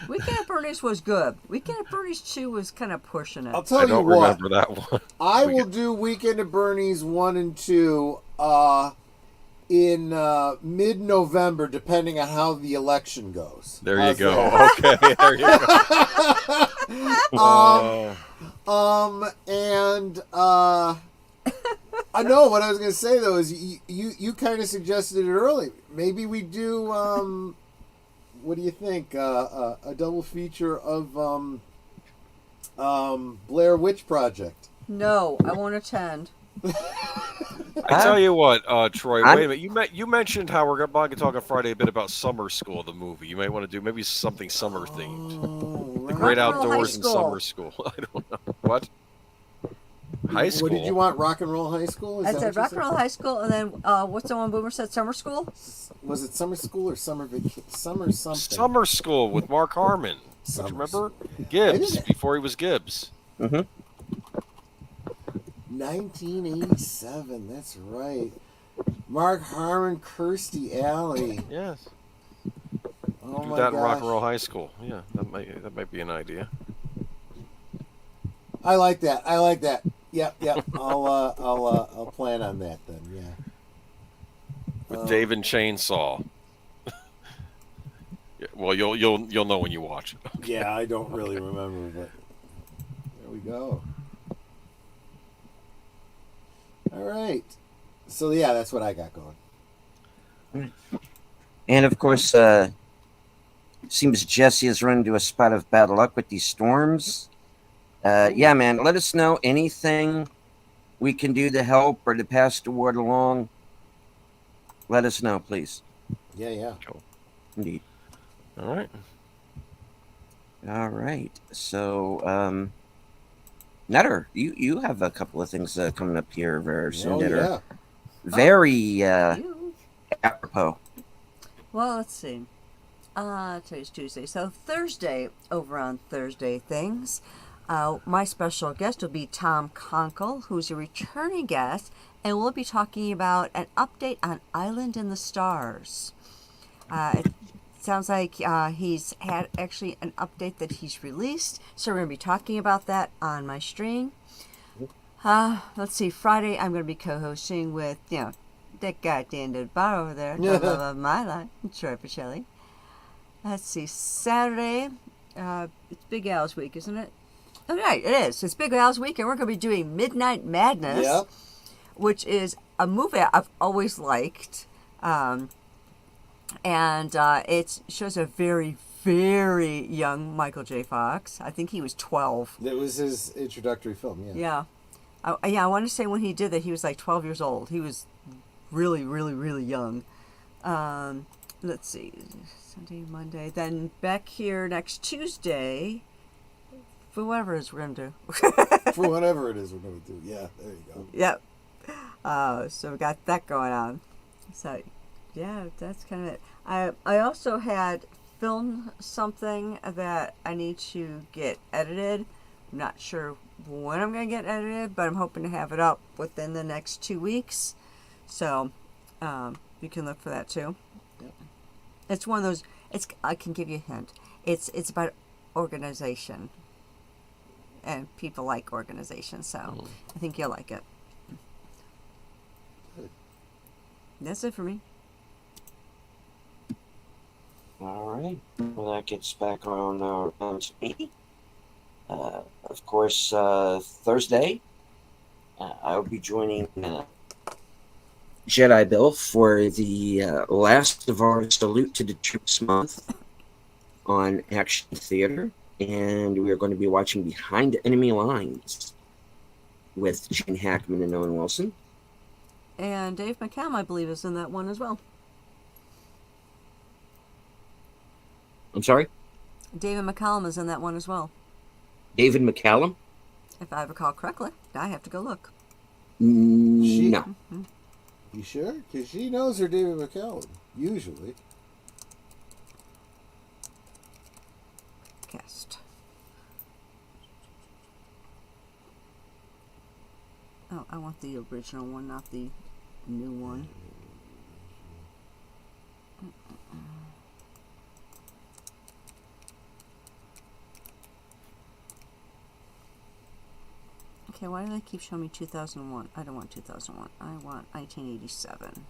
Weekend at Bernie's was good. Weekend at Bernie's 2 was kind of pushing it. I'll tell you what. I don't remember that one. I will do Weekend at Bernie's 1 and 2 in mid-November, depending on how the election goes. There you go. Okay, there you go. I know what I was going to say though is you kind of suggested it early. Maybe we do. What do you think? A double feature of Blair Witch Project. No, I won't attend. I tell you what, Troy. Wait a minute. You mentioned how we're going to talk on Friday a bit about Summer School, the movie. You might want to do maybe something summer themed. The Great Outdoors and Summer School. I don't know what. High school. What did you want? Rock and Roll High School? I said Rock and Roll High School, and then what's the one Boomer said? Summer School? Was it Summer School or Summer something? Summer School with Mark Harmon. Do you remember? Gibbs, before he was Gibbs. Mm-hmm. 1987, that's right. Mark Harmon, Kirstie Alley. Yes. Oh do my that in gosh. Rock and Roll High School. Yeah, that might be an idea. I like that. Yep. I'll plan on that then. Yeah. With Dave and Chainsaw. Yeah, well, you'll know when you watch it. Okay. Yeah, I don't really remember, but there we go. All right. So yeah, that's what I got going. And of course, seems Jesse has run into a spot of bad luck with these storms. Yeah, man, let us know anything we can do to help or to pass the word along. Let us know, please. Yeah. Cool. Indeed. All right. So, Netter, you have a couple of things coming up here very soon. Yeah. Very apropos. Well, let's see. Today's Tuesday. So Thursday, over on Thursday Things, my special guest will be Tom Conkle, who's a returning guest, and we'll be talking about an update on Island in the Stars. It sounds like he's had actually an update that he's released, so we're going to be talking about that on my stream. Let's see, Friday I'm going to be co-hosting with, that goddamn dude bar over there, the love of my life, Troy Pacelli. Let's see, Saturday, it's Big Al's week, isn't it? All right, it is. It's Big Al's weekend. We're going to be doing Midnight Madness, Yep. which is a movie I've always liked. And it shows a very, very young Michael J. Fox. I think he was 12. It was his introductory film, yeah. Yeah. I want to say when he did that, he was like 12 years old. He was really, really, really young. Let's see. Sunday, Monday. Then back here next Tuesday for whatever it is we're going to do. For whatever it is we're going to do. Yeah, there you go. Yep. So we got that going on. So, yeah, that's kind of it. I also had filmed something that I need to get edited. I'm not sure when I'm going to get edited, but I'm hoping to have it up within the next 2 weeks. So, you can look for that too. Yep. It's one of those. I can give you a hint. It's about organization, and people like organization. So, I think you'll like it. Good. That's it for me. All right. Well, that gets back on to me. Of course, Thursday, I'll be joining Jedi Bill for the last of our Salute to the Troops month on Action Theater, and we are going to be watching Behind Enemy Lines with Gene Hackman and Owen Wilson. And Dave McCallum, I believe, is in that one as well. I'm sorry? David McCallum is in that one as well. David McCallum? If I recall correctly. I have to go look. No. Mm-hmm. You sure? Because she knows her David McCallum, usually. Cast. Oh, I want the original one, not the new one. Okay, why do they keep showing me 2001? I don't want 2001. I want 1987.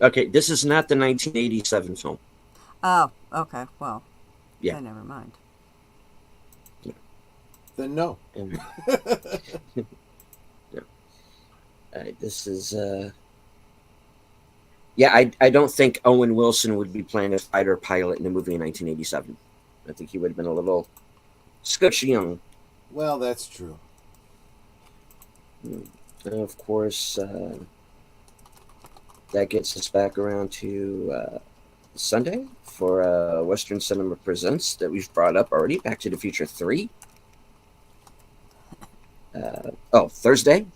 Okay, this is not the 1987 film. Oh, okay. Well, Yeah. then never mind. Then no. Yeah. This is yeah, I don't think Owen Wilson would be playing a fighter pilot in a movie in 1987. I think he would have been a little scotch young. Well, that's true. And of course, that gets us back around to Sunday for Western Cinema Presents that we've brought up already. Back to the Future 3. Thursday.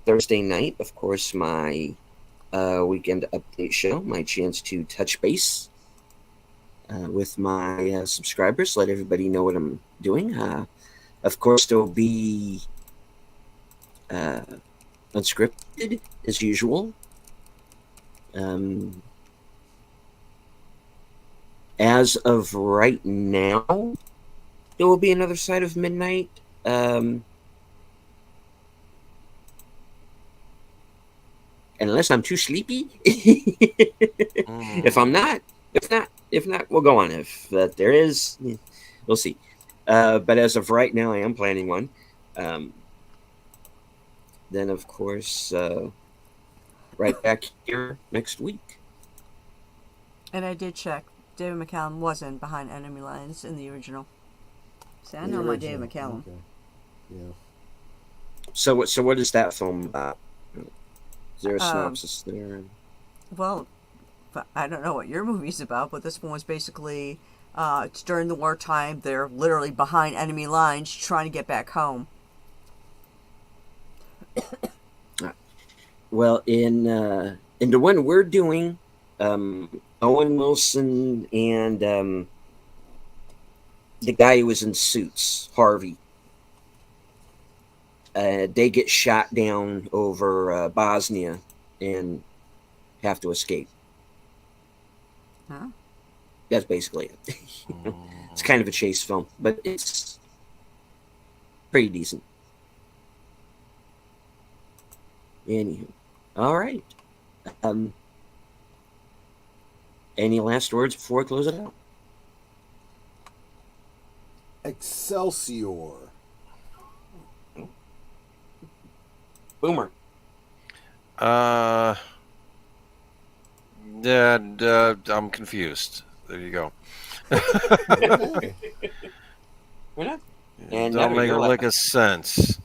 Thursday night, of course, my weekend update show, my chance to touch base with my subscribers, let everybody know what I'm doing. Of course, there will be unscripted as usual. As of right now, there will be another Side of Midnight. Unless I'm too sleepy. If not, we'll go on. If there is, we'll see. But as of right now, I am planning one. Then, of course, right back here next week. And I did check. David McCallum wasn't Behind Enemy Lines in the original. See, I know my David McCallum. Okay. Yeah. So what is that film about? Is there a synopsis there? Well, I don't know what your movie's about, but this one was basically it's during the wartime. They're literally behind enemy lines trying to get back home. Well, in the one we're doing, Owen Wilson and the guy who was in Suits, Harvey, they get shot down over Bosnia and have to escape. Huh? That's basically it. It's kind of a chase film, but it's pretty decent. Anywho, all right. Any last words before I close it out? Excelsior. Boomer. I'm confused. There you go. Okay. Why not? And Don't Nutter, make a you're lick last. of sense.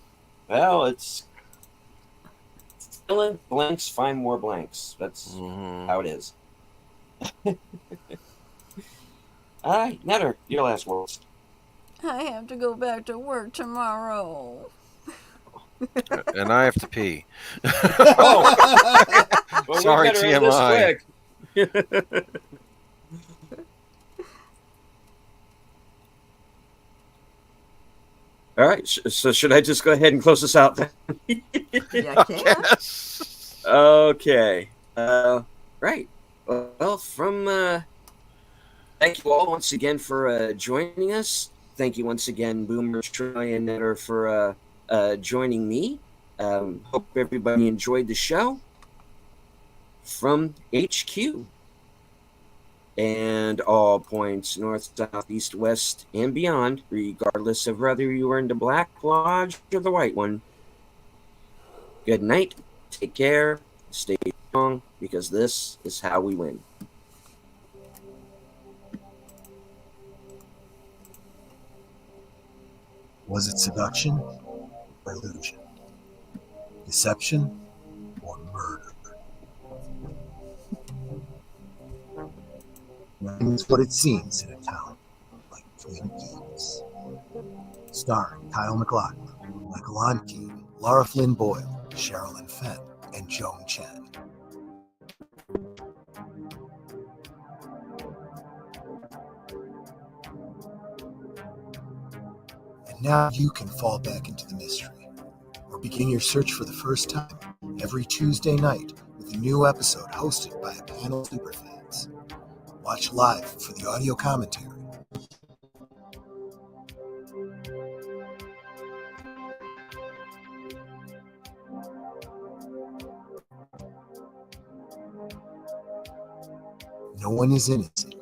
Well, it's fill in blanks, find more blanks. That's Mhm. how it is. All right, Nutter, your last words. I have to go back to work tomorrow. And I have to pee. Oh, well, we Sorry, better end this TMI. quick. All right, so should I just go ahead and close this out then? Yeah, can. Yes. Okay. Right. Well, thank you all once again for joining us. Thank you once again, Boomer, Troy, and Netter for joining me. Hope everybody enjoyed the show. From HQ and all points north, south, east, west, and beyond, regardless of whether you are in the Black Lodge or the White One. Good night. Take care. Stay strong, because this is how we win. Was it seduction or illusion? Deception or murder? Nothing is what it seems in a town like Twin Peaks. Starring Kyle MacLachlan, Michael Onke, Laura Flynn Boyle, Sherilyn Fenn, and Joan Chen. And now you can fall back into the mystery, or begin your search for the first time every Tuesday night with a new episode hosted by a panel of superfans. Watch live for the audio commentary. No one is innocent